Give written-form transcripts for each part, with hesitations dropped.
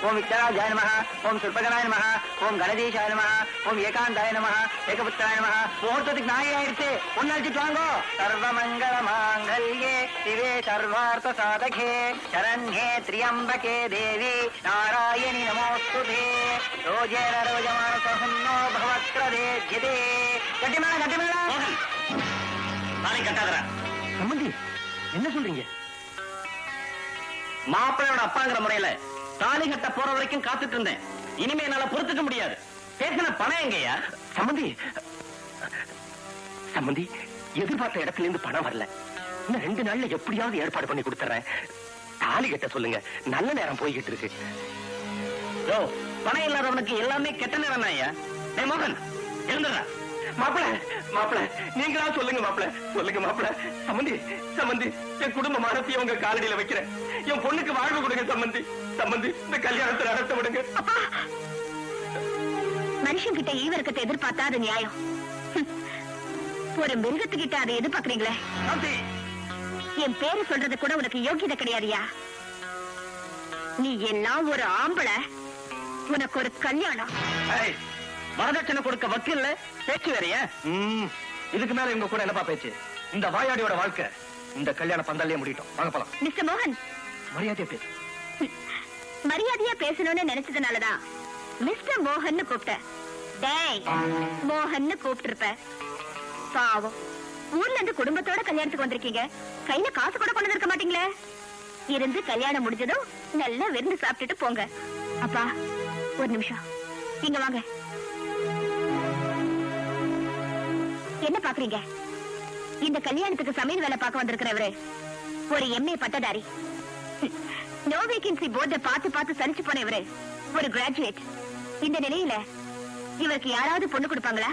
ஓம் விக்னராஜாய நமஹ, ஓம் சுற்பகனாய நமஹ, ஓம் கணதீஷாய நமஹ, ஓம் ஏகாந்தாய நமஹ, ஏகபுத்திராய நமஹ. முகூர்த்தத்துக்கு நாய் ஆயிடுச்சு, ஒன்னு அடிச்சுட்டு வாங்கோ. சர்வமங்கள மாங்கல்யே சிவே சர்வார்த்த சாதகே சரண்யே திரியம்பகே தேவி நாராயணி நமோஸ்துதே. ரோஜேன ரோஜமான சஹன்னோ பவக்ரதே ஜிதே. கட்டிமேள கட்டிமேள. நாளை கட்டாதரா சம்பந்தி, என்ன சொல்றீங்க? மாப்பிள்ளையோட அப்பாங்கிற முறையில தாலி கட்ட போற வரைக்கும் காத்துட்டு இருந்தேன். இனிமே என்னால பொறுத்துக்க முடியாது. பேசின பணம் எங்கயா? சம்பந்தி சம்பந்தி, எதிர்பார்த்த இடத்துல இருந்து பணம் வரல. இன்னும் 2 நாள்ல எப்படியாவது ஏற்பாடு பண்ணி கொடுத்துறேன். தாலி கட்ட சொல்லுங்க, நல்ல நேரம் போய்கிட்டு இருக்கு. யோ, பணம் இல்லாதவனுக்கு எல்லாமே கெட்ட நேரம் தான் ஐயா. டேய் மோகன், எழுந்துடா. மாப்பிள மாப்பிள, நீங்களா சொல்லுங்க மாப்பிள, சொல்லுங்க மாப்பிள. சம்பந்தி சம்பந்தி, என் குடும்ப மரத்தையும் உங்க காலடியில வைக்கிறேன். என் பொண்ணுக்கு வாழ்வு கொடுங்க சம்பந்தி. சம்பந்தி, இந்த கல்யாணத்தை நடத்த விடுங்க. மனுஷன் கிட்ட ஈவரக்கத்தை எதிர்பார்த்தா அது நியாயம். ஒரு மிருகத்துக்கிட்ட அதை எதிர்பார்க்கறீங்களே. என் பேரு சொல்றது கூட உனக்கு யோகியதை கிடையாதியா? நீ எல்லாம் ஒரு ஆம்பளை, உனக்கு ஒரு கல்யாணம். வரதட்சணை கொடுக்க வக்கீல்ல பேச்சு வேறையா? இதுக்கு மேல இவங்க கூட என்னப்பா பேச்சு? இந்த வாயாடியோட வாழ்க்கை இந்த கல்யாண பந்தல்லே முடிட்டோம். வாங்க போலாம். மிஸ்டர் மோகன், மரியாதையா பேசு. மரியாதையா பேசணும்னு நினைச்சதுனாலதான் மிஸ்டர் மோகன் கூப்பிட்ட. டேய் மோகன் கூப்பிட்டு இருப்ப. பாவம், ஊர்ல இருந்து குடும்பத்தோட கல்யாணத்துக்கு வந்திருக்கீங்க, கையில காசு கூட கொண்டு இருக்க மாட்டீங்களே. இருந்து கல்யாணம் முடிஞ்சதும் நல்லா விருந்து சாப்பிட்டுட்டு போங்க. அப்பா ஒரு நிமிஷம் இங்க வாங்க. என்ன பாக்குறீங்க? இந்த கல்யாணத்துக்கு சமையல் வேலை பார்க்க வந்திருக்கிறவரு ஒரு MA பட்டதாரி. நோ வேகன்சி போர்ட பார்த்து பார்த்து சலிச்சு போனவரு ஒரு கிராஜுவேட். இந்த நிலையில இவருக்கு யாராவது பொண்ணு கொடுப்பாங்களா?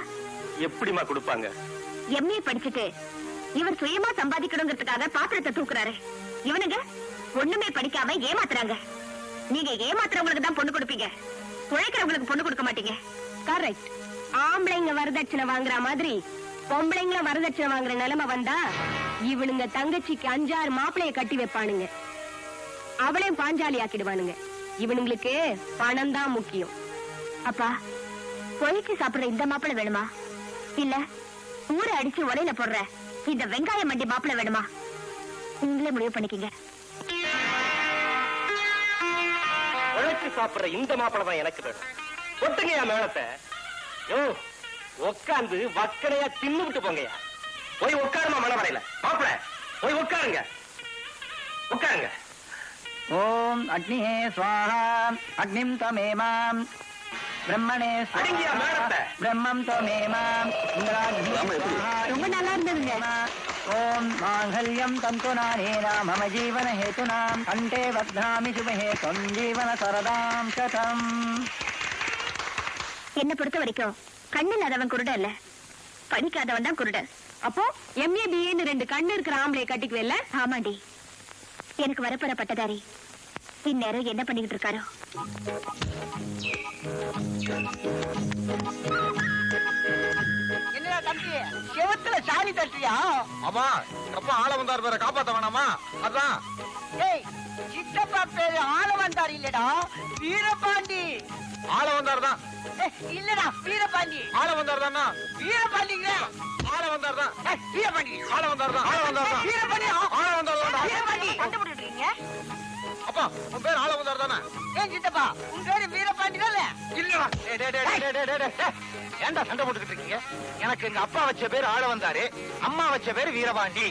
எப்படிமா கொடுப்பாங்க? MA படிச்சுட்டு இவர் சுயமா சம்பாதிக்கணுங்கிறதுக்காக பாத்திரத்தை தூக்குறாரு. இவனுங்க ஒண்ணுமே படிக்காம ஏமாத்துறாங்க. நீங்க ஏமாத்துறவங்களுக்கு தான் பொண்ணு கொடுப்பீங்க, உழைக்கிறவங்களுக்கு பொண்ணு கொடுக்க மாட்டீங்க. கரெக்ட். ஆம்பளைங்க வரதட்சணை வாங்குற மாதிரி பொம்பளைங்கள வரதட்சணை வாங்குற நிலைமை வந்தா இவனுங்க தங்கச்சிக்கு 5-6 மாப்பிளைய கட்டி வைப்பானுங்க. அவளையும் பாஞ்சாலி ஆக்கிடுவானுங்க. இவனுங்களுக்கு பணம் தான் முக்கியம். அப்பா, பொழிச்சு சாப்பிடுற இந்த மாப்பிளை வேணுமா, இல்ல ஊரை அடிச்சு உலையில போடுற இந்த வெங்காயம் மண்டி மாப்பிளை வேணுமா? நீங்களே முடிவு பண்ணிக்கீங்க. உழைச்சு சாப்பிடுற இந்த மாப்பிளை தான் எனக்கு வேணும். ஒட்டுங்க என் மேளத்தை. யோ, உட்காந்து வக்கடையா தின்னு விட்டு போங்கயா. போய் உட்காருமா மனவரையில. மாப்பிள போய் உட்காருங்க, உட்காருங்க. ஓம் அக்னிஹே ஸ்வாஹா அக்னிம் தமேமாம் பிரம்மணே அடங்கியா மேளத்தை. பிரம்மம் தமேமாம் இந்திராக்னி. ரொம்ப நல்லா இருந்ததுங்க. ஓம் மாங்கல்யம் தந்துநானேன மம ஜீவன ஹேதுனாம் கண்டே வத்னாமி சுபஹே த்வம் ஜீவன சரதாம் சதம். என்ன பொறுத்த வரைக்கும் கண்ணு இல்லாதவன் குருட இல்ல, படிக்காதவன் தான் குருட. அப்போ MA BA 2 கண்ணு இருக்கிற ஆம்பளை கட்டிக்குவேல்ல? ஆமாண்டி. எனக்கு வரப்போற பட்டதாரி இந்நேரம் என்ன பண்ணிக்கிட்டு இருக்காரோ? என்னடா தம்பி, செவத்துல சாணி தட்டியா? ஆமா, அப்பா ஆள வந்தார் பேர காப்பாத்த வேணாமா? அதான். ஏய், சித்தப்பா பேரு ஆள வந்தார் இல்லடா, வீரபாண்டி. ஆள வந்தார் தான். இல்லடா, வீரபாண்டி. ஆள வந்தார் தானா? வீரபாண்டிங்க. ஆள வந்தார் தான். வீரபாண்டி. ஆள வந்தார் தான். ஆள வந்தார் தான். வீரபாண்டி. ஆள வந்தார் தான். வீரபாண்டி. கண்டுபிடிக்கிறீங்க? அப்பா, உன் பேர் ஆள வந்தார் தானே? ஏன் சித்தப்பா, உன் பேரு வீரபாண்டி தானே? இல்லடா. ஏன்டா சண்டை போட்டுக்கிட்டு இருக்கீங்க? எனக்கு எங்க அப்பா வச்ச பேர் ஆள வந்தாரு, அம்மா வச்ச பேரு வீரபாண்டி.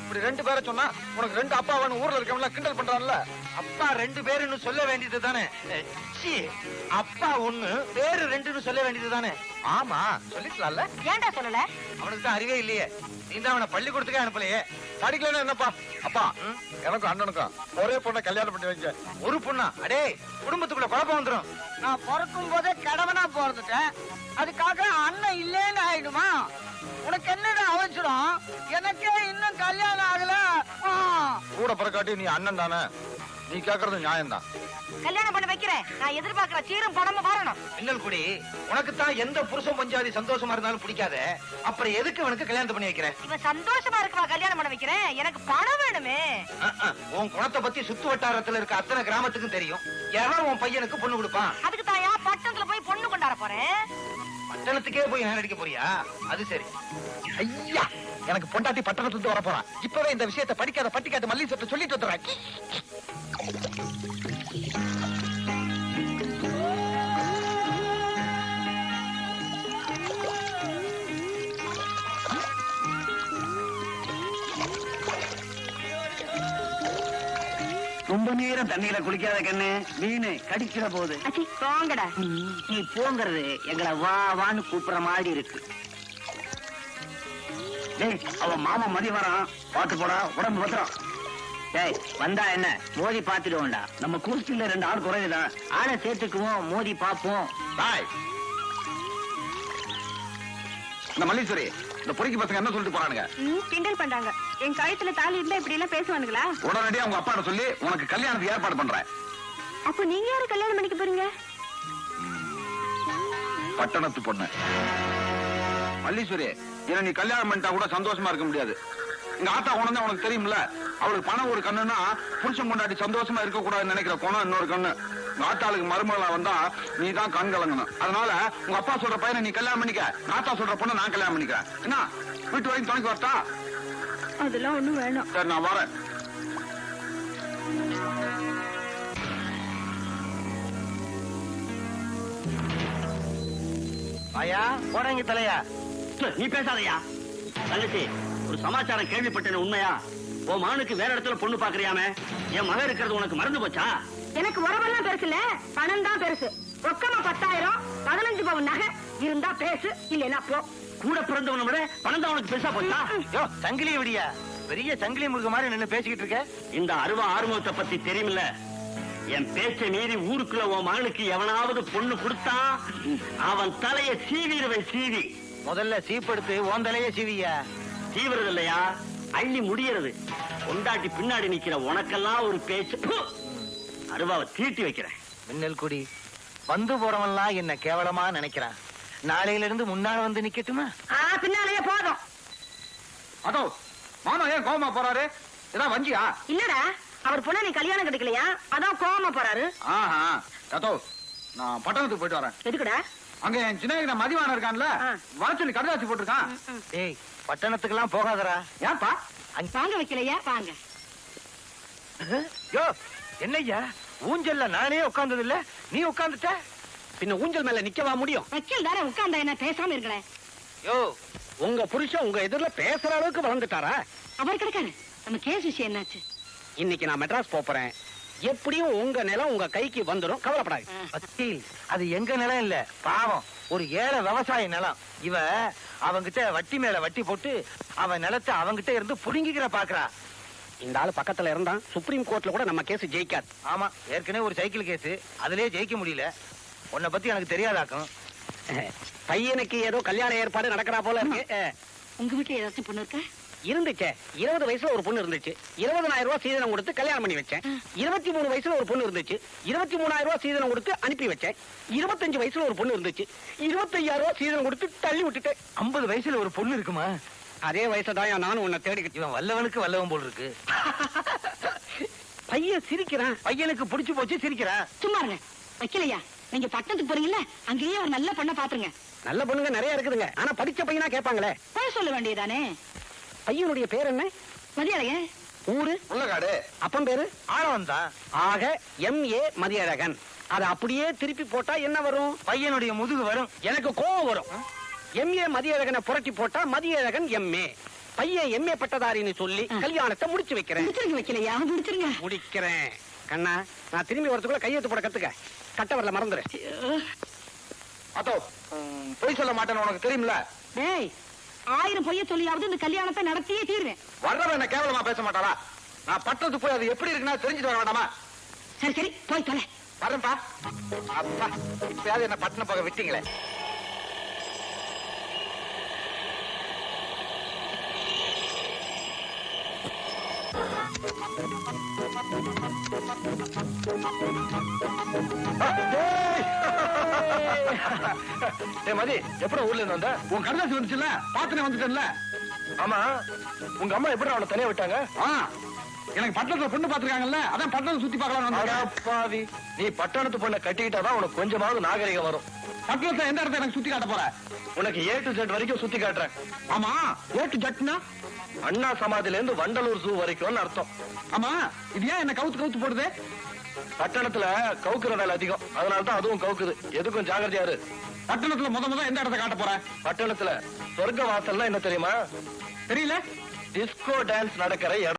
இப்படி 2 பேரை சொன்னா உனக்கு 2 அப்பாவான்னு ஊர்ல இருக்கவங்க கிண்டல் பண்றான்ல. அப்பா 2 பேருன்னு சொல்ல வேண்டியது தானே? அப்பா 1 பேரு 2ன்னு சொல்ல வேண்டியது தானே? ஆமா, சொல்லிக்கலாம்ல. ஏன்டா சொல்லல? அவனுக்கு தான் அறிவே இல்லையே. நீ தான் அவனை பள்ளிக்கூடத்துக்கே அனுப்பலையே. படிக்கலன்னா என்னப்பா? அப்பா, எனக்கும் அண்ணனுக்கும் ஒரே பொண்ணை கல்யாணம் பண்ணி வைங்க. ஒரு பொண்ணா? அடே, குடும்பத்துக்குள்ள குழப்பம் வந்துடும். நான் பிறக்கும் போதே கடவனா பிறந்துட்டேன், அதுக்காக அண்ணன் இல்லேன்னு ஆயிடுமா? உனக்கு என்னடா அவசரம்? எனக்கே இன்னும் கல்யாணம் ஆகல. கூட பிறக்காட்டி நீ அண்ணன் தானே? நீ கேக்குறது நியாயம்தான். கல்யாணம் பண்ண வைக்கிறேன். நான் எதிர்பார்க்கிற சீரும் பணமும் வரணும். மின்னல் குடி, உனக்குத்தான் எந்த புருஷன் பஞ்சாதி சந்தோஷமா இருந்தாலும் பிடிக்காத. அப்புறம் எதுக்கு உனக்கு கல்யாணத்தை பண்ணி வைக்கிறேன்? இவன் சந்தோஷமா இருக்கவா கல்யாணம் பண்ண வைக்கிறேன். எனக்கு பணம் வேணுமே. உன் குணத்தை பத்தி சுத்து வட்டாரத்துல இருக்க அத்தனை கிராமத்துக்கும் தெரியும். எவன் உன் பையனுக்கு பொண்ணு கொடுப்பான்? அதுக்கு தாயா பட்டணத்துல போய் பொண்ணு கொண்டாட போறேன். பட்டணத்துக்கே போய் நேரம் அடிக்க போறியா? அது சரி. ஐயா, எனக்கு பொண்டாட்டி பட்டணத்துல வர போறான். இப்பவே இந்த விஷயத்தை படிக்காத பட்டிக்காத மல்லி சட்டை சொல்லிட்டு வந்துடுறேன். ரொம்ப நேரம் தண்ணியில குளிக்காத கண்ணு, மீன் கடிக்கிற போது. அச்சி போங்கடா. நீ போங்கிறது எங்களை வா வான்னு கூப்பிடுற மாதிரி இருக்கு. டேய், அவன் மாமா மதி வரான், பாத்து போடா, உடம்பு பத்திரம். டேய், வந்தா என்ன, மோதி பாத்துடுவோம்டா. நம்ம கூஸ்டில 2 ஆள் குறையுதான், ஆளை சேர்த்துக்குவோம், மோதி பாப்போம். பாய். இந்த மல்லீஸ்வரி, இந்த பொறுக்கி பசங்க என்ன சொல்லிட்டு போறானுங்க? கிண்டல் பண்றாங்க. என் கழுத்துல தாலி இருந்தா இப்படி எல்லாம் பேசுவானுங்களா? உடனடியா உங்க அப்பாட்ட சொல்லி உனக்கு கல்யாணத்துக்கு ஏற்பாடு பண்றேன். அப்ப நீங்க யாரு கல்யாணம் பண்ணிக்க போறீங்க? பட்டணத்து பொண்ணு. மல்லீஸ்வரி, என்ன நீ கல்யாணம் பண்ணிட்டா கூட சந்தோஷமா இருக்க முடியாது. எங்க ஆத்தா குணம் உனக்கு தெரியும்ல, அவளுக்கு பணம் ஒரு கண்ணுன்னா புருஷன் கொண்டாடி சந்தோஷமா இருக்க கூடாதுன்னு நினைக்கிற குணம் இன்னொரு கண்ணு. ஆத்தாளுக்கு மருமகளா வந்தா நீ தான் கண் கலங்கணும். அதனால உங்க அப்பா சொல்ற பையனை நீ கல்யாணம் பண்ணிக்க, ஆத்தா சொல்ற பொண்ணை நான் கல்யாணம் பண்ணிக்கிறேன். என்ன வீட்டு வரைக்கும் துணைக்கு வரட்டா? அதெல்லாம் ஒண்ணும் வேணும். சரி, நான் வரேன். ஐயா, போறீங்க தலையா? நீ பேசாதயா. தங்கச்சி, ஒரு சமாச்சாரம் கேள்விப்பட்டேன், உண்மையா? உன் மகனுக்கு வேற இடத்துல பொண்ணு பாக்குறியாமே, என் மகன் இருக்கிறது உனக்கு மறந்து போச்சா? எனக்கு உறவெல்லாம் பெருசு இல்ல, பணம் தான் பெருசு. ரொக்கமா 10,000, 15 பவுன் நகை இருந்தா பேசு, இல்லைன்னா போ. கூட பிறந்தவனை விட பணம் தான் உனக்கு பெருசா போச்சா? யோ, சங்கிலி விடியா, பெரிய சங்கிலி முருக மாதிரி நின்னு பேசிக்கிட்டு இருக்க. இந்த ஆறுமுகத்தை பத்தி தெரியுமில்ல? என் பேச்சை மீறி ஊருக்குள்ள உன் மகனுக்கு எவனாவது பொண்ணு கொடுத்தா அவன் தலைய சீவிடுவேன். சீவி முதல்ல சீப்படுத்து உன் தலையே சீவியா. சீவுறது இல்லையா, அள்ளி முடியறது. கொண்டாட்டி பின்னாடி நிக்கிற உனக்கெல்லாம் ஒரு பேச்சு. அருவாவை தீட்டி வைக்கிறேன். மின்னல் குடி, வந்து போறவன்லாம் என்ன கேவலமா நினைக்கிறான். நாளையில இருந்து முன்னால வந்து நிக்கட்டுமா? பின்னாலேயே போதும். அதோ மாமா ஏன் கோவமா போறாரு? இதான் வஞ்சியா? இல்லடா, அவர் பொண்ணு நீ கல்யாணம் கிடைக்கலையா, அதான் கோவமா போறாரு. ஆஹா, அதோ நான் பட்டணத்துக்கு போயிட்டு வரேன். எதுக்குடா? அங்க என் சின்ன மதிவான இருக்கான்ல, வர சொல்லி கடுதாசி போட்டிருக்கான். ஏய், பட்டணத்துக்கு போகாதரா. ஏன்பா? வாங்க வைக்கலையா? வாங்க. யோ, என்னய்யா ஊஞ்சல்ல நானே உட்கார்ந்தது இல்ல, நீ உட்கார்ந்துட்ட? பின்ன ஊஞ்சல் மேல நிக்கவா முடியும்? வக்கீல் தானே உட்கார்ந்தா என்ன, பேசாம இருக்கல. யோ, உங்க புருஷன் உங்க எதிரில பேசுற அளவுக்கு வளர்ந்துட்டாரா? அவர் கிடைக்காரு. நம்ம கேஸ் விஷயம் என்னாச்சு? இன்னைக்கு நான் மெட்ராஸ் போறேன். எப்படியும் உங்க நிலம் உங்க கைக்கு வந்துடும், கவலைப்படாது. வக்கீல், அது எங்க நிலம் இல்ல, பாவம் ஒரு ஏழை விவசாய நிலம். இவ அவங்கிட்ட வட்டி மேல வட்டி போட்டு அவன் நிலத்தை அவங்கிட்ட இருந்து புடுங்கிக்கிற பாக்குறா. இந்த ஆளு பக்கத்துல இருந்தா சுப்ரீம் கோர்ட்ல கூட நம்ம கேஸ் ஜெயிக்காது. ஆமா, ஏற்கனவே ஒரு சைக்கிள் கேஸ், அதுலயே ஜெயிக்க முடியல. உன்னை பத்தி எனக்கு தெரியாதாக்கும். பையனுக்கு ஏதோ கல்யாண ஏற்பாடு நடக்கிறா போல இருக்கு. உங்க வீட்டுல ஏதாச்சும் பொண்ணு இருக்கா? இருந்துச்சே, 20 வயசுல ஒரு பொண்ணு இருந்துச்சு. 20,000 ரூபாய் சீதனம் கொடுத்து கல்யாணம் பண்ணி வச்சேன். 23 வயசுல ஒரு பொண்ணு இருந்துச்சு. 23,000 ரூபாய் சீதனம் கொடுத்து அனுப்பி வச்சேன். 25 வயசுல ஒரு பொண்ணு இருந்துச்சு. 25,000 ரூபாய் சீதனம் கொடுத்து தள்ளி விட்டுட்டேன். 50 வயசுல ஒரு பொண்ணு இருக்குமா? அதே வயசுதான் நானும் உன்னை தேடிக்கிட்டு. இவன் வல்லவனுக்கு வல்லவன் போல் இருக்கு. பையன் சிரிக்கிறான். பையனுக்கு பிடிச்சு போச்சு, சிரிக்கிறான். சும்மா இருங்க. வைக்கலையா, நீங்க பட்டணத்துக்கு போறீங்கல்ல, அங்கேயே ஒரு நல்ல பொண்ணை பாத்துருங்க. நல்ல பொண்ணுங்க நிறைய இருக்குதுங்க, ஆனா படிச்ச பையனா கேட்பாங்களே. போய் சொல்ல வேண்டியதானே. பையனுடைய பேர் என்ன? மதியழகன். ஊரு? உள்ளகாடு. அப்பன் பேரு? ஆழவன் தான். ஆக M.A. மதியழகன். அதை அப்படியே திருப்பி போட்டா என்ன வரும்? பையனுடைய முதுகு வரும். எனக்கு கோவம் வரும். M.A. மதியழகனை புரட்டி போட்டா மதியழகன் M.A. பையன் M.A. பட்டதாரின்னு சொல்லி கல்யாணத்தை முடிச்சு வைக்கிறேன். முடிச்சிருங்க வைக்கலையா, முடிச்சிருங்க. முடிக்கிறேன். கண்ணா, நான் திரும்பி வரதுக்குள்ள கையெழுத்து போட கத்துக்க. கட்ட வரல மறந்துரு. அதோ பொய் சொல்ல மாட்டேன்னு உனக்கு தெரியுமில்ல? டேய், 1000 பொய்ய சொல்லியாவது இந்த கல்யாணத்தை நடத்தியே தீர்வேன். வர்றவன் என்ன கேவலமா பேச மாட்டாளா? நான் பட்டணத்துக்கு போய் அது எப்படி இருக்குன்னா தெரிஞ்சுட்டு வர வேண்டாமா? சரி சரி, போய் தொலை. வரேன்ப்பா. அப்பா, இப்பயாவது என்ன பட்டணம் போக விட்டீங்களே. மதி எப்படி ஊர்ல இருந்து வந்த? உன் கடதாசி வந்துச்சுல்ல, பாத்துனே வந்துட்டேன்ல. ஆமா, உங்க அம்மா எப்படி அவனை தனியா விட்டாங்க? எனக்கு பட்டணத்துல பொண்ணு பாத்துருக்காங்கல்ல, அதான் பட்டணத்தை சுத்தி பார்க்கலாம். பாவி, நீ பட்டணத்து பொண்ணை கட்டிக்கிட்டாதான் உனக்கு கொஞ்சமாவது நாகரிகம் வரும். பட்டணத்துல எந்த இடத்த எனக்கு சுத்தி காட்ட போற? உனக்கு A to Z வரைக்கும் சுத்தி காட்டுறேன். ஆமா, ஏட்டு ஜட்னா அண்ணா சமாதியில இருந்து வண்டலூர் ஜூ வரைக்கும் அர்த்தம். ஆமா, இது ஏன் என்ன கவுத்து கவுத்து போடுது? பட்டணத்துல கவுக்குற வேலை அதிகம், அதனாலதான் அதுவும் கவுக்குது. எதுக்கும் ஜாகிரதையா இரு. பட்டணத்துல முத எந்த இடத்த காட்ட போற? பட்டணத்துல சொர்க்க வாசல்னா என்ன தெரியுமா? தெரியல. டிஸ்கோ டான்ஸ் நடக்கிற இடம்.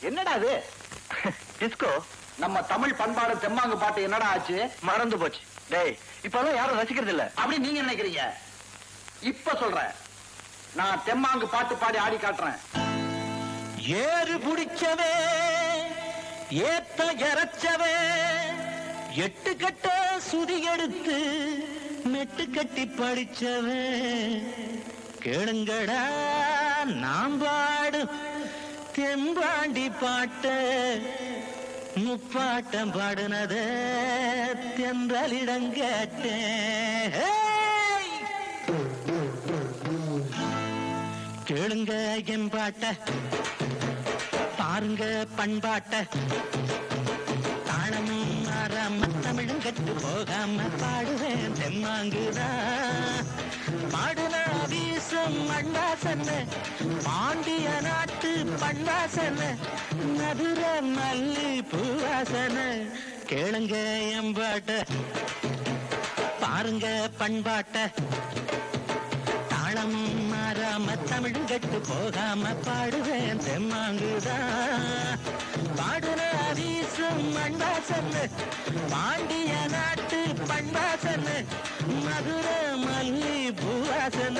என்னடா அது? டிஸ்கோ. நம்ம தமிழ் பண்பாடு தெம்மாங்கு பாட்டு என்னடா ஆச்சு? மறந்து போச்சு. டேய், இப்பெல்லாம் யாரும் ரசிக்கிறது இல்ல. அப்படி நீங்க நினைக்கிறீங்க? இப்ப சொல்றேன், நான் தெம்மாங்கு பாட்டு பாடி ஆடி காட்டுறேன். ஏறு புடிச்சவே ஏத்த இறச்சவே, எட்டு கட்ட சுதி எடுத்து மெட்டு கட்டி படிச்சவே, கேளுங்கடா நாம் பாடு தெம்பாண்டி பாட்டு, முப்பாட்டம் பாடுனது தென்றலிடங்கேட்டேன். கேளுங்க என் பாட்ட, பாருங்க பண்பாட்ட, தாளமும் மாறாம தமிழும் கட்டு போகாம பாடுவேன் தெம்மாங்குதான். பாடுனா வீசும் மண்வாசன, பாண்டிய நாட்டு பண்வாசன, மதுர மல்லி பூவாசன. கேளுங்க என் பாட்ட, பாருங்க பண்பாட்ட, தாளமும் மாறாம தமிழும் கட்டு போகாம பாடுவேன் தெம்மாங்குதான். பாடுனா வீசும் மண்வாசன, பாண்டிய நாட்டு பண்வாசன, மதுர மல்லி பூவாசன.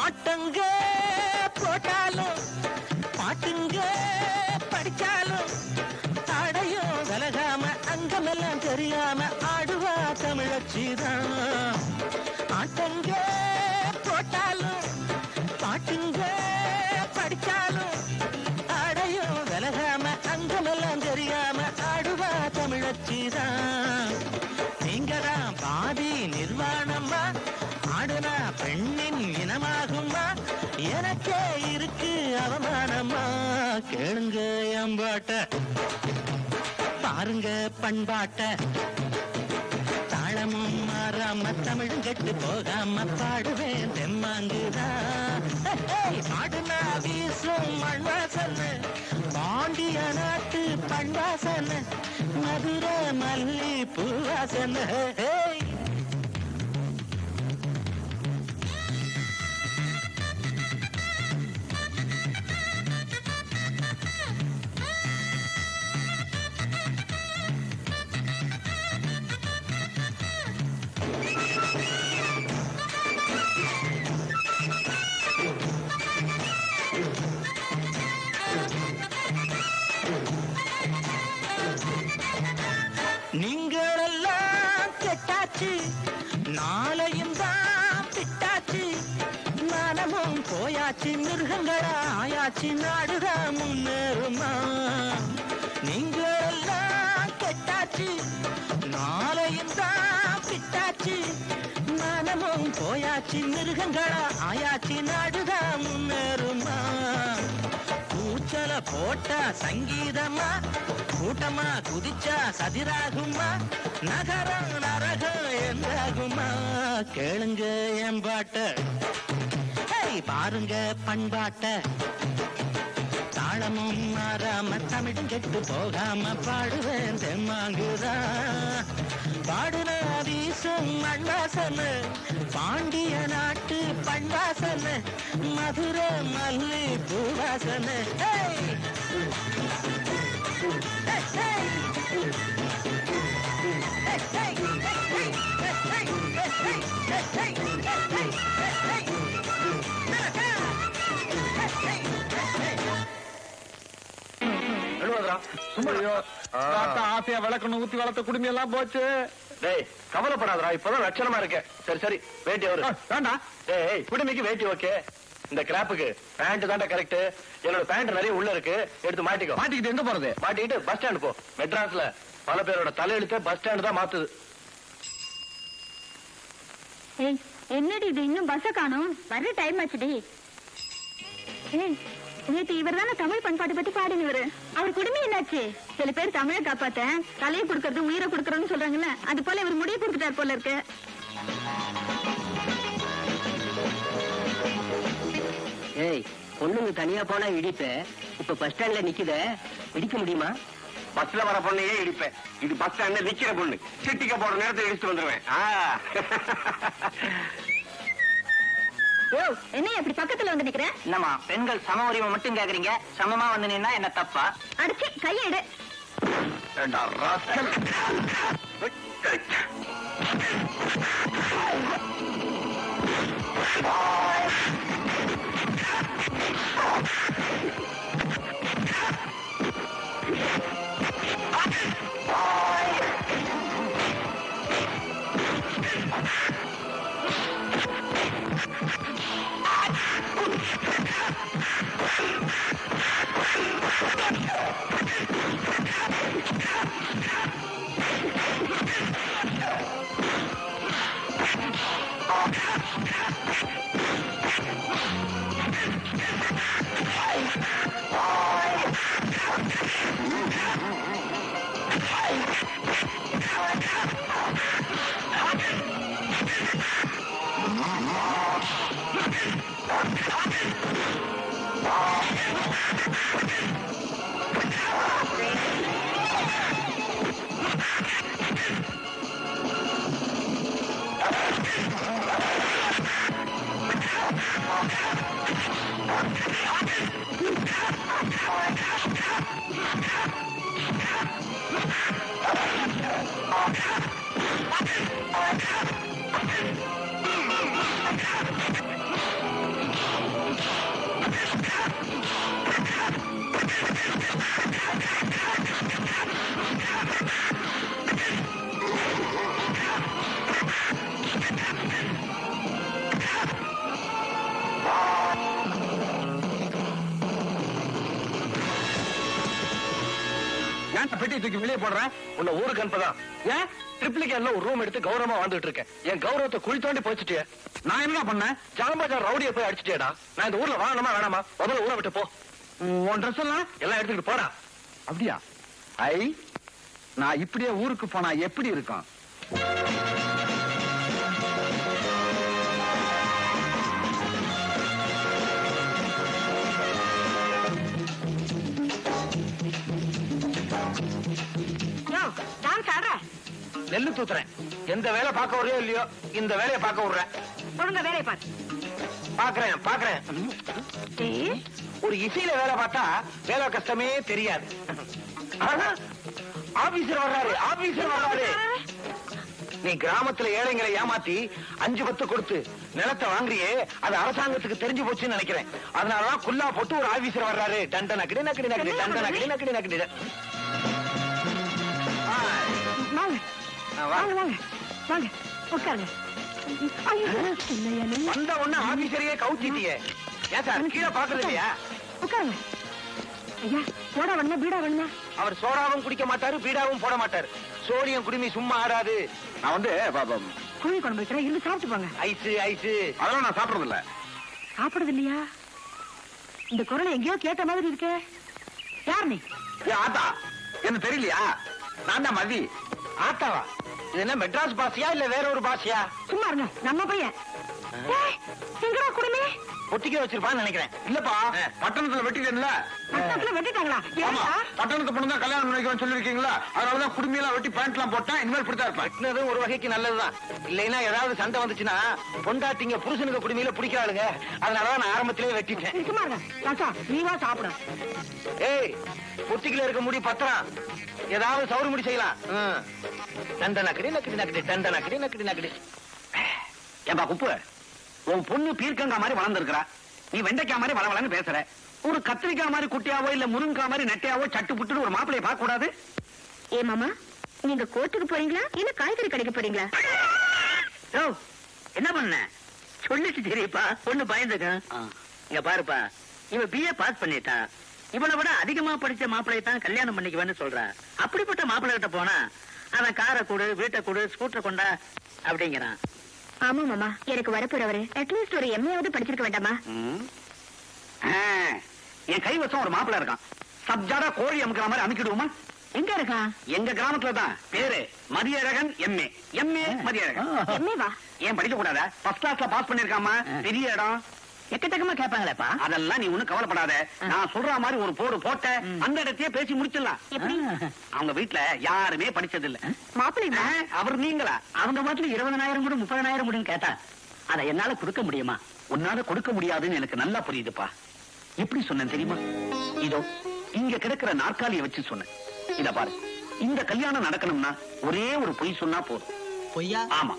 ஆட்டங்க போட்டாலும் பாட்டுங்க படிச்சாலும் தடையும் விலகாம அங்கமெல்லாம் தெரியாம ஆடுவா தமிழச்சிதான். ஆட்டங்க போட்டாலும் பாட்டுங்க படிச்சாலும் தடையும் விலகாம அங்கமெல்லாம் தெரியாம ஆடுவா தமிழச்சிதான். நீங்கதான் பாதி நிர்வாணமா, ஆடுனா பெண்ணின் இனமாகுமா, எனக்கே இருக்கு அவமானமா. கேளுங்க எம்பாட்ட, பாருங்க பண்பாட்ட, தாளமும் மாறாம தமிழும் கட்டு போகாம பாடுவேன் தெம்மாங்குதான். பாடுனா வீசும் மண்வாசன, பாண்டிய நாட்டு பண்வாசன, மதுர மல்லி பூவாசன. நீங்களெல்லாம் கெட்டாச்சு, நாளையும் தான் பிட்டாச்சு, மனமும் போயாச்சு, மிருகங்களா ஆயாச்சு, நாடுதான் முன்னேறுமா. நீங்க எல்லாம் கெட்டாச்சு நாளையும் தான் பிட்டாச்சு மனமும் போயாச்சு மிருகங்களா ஆயாச்சு நாடுதான் முன்னேறுமா கூச்சல போட்டா சங்கீதமா கூட்டமா குதிச்சா சதிராகுமா நகரம் நரகம் என்றாகுமா கேளுங்க என் பாட்ட பாருங்க பண்பாட்ட தாளமும் மாறாம தமிழும் கெட்டு போகாம பாடுவேன் தெம்மாங்குதா பாடுன வீசும் மண்வாசன பாண்டிய நாட்டு பண்வாசன மதுர மல்லி பூவாசன ஆசையா விளக்கணும் ஊத்தி வளர்த்த குடும்பம் எல்லாம் போச்சு. டேய் கவலைப்படாதடா, இப்பதான் லட்சணமா இருக்க. சரி சரி வேட்டி அவரு வேண்டாம். டேய் குடுமிக்கு வேட்டி ஓகே, இந்த கிராப்புக்கு பேண்ட் தான்டா கரெக்ட். என்னோட பேண்ட் நிறைய உள்ள இருக்கு, எடுத்து மாட்டிக்கோ. மாட்டிக்கிட்டு எங்க போறது? மாட்டிக்கிட்டு பஸ் ஸ்டாண்ட் போ. மெட்ராஸ்ல பல பேரோட தலையெழுத்த பஸ் ஸ்டாண்ட் தான் மாத்துது. ஏய் என்னடி இது இன்னும் பஸ்ஸ காணோம்? வர டைம் ஆச்சுடி. ஏய் நேத்து இவர் தானே தமிழ் பண்பாட்டு பத்தி பாடினவர். அவர் குடுமி என்னாச்சு? சில பேர் தமிழை காப்பாத்த தலையை கொடுக்கறது உயிரை கொடுக்கறதுன்னு சொல்றாங்கல்ல, அது போல இவர் முடிய கொடுத்துட்டார் போல இருக்கு. ஏய் பொண்ணுங்க தனியா போனா இடிப்ப, இப்ப பஸ் ஸ்டாண்ட்ல நிக்குத, இடிக்க முடியுமா? பஸ்ல வர பொண்ணையே இடிப்பேன். இது பஸ் ஸ்டாண்ட்ல நிக்கிற பொண்ணு, சிட்டிக்க போற நேரத்தை இடிச்சுட்டு வந்துருவேன். ஓ என்ன அப்படி பக்கத்துல வந்து நிக்கிறேன்? என்னம்மா பெண்கள் சம உரிமை மட்டும் கேக்குறீங்க, சமமா வந்து நின்னா என்ன தப்பா? அடிச்சு கையெடு. பெட்டி தூக்கி வெளியே போடுறேன். உன்னை ஊருக்கு அனுப்பதான். ஏன் ட்ரிப்ளிகேட்ல ஒரு ரூம் எடுத்து கௌரவமா வாழ்ந்துட்டு இருக்கேன். என் கௌரவத்தை குழி தோண்டி போச்சுட்டிய. நான் என்ன பண்ணேன்? ஜாம்பாஜார் ரவுடியை போய் அடிச்சுட்டேடா. நான் இந்த ஊர்ல வாழணுமா வேணாமா? முதல்ல ஊரை விட்டு போ. உன் ட்ரெஸ் எல்லாம் எடுத்துக்கிட்டு போடா. அப்படியா? ஐ நான் இப்படியே ஊருக்கு போனா எப்படி இருக்கும்? நெல்லு தூத்துறேன். எந்த வேலை பார்க்க வரையோ இல்லையோ, இந்த வேலையை பார்க்க விடுறேன். ஒழுங்க வேலையை பாரு. பாக்குறேன். ஒரு இசையில வேலை பார்த்தா வேலை கஷ்டமே தெரியாது. ஆபீசர் வர்றாரு. நீ கிராமத்துல ஏழைங்களை ஏமாத்தி 5-10 கொடுத்து நிலத்தை வாங்குறியே, அது அரசாங்கத்துக்கு தெரிஞ்சு போச்சுன்னு நினைக்கிறேன். அதனாலதான் குல்லா போட்டு ஒரு ஆபீசர் வர்றாரு. டண்ட நக்கடி நக்கடி நக்கடி டண்ட நக்கடி நக்கடி நக்கடி. வாங்க உட்காருங்க. வந்த உடனே ஆபீசரையே கவுத்திட்டியே. ஏன் சார் கீழே பாக்குறது இல்லையா? உட்காருங்க. ஐயா போடா வேணுமா பீடா வேணுமா? அவர் சோடாவும் குடிக்க மாட்டாரு பீடாவும் போட மாட்டாரு சோழியம் குடுமி சும்மா ஆடாது நான் வந்து கோழி குழம்பு வைக்கிறேன் இருந்து சாப்பிட்டு போங்க. ஐசு ஐசு அதெல்லாம் நான் சாப்பிடுறது இல்ல. சாப்பிடுறது இல்லையா? இந்த குரலை எங்கேயோ கேட்ட மாதிரி இருக்கே. யார் நீ? ஆத்தா என்ன தெரியலையா? நான் தான் மதி. ஆத்தாவா? இது என்ன மெட்ராஸ் பாஷையா இல்ல வேற ஒரு பாஷையா? சும்மா இருங்க, நம்ம பையன். ஏய், எங்கடா குடுமி? ஒட்டிக்க வச்சிருப்பான்னு நினைக்கிறேன். இல்லப்பா பட்டணத்துல வெட்டிட்டேன்ல. பட்டணத்துல வெட்டிட்டாங்களா? ஆமா, ஏன்டா? பட்டணத்து பொண்ணு தான் கல்யாணம் பண்ணிக்கணும்னு சொல்லிருக்கீங்களா? அதனாலதான் குடுமையெல்லாம் வெட்டி பேண்ட் எல்லாம் போட்டேன். இனிமேல் இப்படித்தான் இருப்பேன். வெட்டினதும் ஒரு வகைக்கு நல்லதுதான். இல்லைன்னா ஏதாவது சண்டை வந்துச்சுன்னா பொண்டாட்டிங்க புருஷனுக்கு குடுமையில பிடிக்கிறாளுங்க. அதனாலதான் நான் ஆரம்பத்திலேயே வெட்டிட்டேன். நீ சும்மா இருங்க. ராசா, நீ வா சாப்பிடு. ஏய், பொட்டிக்குள்ள இருக்க முடி பத்திரம். ஏதாவது சவுறு முடி செய்யலாம். தண்ட நக்கடி நக்கடி நக்கடி தண்ட நக்கடி நக்கடி நக்கடி. ஏன்பா குப்பு, உன் பொண்ணு பீர்க்கங்கா மாதிரி வளர்ந்துருக்கிறா, நீ வெண்டைக்காய் மாதிரி வளவளன்னு பேசுற. ஒரு கத்திரிக்காய் மாதிரி குட்டியாவோ இல்ல முருங்கா மாதிரி நெட்டையாவோ சட்டு புட்டுன்னு ஒரு மாப்பிளைய பார்க்க கூடாது? ஏ மாமா, நீங்க கோர்ட்டுக்கு போறீங்களா இல்ல காய்கறி கடைக்கு போறீங்களா? ஓ, என்ன பண்ண சொல்லிட்டு தெரியப்பா, பொண்ணு பயந்துக்க. இங்க பாருப்பா, இவன் பிஏ பாஸ் பண்ணிட்டான். இவனை விட அதிகமா படிச்ச மாப்பிளையை தான் கல்யாணம் பண்ணிக்குவேன்னு சொல்றான். அப்படிப்பட்ட மாப்பிள்ளை கிட்ட போனா அவன் காரை கொடு, வீட்டை கொடு, ஸ்கூட்டரை கொண்டா அப்படிங்கிறான். ஆமா மாமா, எனக்கு வரப்போறவரு அட்லீஸ்ட் ஒரு எம்ஏவாவது படிச்சிருக்க வேண்டாமா? என் கைவசம் ஒரு மாப்பிள்ளை இருக்கான். சப்ஜாடா கோழி அமுக்கிற மாதிரி அமுக்கிடுவோமா? எங்க இருக்கான்? எங்க கிராமத்துல தான். பேரு மதியழகன் எம்ஏ. எம்ஏ மதியழகன். எம்ஏவா? ஏன் படிக்க கூடாதா? ஃபர்ஸ்ட் கிளாஸ்ல பாஸ் பண்ணிருக்காமா, பெரிய இடம். எக்கச்சக்கமா கேட்பாங்களேப்பா. அதெல்லாம் நீ ஒண்ணும் கவலைப்படாத. நான் சொல்ற மாதிரி ஒரு போடு போட்ட அந்த இடத்தையே பேசி முடிச்சிடலாம். எப்படி? அவங்க வீட்டுல யாருமே படிச்சது இல்ல. மாப்பிள்ளை அவர் நீங்களா? அவங்க மாட்டுல 20,000 கூட 30,000 கூட கேட்டா அதை என்னால கொடுக்க முடியுமா? உன்னால கொடுக்க முடியாதுன்னு எனக்கு நல்லா புரியுதுப்பா. எப்படி சொன்னேன் தெரியுமா? இதோ இங்க கிடக்கிற நாற்காலியை வச்சு சொன்னேன். இத பாரு, இந்த கல்யாணம் நடக்கணும்னா ஒரே ஒரு பொய் சொன்னா போதும். பொய்யா? ஆமா,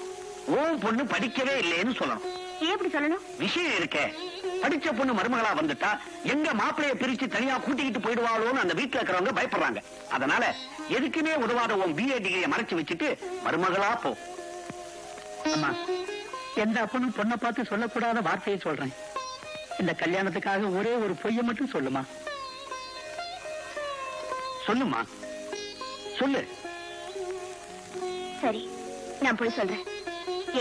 ஓம் பொண்ணு படிக்கவே இல்லைன்னு சொல்லணும். ஏன் இப்படி சொல்லணும்? விஷயம் இருக்கே, படிச்ச பொண்ணு மருமகளா வந்துட்டா எங்க மாப்பிளைய பிரிச்சு தனியா கூட்டிக்கிட்டு போயிடுவாளோன்னு அந்த வீட்டுல இருக்கிறவங்க பயப்படுறாங்க. அதனால எதுக்குமே உதவாத உன் பிஏ டிகிரியை மறைச்சு வச்சுட்டு மருமகளா போ. அம்மா, எந்த அப்பனும் பொண்ணை பார்த்து சொல்லக்கூடாத வார்த்தையை சொல்றேன். இந்த கல்யாணத்துக்காக ஒரே ஒரு பொய்யை மட்டும் சொல்லுமா. சொல்லுமா, சொல்லு. சரி, நான் போய் சொல்றேன்.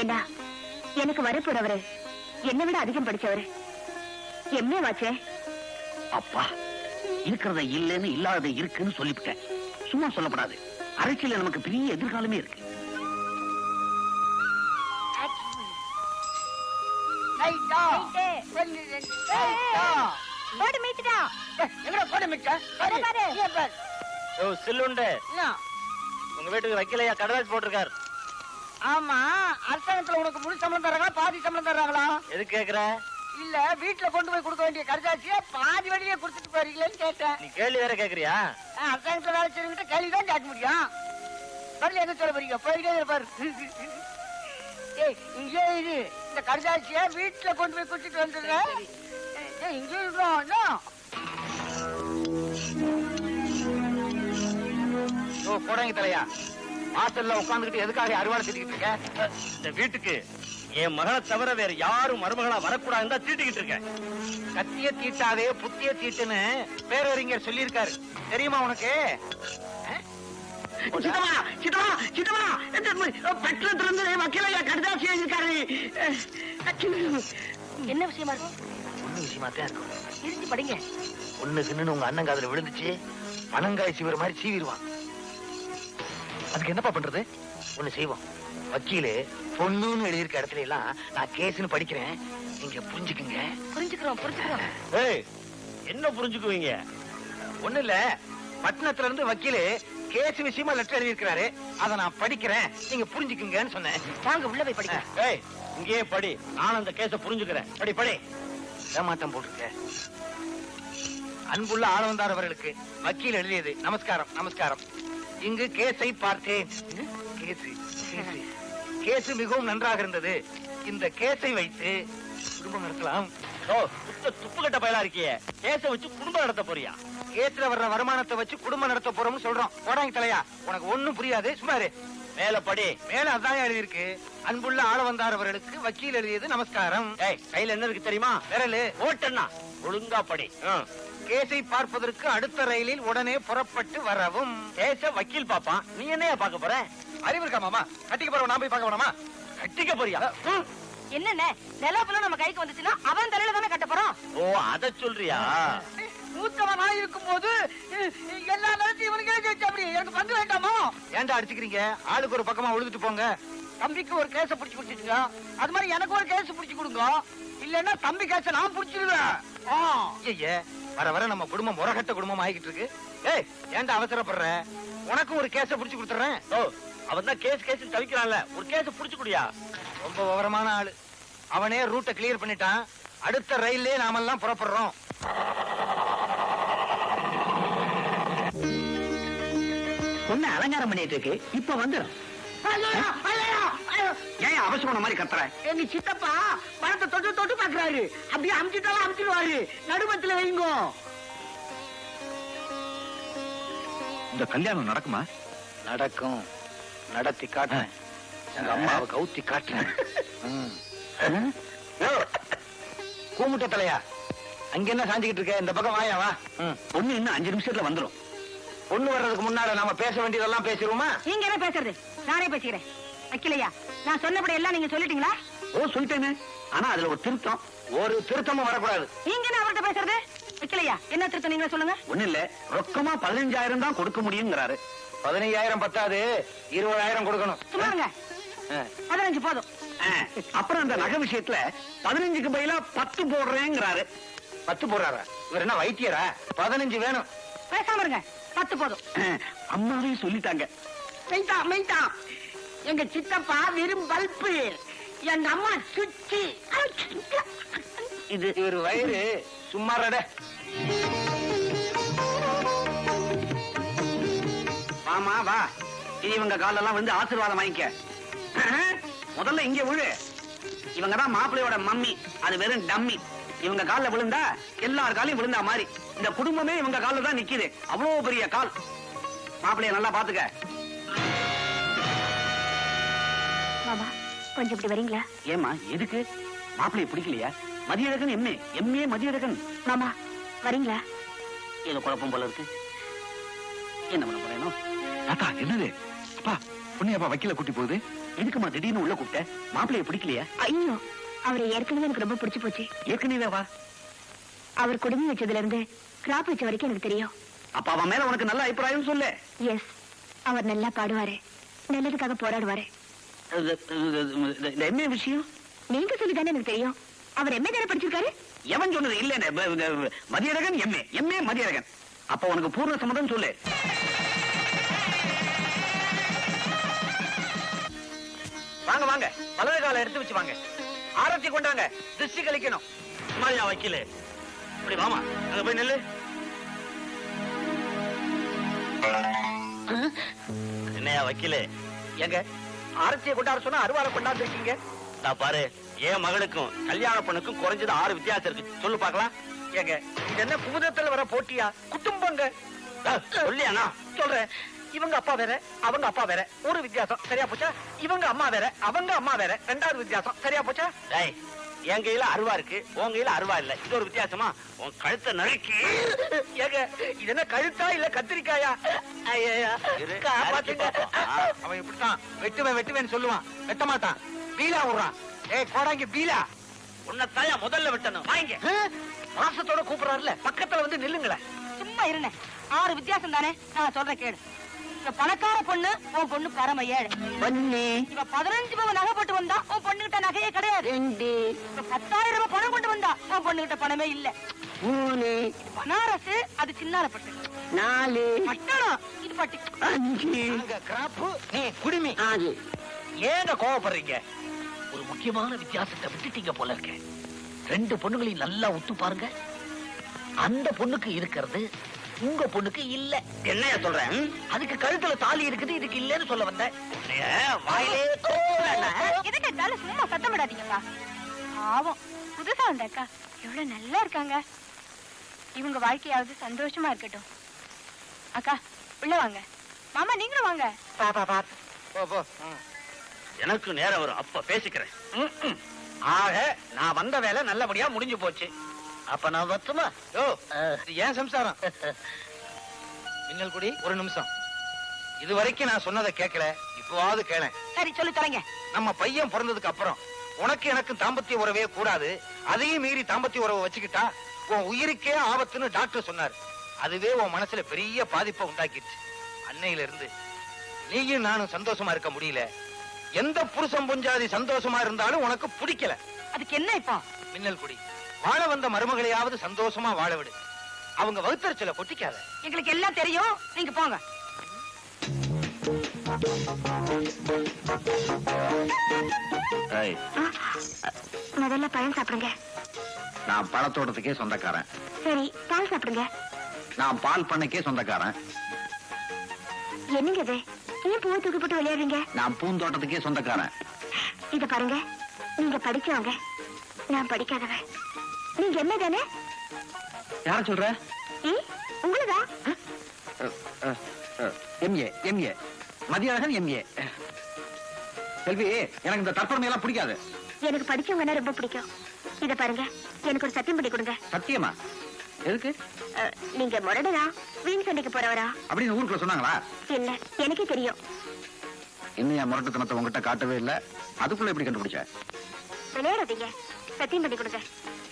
ஏண்டா, எனக்கு வரப்போறவரு என்னை விட அதிகம் படிச்சவரு, எம்ஏ வாச்சே. அப்பா, இருக்கிறத இல்லைன்னு இல்லாத இருக்குன்னு சொல்லிவிட்டேன். சும்மா சொல்லப்படாது. அரசியல நமக்கு பெரிய எதிர்காலமே இருக்கு. சில்லுண்டு உங்க வீட்டுக்கு வைக்கலையா? கடலாசி போட்டிருக்காரு. ஆமா, அரசாங்கத்துல உனக்கு முழு சம்பளம் தர்றாங்களா பாதி சம்பளம் தர்றாங்களா? எது கேக்குற? இல்ல வீட்டுல கொண்டு போய் கொடுக்க வேண்டிய கடைசாட்சிய பாதி வழியே கொடுத்துட்டு போறீங்களேன்னு கேட்டேன். நீ கேள்வி வேற கேக்குறியா? அரசாங்கத்துல வேலை செய்யறவங்கிட்ட கேள்விதான் கேட்க முடியும். பதில் என்ன சொல்ல போறீங்க? போயிட்டே இருப்பாரு. ஏய், இங்கே இது இந்த கடைசாட்சிய வீட்டுல கொண்டு போய் கொடுத்துட்டு வந்துடுறேன். இங்கே இருக்கணும். ஓ, போடாங்க தலையா, வாசல்ல உட்காந்துக்கிட்டு எதுக்காக அறுவாடை திட்டிக்கிட்டு இருக்க? இந்த வீட்டுக்கு என் மகளை தவிர வேற யாரும் மருமகளா வரக்கூடாதுன்னு தான் தீட்டிக்கிட்டு இருக்கேன். கத்திய தீட்டாதே புத்திய தீட்டுன்னு பேரறிஞர் சொல்லியிருக்காரு. தெரியுமா உனக்கு? சித்தமா, சித்தமா, சித்தமா, பட்டணத்துல இருந்து வக்கீலையா கடிதாசி எழுதிருக்காரு. என்ன விஷயமா இருக்கும்? ஒண்ணு விஷயமா தான் இருக்கும். இருந்து படிங்க. ஒண்ணுக்குன்னு உங்க அண்ணன் காதுல விழுந்துச்சு, பனங்காய் சீவிர மாதிரி சீவிடுவான். அதுக்கு என்னப்பா பண்றது? ஒண்ணு செய்வோம். வக்கீலு பொண்ணுன்னு எழுதியிருக்க இடத்துல எல்லாம் நான் கேஸ்னு படிக்கிறேன், நீங்க புரிஞ்சுக்குங்க. புரிஞ்சுக்கிறோம், புரிஞ்சுக்கிறோம். ஏய், என்ன புரிஞ்சுக்குவீங்க? ஒண்ணு இல்ல, பட்டணத்துல இருந்து வக்கீலு கேஸ் விஷயமா லெட்டர் எழுதியிருக்கிறாரு, அதை நான் படிக்கிறேன், நீங்க புரிஞ்சுக்குங்கன்னு சொன்னேன். வாங்க உள்ள போய் படிங்க. ஏய், இங்கேயே படி, நான் அந்த கேஸ புரிஞ்சுக்கிறேன். படி படி. ஏமாட்டம் போட்டிருக்க. அன்புள்ள ஆளவந்தார் அவர்களுக்கு வக்கீல் எழுதியது. நமஸ்காரம், நமஸ்காரம். இங்கு கேஸை பார்த்தேன். கேஸ் மிகவும் நன்றாக இருந்தது. இந்த கேஸை வைத்து குடும்பம் நடத்தலாம். ஓ, துப்பு கட்ட பயலா இருக்கியே, கேஸை வச்சு குடும்பம் நடத்த போறியா? கேஸ்ல வர்ற வருமானத்தை வச்சு குடும்பம் நடத்த போறோம்னு சொல்றோம். போடாங்க தலையா, உனக்கு ஒண்ணும் புரியாது, சும்மா இரு. மேல படி. மேல அதான் எழுதி இருக்கு. அன்புள்ள ஆள வந்தார் அவர்களுக்கு வக்கீல் எழுதியது நமஸ்காரம். கையில என்ன இருக்கு தெரியுமா? விரலு. ஓட்டன்னா ஒழுங்கா படி. கேஸை பார்ப்பதற்கு அடுத்த ரயிலில் உடனே புறப்பட்டு வரவும். கேஸ வக்கீல் பாப்பான், நீ என்னையா பார்க்க போற? அறிவு இருக்கா மாமா? கட்டிக்க போறவன் நான் போய் பார்க்க வேணாமா? கட்டிக்க போறியா? என்னென்ன நிலப்புல நம்ம கைக்கு வந்துச்சுன்னா அவன் தலையில தானே கட்ட போறோம். ஓ அத சொல்றியா? மூத்தவனா இருக்கும் போது எல்லா நேரத்தையும் இவனுக்கே ஜெயிச்ச அப்படி எனக்கு பங்கு வேண்டாமா? ஏன்டா அடிச்சுக்கிறீங்க? ஆளுக்கு ஒரு பக்கமா உழுதுட்டு போங்க. தம்பிக்கு ஒரு கேஸ புடிச்சு கொடுத்துட்டுங்க, அது மாதிரி எனக்கு ஒரு கேஸ் புடிச்சு கொடுங்க. இல்லன்னா தம்பி கேஸ நான் புடிச்சிருவேன். ஐயே, வர வர நம்ம குடும்பம் முறகட்ட குடும்பம் ஆகிட்டு இருக்கு. ஏய், ஏன்டா அவசரப்படுற? உனக்கும் ஒரு கேஸ புடிச்சு கொடுத்துறேன். ஓ அவன் தான் கேஸ் தவிக்கிறான்ல, ஒரு கேஸ் புடிச்சு குடியா. ரொம்ப விவரமான ஆளு. அவனே ரூட்டை கிளியர் பண்ணிட்டான். அடுத்த ரயிலே நாமெல்லாம் புறப்படுறோம். பொண்ணு அலங்காரம் பண்ணிட்டு இருக்கு, இப்ப வந்துடும். ஏன் அவசரமான மாதிரி கத்துற? எங்க சித்தப்பா பணத்தை தொட்டு தொட்டு பாக்குறாரு. அப்படியே அமுச்சிட்டாலும் அமுச்சிடுவாரு. நடுமத்துல வைங்க. இந்த கல்யாணம் நடக்குமா? நடக்கும், நடத்தி காட்டுறேன். எங்க அம்மாவை கவுத்தி காட்டுறேன். கூமுட்ட தலையா, அங்க என்ன சாஞ்சிக்கிட்டு இருக்க? இந்த பக்கம் வாயா, வா. பொண்ணு இன்னும் 5 நிமிஷத்துல வந்துடும். பொண்ணு வர்றதுக்கு முன்னால நாம பேச வேண்டியதெல்லாம் பேசிடுவோமா? நீங்க என்ன பேசுறது? நானே பேசிக்கிறேன். வைக்கலையா, நான் சொன்னபடி எல்லாம் நீங்க சொல்லிட்டீங்களா? ஓ சொல்லிட்டேனே, ஆனா அதுல ஒரு திருத்தம். ஒரு திருத்தமும் வரக்கூடாது. நீங்க என்ன அவர்கிட்ட பேசுறது? வைக்கலையா, என்ன திருத்தம் நீங்க சொல்லுங்க. ஒண்ணு இல்ல, ரொக்கமா 15,000 தான் கொடுக்க முடியுங்கிறாரு. 15,000 பத்தாது, 20,000 கொடுக்கணும். சும்மாங்க, 15 போதும். அப்புறம் அந்த நகை விஷயத்துல 15க்கு பதிலா 10 போடுறேங்கிறாரு. 10 போடுறாரா? இவர் என்ன வைத்தியரா? 15 வேணும். பேசாம இருங்க, 10 போதும். அம்மாவே சொல்லிட்டாங்க. எங்க சித்தப்பா வெறும் பல்பு, எங்க அம்மா சுச்சி. இது இவர் வயிறு சும்மாறட. வாமா வா, இனி இவங்க காலெல்லாம் வந்து ஆசீர்வாதம் வாங்கிக்க. முதல்ல இங்க விழு. இவங்க தான் மாப்பிள்ளையோட மம்மி, அது வெறும் டம்மி. இவங்க கால்ல விழுந்தா எல்லார் காலையும் விழுந்தா மாதிரி இந்த குடும்பமே இவங்க கால்ல தான் நிக்குது. அவ்வளவு பெரிய கால். மாப்பிள்ளைய நல்லா பாத்துக்க. மாமா, கொஞ்சம் இப்படி வரீங்களா? ஏமா எதுக்கு? மாப்பிள்ளைய பிடிக்கலையா? மதியழகன் எம்ஏ மதியழகன். மாமா வரீங்களா? ஏதோ குழப்பம் போல இருக்கு. என்ன பண்ண போறேனோ? தாத்தா, என்னது? அப்பா, பொண்ணியப்பா வக்கீல கூட்டி போகுது. எதுக்குமா திடீர்னு உள்ள கூப்பிட்ட? மாப்பிள்ளைய பிடிக்கலையா? ஐயோ, அவரை ஏற்கனவே எனக்கு ரொம்ப பிடிச்சு போச்சு. ஏற்கனவே வா. அவர் குடும்பம் வச்சதுல இருந்து கிராப் வச்ச வரைக்கும் எனக்கு தெரியும். அப்ப அவன் மேல உனக்கு நல்ல அபிப்பிராயம் சொல்லு. எஸ், அவர் நல்லா பாடுவாரு, நல்லதுக்காக போராடுவாரு. இந்த எம்ஏ விஷயம் நீங்க சொல்லிதானே எனக்கு தெரியும். அவர் எம்ஏ தானே படிச்சிருக்காரு. எவன் சொன்னது? இல்ல, மதியழகன் எம்ஏ மதியழகன். அப்ப உனக்கு பூர்ண சம்மதம் சொல்லு. வாங்க வாங்க, வலது கால எடுத்து வச்சு வாங்க. ஆரத்தி கொண்டாங்க, திருஷ்டி கழிக்கணும். சும்மாரியா வக்கீலு? இப்படி வாமா, அங்க போய் நில்லு. என்னையா வக்கீலு? எங்க ஆரத்தியை கொண்டாட சொன்னா அருவாளை கொண்டாந்து இருக்கீங்க. நான் பாரு, என் மகளுக்கும் கல்யாண பொண்ணுக்கும் குறைஞ்சது 6 வித்தியாசம் இருக்கு. சொல்லு பாக்கலாம். எங்க இது என்ன குமுதத்துல வர போட்டியா? குட்டும்பங்க. சொல்லியாண்ணா? சொல்றேன். இவங்க அப்பா வேற, அவங்க அப்பா வேற, ஒரு வித்தியாசம். சரியா போச்சா? இவங்க அம்மா வேற, அவங்க அம்மா வேற, 2வது வித்தியாசம். சரியா போச்சா? டேய், என் கையில அருவா இருக்கு, உன் கையில அருவா இல்ல. இது ஒரு வித்தியாசமா? உன் கழுத்தை நறுக்கி. ஏங்க இது என்ன கழுத்தா இல்ல கத்திரிக்காயா? ஐயா, இரு, காப்பாத்துங்க. நறுக்கி பாப்போம். அவன் இப்படித்தான் வெட்டுவேன்னு சொல்லுவான், வெட்ட மாட்டான். பீலா விடுறான். ஏய் கோடாங்கி பீலா, உன்னை தாயா முதல்ல வெட்டணும். வாங்க. மாசத்தோட கூப்பிடுறாருல, பக்கத்துல வந்து நில்லுங்களேன். சும்மா இருங்க, 6 வித்தியாசம் தானே. நான் சொல்ற கேளு. இவ பணக்கார பொண்ணு, உன் பொண்ணு பரம ஏழை. இவ 15 பவுன் நகை போட்டு வந்தா, உன் பொண்ணுகிட்ட நகையே கிடையாது. இவ 10,000 ரூபாய் பணம் கொண்டு வந்தா, உன் பொண்ணுகிட்ட பணமே இல்ல. இது பனாரஸ், அது சின்னாரப்பட்டு. 4 பட்டணம், இது பட்டி. அங்க கிராப்பு, நீ குடுமி. ஏங்க கோவப்படுறீங்க? ஒரு முக்கியமான வித்தியாசத்தை விட்டுட்டீங்க போல இருக்க. 2 பொண்ணுகளையும் நல்லா உத்து பாருங்க. அந்த பொண்ணுக்கு இருக்கிறது உங்க பொண்ணுக்கு இல்ல. என்னையா சொல்றேன்? அதுக்கு கழுத்துல தாலி இருக்குது, இதுக்கு இல்லன்னு சொல்ல வந்தேன். வாயிலே எதுக்கு இருந்தாலும் சும்மா சத்தம் விடாதீங்கப்பா. பாவம், புதுசா வந்த அக்கா எவ்வளவு நல்லா இருக்காங்க. இவங்க வாழ்க்கையாவது சந்தோஷமா இருக்கட்டும். அக்கா உள்ள வாங்க. மாமா நீங்களும் வாங்க. போ போ. எனக்கு நேரம் வரும், அப்ப பேசிக்கிறேன். ஆக நான் வந்த வேலை நல்லபடியா முடிஞ்சு போச்சு. அப்ப நான் வச்சுமா? யோ, இது ஏன் சம்சாரம்? மின்னல் குடி, ஒரு நிமிஷம். இது வரைக்கும் நான் சொன்னதை கேட்கல, இப்பவாவது கேளேன். சரி சொல்லி தரங்க. நம்ம பையன் பிறந்ததுக்கு அப்புறம் உனக்கு எனக்கு தாம்பத்திய உறவே கூடாது, அதையும் மீறி தாம்பத்திய உறவை வச்சுக்கிட்டா உன் உயிருக்கே ஆபத்துன்னு டாக்டர் சொன்னார். அதுவே உன் மனசுல பெரிய பாதிப்பை உண்டாக்கிடுச்சு. அன்னையில இருந்து நீயும் நானும் சந்தோஷமா இருக்க முடியல. எந்த புருஷன் புஞ்சாதி சந்தோஷமா இருந்தாலும் உனக்கு பிடிக்கல. அதுக்கு என்ன இப்போ? மின்னல் குடி, வாழ வந்த மருமகளையாவது சந்தோஷமா வாழ விடு. அவங்க வகுத்தறிச்சல கொட்டிக்காத. எங்களுக்கு எல்லாம் தெரியும், நீங்க போங்க. முதல்ல பழம் சாப்பிடுங்க. நான் பழத்தோட்டத்துக்கே சொந்தக்காரன். சரி, பால் சாப்பிடுங்க. நான் பால் பண்ணைக்கே சொந்தக்காரன். என்னங்க இது? ஏன் பூவை தூக்கி போட்டு விளையாடுறீங்க? நான் பூந்தோட்டத்துக்கே சொந்தக்காரன். இத பாருங்க, நீங்க படிச்சவங்க, நான் படிக்காதவன். நீங்க என்ன தானே? யார சொல்ற? உங்களுதான். MA MA Mathiyazhagan MA. Selvi, எனக்கு இந்த தற்பெருமை எல்லாம் பிடிக்காது. எனக்கு படிச்சவங்கன்னா ரொம்ப பிடிக்கும். இத பாருங்க, எனக்கு ஒரு சத்தியம் பண்ணி கொடுங்க. சத்தியமா? எதுக்கு? நீங்க முரடரா, வீண் சண்டைக்கு போறவரா அப்படின்னு ஊருக்குள்ள சொன்னாங்களா? இல்ல, எனக்கே தெரியும். இன்னும் என் முரட்டுத்தனத்தை உங்ககிட்ட காட்டவே இல்ல. அதுக்குள்ள எப்படி கண்டுபிடிச்ச? விளையாடாதீங்க, சத்தியம் பண்ணி கொடுங்க.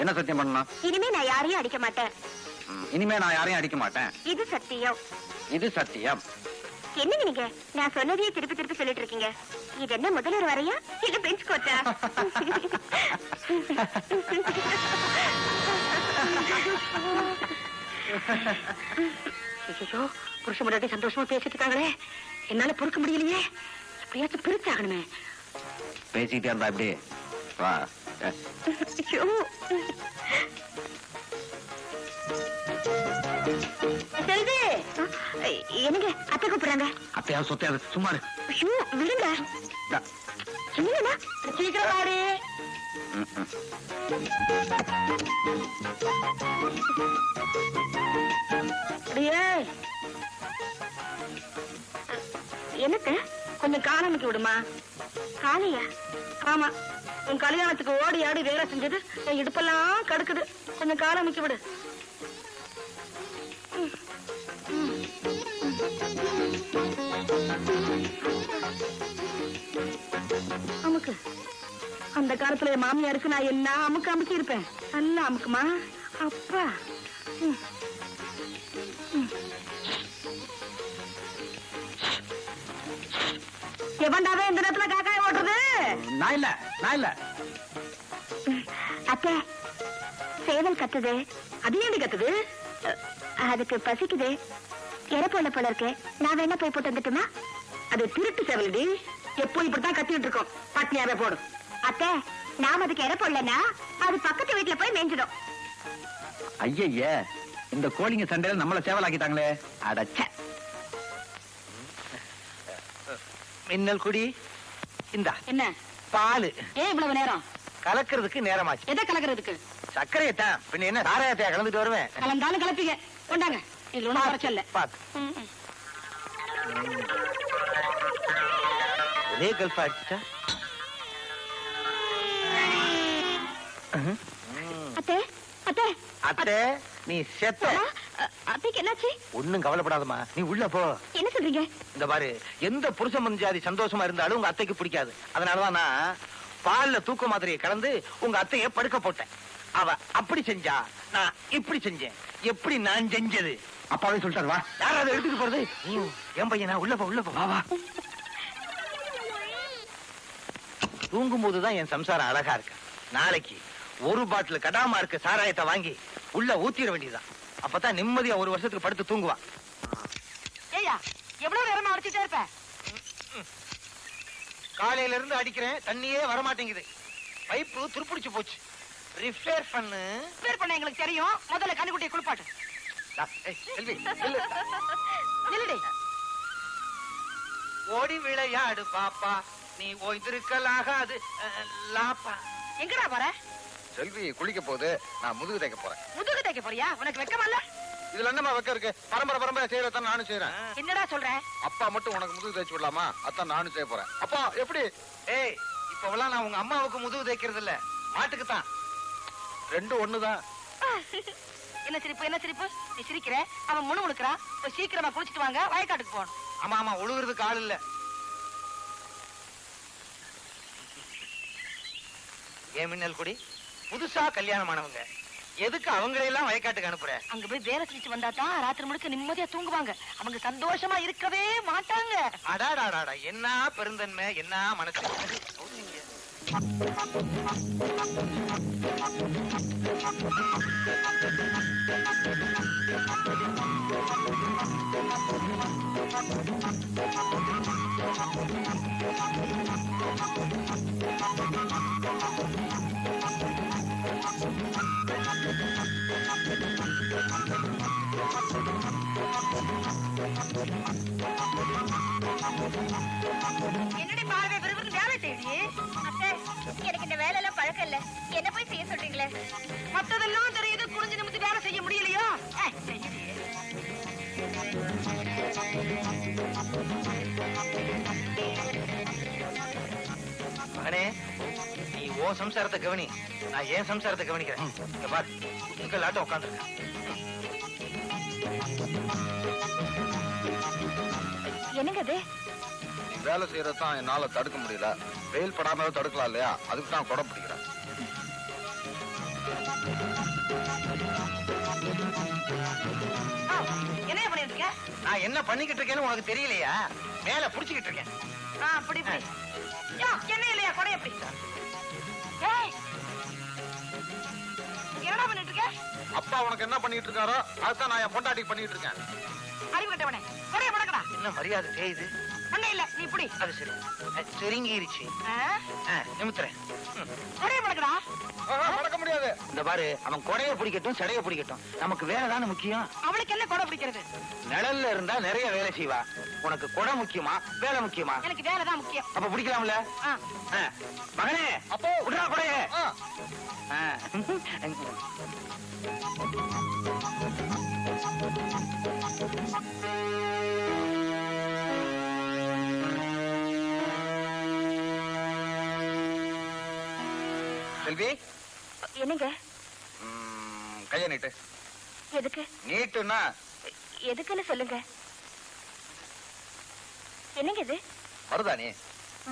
என்ன சத்தியம் பண்ணணும்? இனிமே நான் யாரையும் அடிக்க மாட்டேன். இனிமே நான் யாரையும் அடிக்க மாட்டேன். இது சத்தியம். இது சத்தியம். என்னங்க நீங்க நான் சொன்னதையே திருப்பி திருப்பி சொல்லிட்டு இருக்கீங்க. இது என்ன முதல்வர் வரையா இல்ல பெஞ்ச் கோட்டா? புருஷ முன்னாடி சந்தோஷமா பேசிட்டு இருக்காங்களே, என்னால பொறுக்க முடியலையே. எப்படியாச்சும் பிரிச்சாகணுமே. பேசிக்கிட்டே இருந்தா எப்படி? வா. செல்வி, என்னங்க அத்தை கூப்பிடுறாங்க. அத்தையா சொத்தையா சும்மா இரு. ஐயோ, விடுங்க. என்னங்கண்ணா, சீக்கிரம் வாடி. என்னத்த கொஞ்சம் காலமிக்க விடுமா? காலையா? ஆமா, உன் கல்யாணத்துக்கு ஓடி ஆடி வேலை செஞ்சது என் இடுப்பெல்லாம் கடுக்குது. கொஞ்சம் காலமிக்க விடு. அமுக்கு. அந்த காலத்துல என் மாமியாருக்கு நான் என்ன அமுக்கு அமுக்கி இருப்பேன். நல்லா அமுக்குமா அப்பா. எவன்டாவே இந்த நேரத்துல காக்காய் ஓட்டுறது? நான் இல்ல, நான் இல்ல. அத்தை, சேவல் கத்துது. அது ஏன் கத்துது? அதுக்கு பசிக்குது. இறப்போல போல இருக்கு. நான் வேணா போய் போட்டு வந்துட்டுமா? அது திருட்டு சேவல்டி. எப்போ இப்படித்தான் கத்திட்டு இருக்கோம். பட்டினியாவே போடும். அத்தை, நாம அதுக்கு இறப்போலன்னா அது பக்கத்து வீட்டுல போய் மேய்ஞ்சிடும். ஐய, இந்த கோழிங்க சண்டையில நம்மள சேவலாக்கிட்டாங்களே. அடச்ச. மின்னல் குடி, இந்தா என்ன பாலு. ஏன் இவ்வளவு நேரம்? கலக்கிறதுக்கு நேரமாச்சு. எதை கலக்கிறதுக்கு? சர்க்கரையத்தான். பின்ன என்ன சாராயத்தையா கலந்துட்டு வருவேன்? கலந்தாலும் கலப்பீங்க. கொண்டாங்க, இதுல ஒண்ணும் குறைச்சல்ல. பாத்து ஒரே கல்ஃபா அடிச்சுட்டா. அத்தை, அத்தை, அத்தை, நீ செத்த. அத்தைக்கு என்னாச்சு? ஒண்ணும் கவலைப்படாதமா, நீ உள்ள போ. என்ன சொல்றீங்க? இந்த பாரு, எந்த புருஷ மஞ்சாதி சந்தோஷமா இருந்தாலும் உங்க அத்தைக்கு பிடிக்காது. அதனாலதான் நான் பால்ல தூக்க மாத்திரையை கலந்து உங்க அத்தைய படுக்க போட்டேன். அவ அப்படி செஞ்சா, நான் இப்படி செஞ்சேன். எப்படி நான் செஞ்சது? அப்பாவே சொல்லிட்டாரு. வா. யாராவது எடுத்துட்டு போறது? என் பையனா? உள்ள போ, உள்ள போ. வா, வா. தூங்கும் போதுதான் என் சம்சாரம் அழகா இருக்கு. நாளைக்கு ஒரு பாட்டில் கடாமா இருக்க சாராயத்தை வாங்கி உள்ள ஊத்திட வேண்டியதுதான். அப்பதான் நிம்மதியா ஒரு வருஷத்துக்கு படுத்து தூங்குவா. ஏய்யா, எவ்வளவு நேரமா அடிச்சிட்டே இருப்ப? காலையில இருந்து அடிக்கிறேன், தண்ணியே வரமாட்டேங்குது. பைப்பு துருப்பிடிச்சு போச்சு. ரிப்பேர் பண்ணு. ரிப்பேர் பண்ண எங்களுக்கு தெரியும். முதல்ல கண்ணுக்குட்டியை குளிப்பாட்டு. செல்வி, நில்லு. நில்லுடி. ஓடி விளையாடு பாப்பா, நீ ஓய்ந்திருக்கலாகாது லாப்பா. எங்கடா போற? செல்வி குளிக்க போகுது, நான் முதுகு தைக்க போறேன். முதுகு தைக்க போறியா? உனக்கு வெக்கமா இல்ல? இதுல என்னமா வைக்க இருக்கு? பரம்பரை செய்யறதான் நானும் செய்யறேன். என்னடா சொல்ற? அப்பா மட்டும் உனக்கு முதுகு தேய்ச்சி விடலாமா? அதான் நானும் செய்ய போறேன். அப்பா எப்படி? ஏய், இப்பவெல்லாம் நான் உங்க அம்மாவுக்கு முதுகு தேய்க்கிறது இல்ல, மாட்டுக்கு தான். ரெண்டும் ஒண்ணுதான். என்ன சிரிப்பு? நீ சிரிக்கிற, அவன் முணுமுணுக்குறான். போய் சீக்கிரமா குளிச்சிட்டு வாங்க, வயக்காட்டுக்கு போகணும். ஆமா ஒழுகுறதுக்கு ஆள் இல்ல. ஏன் மின்னல் கொடி, புதுசா கல்யாணம் ஆனவங்க எதுக்கு அவங்களையெல்லாம் வயக்காட்டுக்கு அனுப்புற? அங்க போய் வேலை செஞ்சுட்டு வந்தா தான் ராத்திரி முழுக்க நிம்மதியா தூங்குவாங்க. அவங்க சந்தோஷமா இருக்கவே மாட்டாங்க. அடாடாடாடா, என்ன பெருந்தன்மை, என்ன மனசு. என்னடி பார்வை விரும்புறது வேலை செய்யி. எனக்கு இந்த வேலை எல்லாம் பழக்கம் இல்ல, என்ன போய் செய்ய சொல்றீங்களே? மத்ததெல்லாம் தெரியுது, குனிஞ்சு நிமிந்து வேலை செய்ய முடியலையா? மகனே, நீ ஓ சம்சாரத்தை கவனி, நான் ஏன் சம்சாரத்தை கவனிக்கிறேன். இங்க பாரு, குத்துக்கல்லாட்டம் உட்காந்துருக்கேன். என்னங்க அது? வேலை செய்யறதான் என்னால தடுக்க முடியல. வெயில் படாம தடுக்கலாம் இல்லையா, அதுக்கு தான் குடம் பிடிக்கிறேன். என்ன பண்ணிட்டு இருக்க? நான் என்ன பண்ணிக்கிட்டு இருக்கேன்னு உனக்கு தெரியலையா? மேல புடிச்சுக்கிட்டு இருக்கேன். அப்படி என்ன இல்லையா கொடை எப்படி? என்னடா பண்ணிட்டு இருக்க? அப்பா உனக்கு என்ன பண்ணிட்டு இருக்காரோ அதுதான் நான் என் பொண்டாட்டிக்கு பண்ணிட்டு இருக்கேன். அறிவு கட்டவனே, கொடைய பழக்கடா. என்ன மரியாதை செய்யுது? ஒண்ணு இல்ல, நீ இப்படி. அது சரி, செருங்கிருச்சு. நிமித்துறேன். கொடைய பழக்கடா. மறக்க முடியாது. இந்த பாரு, அவன் கொடைய பிடிக்கட்டும் சடைய பிடிக்கட்டும், நமக்கு வேலை தானே முக்கியம். அவளுக்கு என்ன கொடை பிடிக்கிறது? நிழல்ல இருந்தா நிறைய வேலை செய்வா. உனக்கு கொடை முக்கியமா வேலை முக்கியமா? எனக்கு வேலை தான் முக்கியம். அப்ப பிடிக்கலாம்ல. மகனே, அப்போ விடுறா கொடைய. செல்வி, என்னங்க? கைய நீட்டு. எதுக்கு? நீட்டுன்னா எதுக்குன்னு சொல்லுங்க. என்னங்க இது? மருதாணி.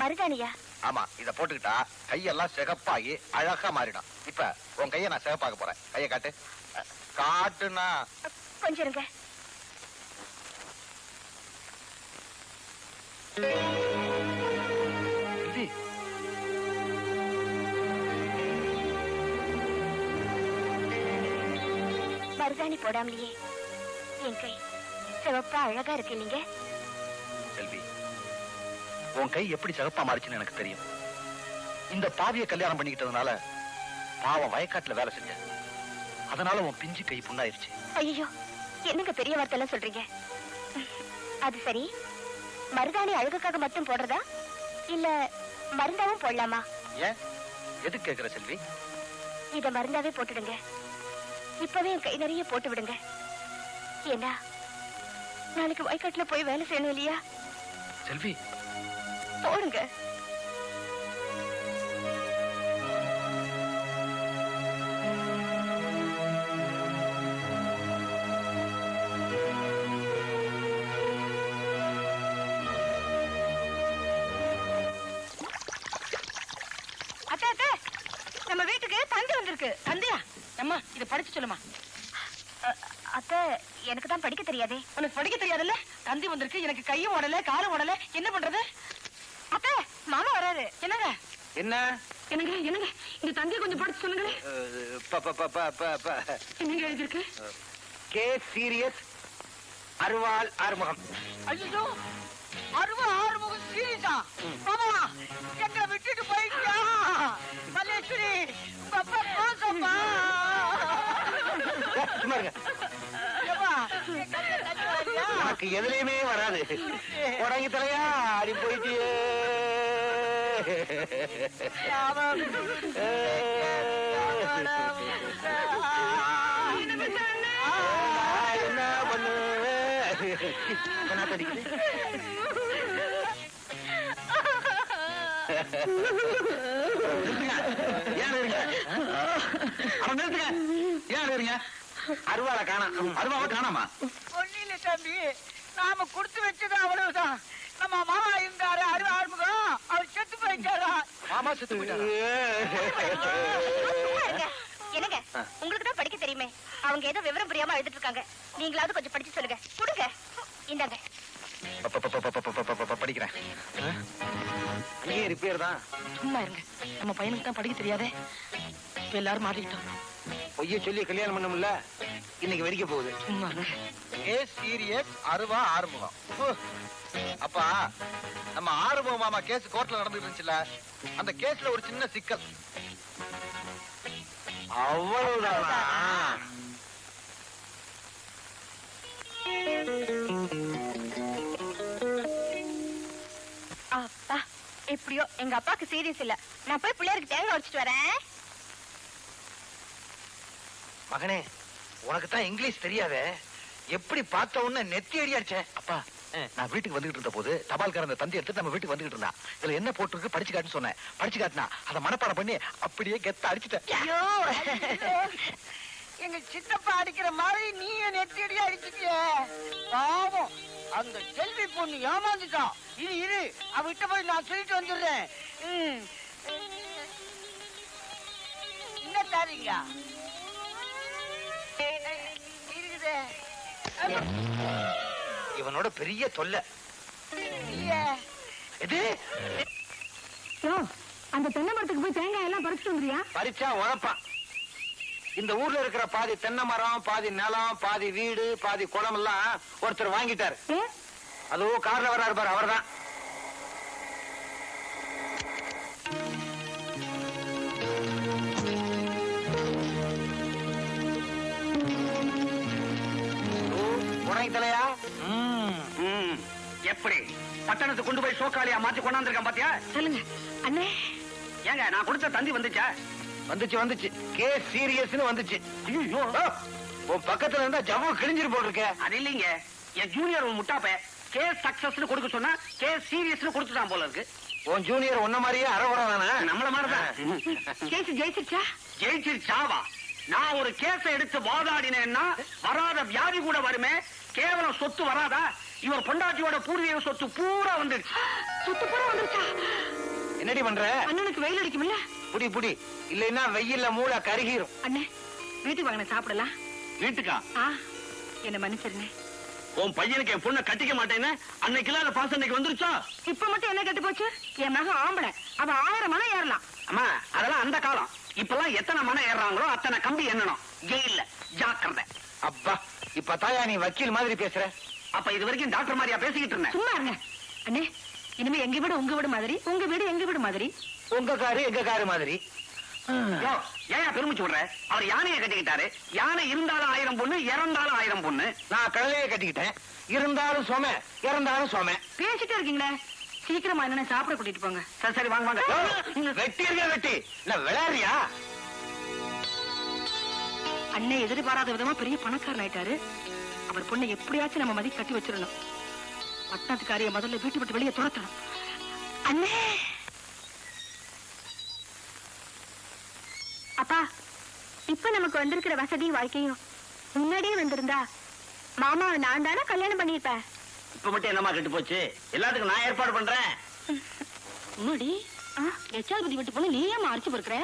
மருதாணியா? ஆமா, இத போட்டுக்கிட்டா கையெல்லாம் சிகப்பாகி அழகா மாறிடும். இப்ப உன் கைய நான் சிகப்பாக்க போறேன். கைய காட்டு. காட்டுனா கொஞ்சம் இருங்க. மருதாணி போடாமலேயே என் கை சிவப்பா அழகா இருக்கு. நீங்க செல்வி, உன் கை எப்படி சிகப்பா மாறிச்சுன்னு எனக்கு தெரியும். இந்த பாவிய கல்யாணம் பண்ணிக்கிட்டதுனால பாவம் வயக்காட்டுல வேலை செஞ்ச, அதனால உன் பிஞ்சு கை புண்ணாயிருச்சு. ஐயோ, என்னங்க பெரிய வார்த்தை எல்லாம் சொல்றீங்க? அது சரி, மருதாணி அழகுக்காக மட்டும் போடுறதா இல்ல மருந்தாவும் போடலாமா? ஏன், எதுக்கு கேக்குற செல்வி? இத மருந்தாவே போட்டுடுங்க. இப்பவே என் கை நிறைய போட்டு விடுங்க. ஏன்னா நாளைக்கு வயக்காட்டுல போய் வேலை செய்யணும் இல்லையா? செல்வி, போடுங்க. நம்ம வீட்டுக்கு தந்தி வந்திருக்கு. தந்தியா? அம்மா, இத படிச்சு சொல்லுமா. அத்தை, எனக்கு தான் படிக்க தெரியாதே. உனக்கு படிக்க தெரியாதுல்ல? தந்தி வந்திருக்கு, எனக்கு கையும் ஓடல காலும் ஓடல, என்ன பண்றது? அத்தை, மாமா வராரு. என்னங்க? என்ன என்னங்க என்னங்க இந்த தந்தியை கொஞ்சம் படிச்சு சொல்லுங்களே. என்னங்க எழுதிருக்கு? கே சீரியஸ் அருவாள் ஆறுமுகம். ஐயோ, ஆறுமுகம் சீரியஸா? மாமா, எங்களை விட்டுட்டு போயிட்டா? மல்லேஸ்வரி, பாப்பா போசப்பா. சும்மா இருங்க. எனக்கு எதுலையுமே வராது. உடங்கி தலையா அடி போயிட்டியே. என்ன அருவாளை காணாம். அருவாவை காணாமா? ஒன்னில தம்பி, நாம கொடுத்து வச்சது அவ்வளவுதான். நம்ம மாமா இருந்தாரு அருவா ஆறுமுகம், அவர் செத்து போயிட்டாரா? மாமா செத்து போயிட்டாரா? என்னங்க உங்களுக்கு தான் படிக்க தெரியுமே. அவங்க ஏதோ விவரம் புரியாம எழுதிட்டு இருக்காங்க. நீங்களாவது கொஞ்சம் படிச்சு சொல்லுங்க. கொடுங்க. இந்தாங்க. படிக்கிறேன். அங்கேயே ரிப்பேர் தான். சும்மா இருங்க. நம்ம பையனுக்கு தான் படிக்க தெரியாதே. இப்ப எல்லாரும் மாட்டிக்கிட்டோம். பொய்ய சொல்லி கல்யாணம் பண்ணமுல்ல, இன்னைக்கு வெடிக்க போகுது. சும்மா இருங்க. சீரியஸ் அருவா ஆறுமுகம். அப்பா, நம்ம ஆறுமுகம் மாமா கேஸ் கோர்ட்ல நடந்துட்டு இருந்துச்சுல, அந்த கேஸ்ல ஒரு சின்ன சிக்கல். அவ்வளவுதானா? அப்பா, எப்படியோ எங்க அப்பாக்கு சீரியஸ் இல்ல. நான் போய் பிள்ளையாருக்கு தேங்காய் உடைச்சிட்டு வரேன். மகனே, உனக்கு தான் இங்கிலீஷ் தெரியாதே, எப்படி பார்த்த உடனே நெத்தி அடி அடிச்சேன். அப்பா, நான் வீட்டுக்கு வந்துகிட்டு இருந்த போது தபால்காரன் அந்த தந்தி எடுத்து நம்ம வீட்டுக்கு வந்துகிட்டு இருந்தா, இதுல என்ன போட்டுருக்கு படிச்சு காட்டுன்னு சொன்னேன். படிச்சு காட்டினா அதை மனப்பாடம் பண்ணி அப்படியே கெத்த அடிச்சுட்டேன். ஐயோ, எங்க சித்தப்பா அடிக்கிற மாதிரி நீங்க நெத்தியடி அடிச்சிட்டிய. பாவம், அந்த செல்வி பொண்ணு ஏமாந்துட்டான். இரு அவகிட்ட போய் நான் சொல்லிட்டு வந்துடுறேன். என்ன தாரீங்க இருக்குது? இவனோட பெரிய தொல்லை. எது? அந்த தென்னை மரத்துக்கு போய் தேங்காய் எல்லாம் பறிச்சுட்டு வந்துறியா? பறிச்சா உழப்பான். இந்த ஊர்ல இருக்கிற பாதி தென்னை மரம், பாதி நிலம், பாதி வீடு, பாதி குளம் எல்லாம் ஒருத்தர் வாங்கிட்டாரு. அதுவும் கார்ல வர்றாரு பாரு, அவர்தான். தலையா எப்படி பட்டணத்தை கொண்டு போய் சோக்காலியா மாத்தி கொண்டாந்துருக்கேன் பாத்தியா? சொல்லுங்க அண்ணே. ஏங்க நான் கொடுத்த தந்தி வந்துச்சா? வந்துச்சு. கேஸ் சீரியஸ்னு வந்துச்சு. ஐயோ, உன் பக்கத்துல இருந்தா ஜவ்வு கிழிஞ்சிரு போட்டிருக்க. அது இல்லைங்க, என் ஜூனியர் ஒரு முட்டாப்ப கேஸ் சக்சஸ்னு கொடுக்க சொன்னா கேஸ் சீரியஸ்னு கொடுத்துட்டான் போல இருக்கு. உன் ஜூனியர் உன்ன மாதிரியே அறகுறம் தானே? நம்மள மாதிரிதான். கேஸ் ஜெயிச்சிருச்சா? ஜெயிச்சிருச்சாவா? நான் ஒரு கேஸ எடுத்து வாதாடினேன்னா வராத வியாதி கூட வருமே, கேவலம் சொத்து வராதா? இவர் பொண்டாட்டியோட பூர்வீக சொத்து பூரா வந்துருச்சு. சொத்து பூரா வந்துருச்சா? என்னடி பண்ற? அண்ணனுக்கு வெயில் அடிக்கும்ல. புடி இல்லைன்னா வெயில்ல மூளை கருகிரும். அண்ணே, வீட்டுக்கு வாங்க சாப்பிடலாம். வீட்டுக்கா? என்ன மன்னிச்சிருந்தேன். உன் பையனுக்கு என் பொண்ணை கட்டிக்க மாட்டேன்னு அன்னைக்கு இல்லாத பாசம் இன்னைக்கு வந்துருச்சா? இப்ப மட்டும் என்ன கட்டு போச்சு? என் மகன் ஆம்பளை, அவ 1000 மனம் ஏறலாம். அம்மா, அதெல்லாம் அந்த காலம். இப்பெல்லாம் எத்தனை மனம் ஏறாங்களோ அத்தனை கம்பி எண்ணணும். ஜெயில்ல ஜாக்கிரதை. அப்பா, இப்ப தாயா நீ வக்கீல் மாதிரி பேசுற. அப்ப இது வரைக்கும் டாக்டர் மாதிரியா பேசிக்கிட்டு இருந்தேன்? சும்மா இருங்க அண்ணே. இனிமே எங்க வீடு உங்க வீடு மாதிரி, உங்க வீடு எங்க வீடு மாதிரி. உங்க காரு எங்க காரு மாதிரி. ஏன் பெருமிச்சு விடுற? அவர் யானையை கட்டிக்கிட்டாரு. யானை இருந்தாலும் 1000 பொண்ணு, இறந்தாலும் 1000 பொண்ணு. நான் கடலையே கட்டிக்கிட்டேன். இருந்தாலும் சோம, இறந்தாலும் சோம. பேசிட்டே இருக்கீங்களே, சீக்கிரமா என்ன சாப்பிட கூட்டிட்டு போங்க. சரி வாங்க வாங்க. வெட்டி இருக்க வெட்டி. இல்ல விளையாடுறியா? அண்ணே எதிர்பாராத விதமா பெரிய பணக்காரன் ஆயிட்டாரு. அவர் பொண்ணை எப்படியாச்சும் நம்ம மதி கட்டி வச்சிடணும். பட்டணத்துக்காரிய முதல்ல வீட்டு விட்டு வெளியே துரத்தணும். அண்ணே, அப்பா, இப்ப நமக்கு வந்திருக்கிற வசதி வாழ்க்கையும் முன்னாடியே வந்திருந்தா மாமாவை நான் தானே கல்யாணம் பண்ணிருப்பேன். இப்ப மட்டும் என்னமா கெட்டு போச்சு? எல்லாத்துக்கும் நான் ஏற்பாடு பண்றேன். முன்னாடி எச்சாபதி விட்டு போன நீ ஏமா அரைச்சு பொறுக்கிற?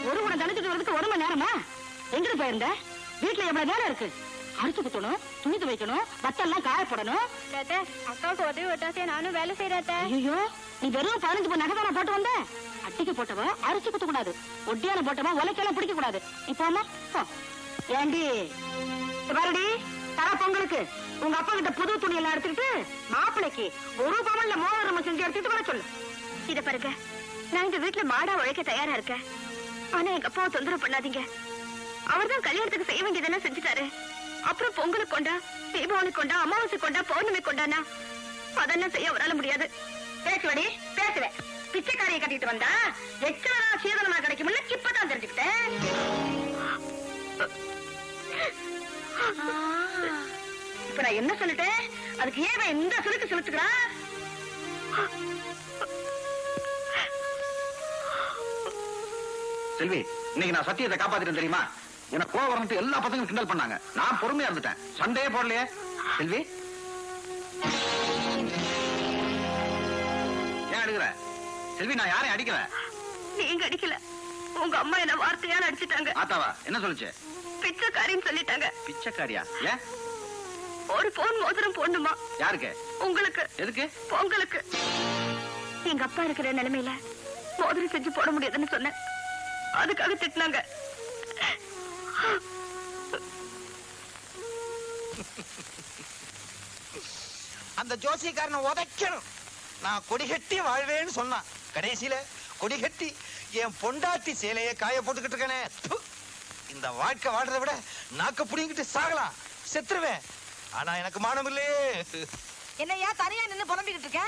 ஒரு குடம் தனிச்சுட்டு வரதுக்கு 1 மணி நேரமா? எங்கிட்டு போயிருந்த? வீட்டுல எவ்வளவு நேரம் இருக்கு? அரிசி குத்தணும், துணி துவைக்கணும், பத்தெல்லாம் காய போடணும். அக்காவுக்கு உதவி விட்டாசே நானும் வேலை செய்யறேன். ஐயோ, நீ வெறும் 15 பொன் நகை போட்டு வந்த. அட்டிக்கு போட்டவ அரிசி குத்த கூடாது, ஒட்டியான போட்டவ உலைக்கெல்லாம் பிடிக்க கூடாது. இப்போமா ஏண்டி பாருடி, தர பொங்கலுக்கு உங்க அப்பா கிட்ட புது துணி எல்லாம் எடுத்துக்கிட்டு மாப்பிளைக்கு 1 பவன்ல மோதிரம் செஞ்சு எடுத்துட்டு வர சொல்லு. இத பாருங்க, நான் இந்த வீட்டுல மாடா உழைக்க தயாரா இருக்கேன். ஆனா எங்க அப்பாவை தொந்தரவு பண்ணாதீங்க. அவர்தான் கல்யாணத்துக்கு செய்ய வேண்டியதெல்லாம் செஞ்சுட்டாரு. அப்புறம் பொங்கலுக்கு கொண்டா, தீபாவளிக்கு கொண்டா, அமாவாசை கொண்டா, பௌர்ணமி கொண்டானா அதெல்லாம் செய்ய அவரால முடியாது. பேசுவடி பேசுவேன். பிச்சைக்காரியை கட்டிட்டு வந்தா எச்சா சீதனமா கிடைக்கும்ல இப்பதான் தெரிஞ்சுக்கிட்டேன். இப்ப நான் என்ன சொல்லிட்டேன்? அதுக்கு ஏன் இவன் இந்த சுருக்கு சுளுத்துக்கிறான்? செல்வி, இன்னைக்கு நான் சத்தியத்தை காப்பாத்திட்டேன் தெரியுமா? எனக்கு கோவம் வரணும் எல்லா பசங்களும் கிண்டல் பண்ணாங்க. நான் பொறுமையா இருந்துட்டேன். சண்டையே போடலையே. செல்வி, ஏன் அடிக்கிற? செல்வி, நான் யாரையும் அடிக்கல. நீங்க அடிக்கல, உங்க அம்மா என்ன வார்த்தையால அடிச்சிட்டாங்க. ஆத்தாவா என்ன சொல்லுச்சு? பிச்சைக்காரின்னு சொல்லிட்டாங்க. பிச்சைக்காரியா? ஏன்? ஒரு போன் மோதிரம் போடணுமா? யாருக்கு? உங்களுக்கு. எதுக்கு? பொங்கலுக்கு. எங்க அப்பா இருக்கிற நிலைமையில மோதிரம் செஞ்சு போட முடியாதுன்னு சொன்னேன். அதுக்காக திட்டினாங்க. அந்த ஜோசியக்காரனை உதைக்கணும். நான் கொடிகட்டி வாழ்வேன்னு சொன்னான். கடைசியில கொடிகட்டி என் பொண்டாட்டி சேலையை காய போட்டுக்கிட்டு இருக்கனே. இந்த வாழ்க்கை வாழ்றதை விட நாக்க புடிங்கிட்டு சாகலாம். செத்துருவேன். ஆனா எனக்கு மானம் இல்லையே. என்னையா தனியா நின்னு புலம்பிக்கிட்டு இருக்க?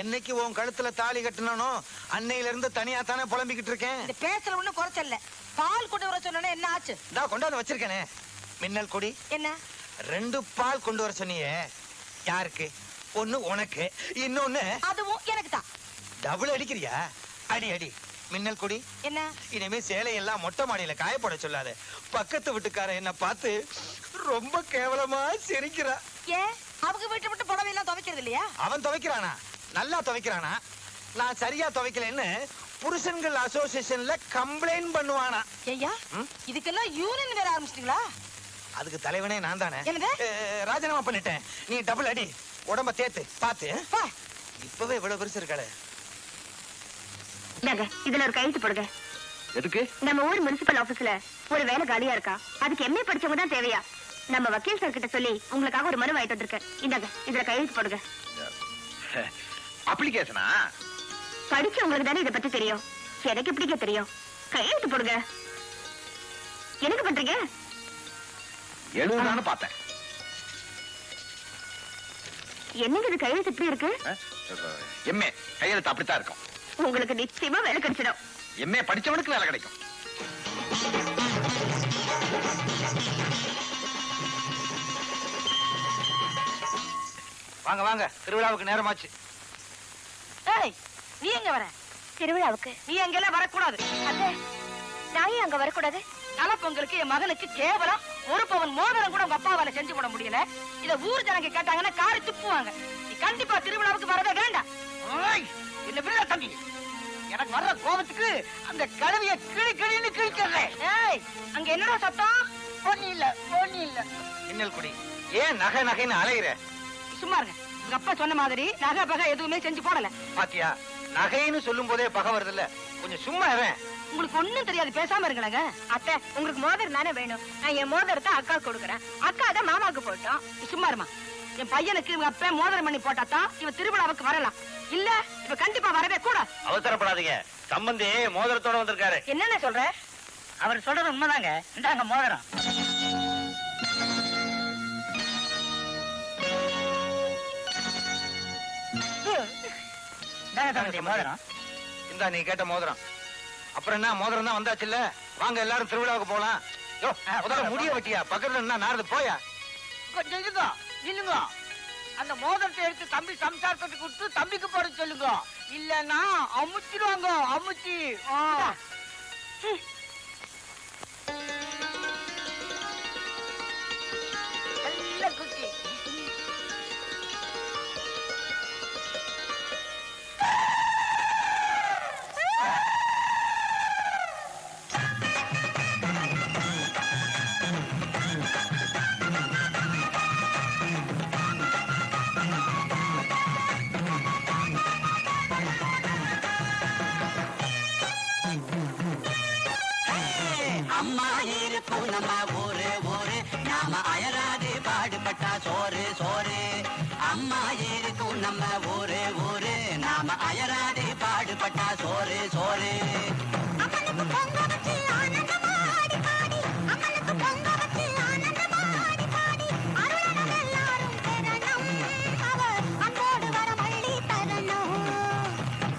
என்னைக்கு உன் கழுத்துல தாலி கட்டணும் அன்னையில இருந்து தனியா தானே புலம்பிக்கிட்டு இருக்கேன். இந்த பேச்சுல ஒண்ணும் குறைச்சல்ல. பால் கொண்டு வர சொன்னே என்ன ஆச்சு? நான் கொண்டாந்து வச்சிருக்கேனே மின்னல் கொடி. என்ன? 2 பால் கொண்டு வர சொன்னியே. யாருக்கு? ஒண்ணு உனக்கு, இன்னொன்னு அதுவும் எனக்கு தான். டபுள் அடிக்கிறியா? அடி அடி. மின்னல் கொடி, என்ன? இனிமே சேலையெல்லாம் மொட்டை மாடியில காயப்பட சொல்லாத. பக்கத்து வீட்டுக்காரன் என்ன பார்த்து ரொம்ப கேவலமா சிரிக்கிறா. ஏன் அவங்க வீட்டை விட்டு புடவை எல்லாம் துவைக்கிறது இல்லையா? அவன் துவைக்கிறானா? நல்லா துவைக்கிறானா? நான் சரியா துவைக்கலன்னு புருஷன்கள் அசோசியேஷன்ல கம்ப்ளைண்ட் பண்ணுவானா? ஐயா, இதுக்கெல்லாம் யூனியன் வேற ஆரம்பிச்சிட்டீங்களா? அதுக்கு தலைவனே நான் தானே. என்னது? ராஜினாமா பண்ணிட்டேன். நீ டபுள் அடி, உடம்ப தேத்து பாத்து. இப்பவே இவ்வளவு பெருசு இருக்காளே. இதுல ஒரு கையெழுத்து போடுங்க. எதுக்கு? நம்ம ஊர் முனிசிபல் ஆபீஸ்ல ஒரு வேலை காலியா இருக்கா. அதுக்கு எம்ஏ படிச்சவங்க தான் தேவையா? நம்ம வக்கீல் சார் கிட்ட சொல்லி உங்களுக்காக ஒரு மனு வாங்கிட்டு வந்திருக்கேன். இந்தாங்க, இதுல கையெழுத்து போடுங்க. அப்ளிகேஷனா? படிச்சவங்களுக்கு தானே இதை பத்தி தெரியும். எனக்கு எப்படிங்க தெரியும்? கையெழுத்து போடுங்க. எனக்கு பண்றீங்க? எழுதுதான்னு பார்த்தேன். என்னங்க இது கையெழுத்து இப்படி இருக்கு? எம்ஏ கையெழுத்து அப்படித்தான் இருக்கும். உங்களுக்கு நிச்சயமா வேலை கிடைச்சிடும். எம்ஏ படிச்சவனுக்கு வேலை கிடைக்கும். வாங்க வாங்க, திருவிழாவுக்கு நேரமாச்சு. ஏய், நீ எங்க வர? திருவிழாவுக்கு நீ அங்கெல்லாம் வரக்கூடாது. அத்தை, நான் ஏன் அங்க வரக்கூடாது? தல பொங்கலுக்கு என் மகனுக்கு கேவலம் ஒரு பவன் மோதிரம் கூட உங்க அப்பாவால செஞ்சு போட முடியல. இத ஊர் ஜனங்க கேட்டாங்கன்னா காரி துப்புவாங்க. நீ கண்டிப்பா திருவிழாவுக்கு வரவே வேண்டாம். என்ன பிள்ளை தம்பி, எனக்கு வர்ற கோபத்துக்கு அந்த கழுவிய கிளி கிளின்னு கிழிக்கிறேன். ஏய், அங்க என்னடா சத்தம்? ஒண்ணு இல்ல, ஒண்ணு இல்ல. மின்னல் குடி, ஏன் நகை நகைன்னு அலையிற? சும்மா இருங்க. உங்க அப்பா சொன்ன மாதிரி நகை பகை எதுவுமே செஞ்சு போடல. பாத்தியா, நகைன்னு சொல்லும் போதே பகை வருது இல்ல. கொஞ்சம் சும்மா இவன். உங்களுக்கு ஒண்ணும் தெரியாது, பேசாம இருங்களேங்க. அத்தை, உங்களுக்கு மோதிரம் தானே வேணும். நான் என் மோதிரத்தை அக்கா கொடுக்குறேன். அக்கா தான் மாமாவுக்கு போட்டோம். சும்மா இருமா. என் பையனுக்கு இவங்க அப்ப மோதிரம் பண்ணி போட்டாதான் இவன் திருவிழாவுக்கு வரலாம். இல்ல இவ கண்டிப்பா வரவே கூட. அவசரப்படாதீங்க, சம்பந்தி மோதிரத்தோட வந்திருக்காரு. என்னென்ன சொல்ற? அவர் சொல்றது உண்மைதாங்க. இந்தாங்க மோதிரம். மோதிரம் இந்தா நீ கேட்ட மோதிரம். அப்புறம் என்ன, மோதிரம் தான் வந்தாச்சுல்ல. வாங்க எல்லாரும் திருவிழாவுக்கு போலாம். யோ, முதல்ல முடிய வெட்டியா, பக்கத்துல என்ன நாரது போயா. கொஞ்சம் இருங்க, இல்லுங்க. அந்த மோதிரத்தை எடுத்து தம்பி சம்சாரத்துக்கு கொடுத்து தம்பிக்கு போட சொல்லுங்க. இல்லன்னா அமுச்சிடுவாங்க, அமுச்சி. நல்ல குட்டி. அம்மா இருக்கும் நம்ம ஊரு ஊரு, நாம அயராது பாடுபட்டா சோறு சோறு. அம்மா இருக்கும் நம்ம ஊரு ஊரு, நாம அயராது பாடுபட்டா சோறு சோறு.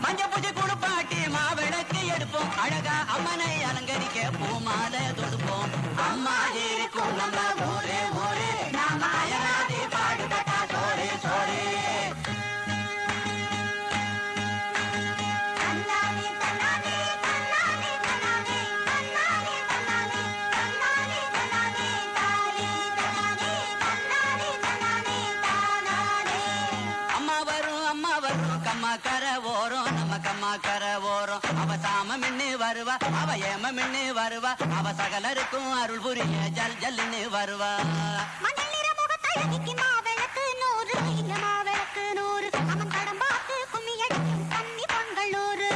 மஞ்ச பூஜை குடுப்பாட்டி மாவிளக்கு எடுப்போம், அழகா அம்மனை அலங்கரிக்க பூமாலை தொடுப்போம். அம்மா இருக்கும் நம்ம ஊரு ஆம மின்னு வருவா அவ ஏம மின்னு வருவா அவ சகலருக்கும் அருள் புரிய ஜல் ஜல்லுன்னு வருவா மஞ்சள் நிற முகத்தழகிக்கு மாவிளக்கு 100 இங்க மாவிளக்கு 100 அவன் தடம் பார்த்து கும்மி அடிக்கும் கன்னி பொங்கல் 100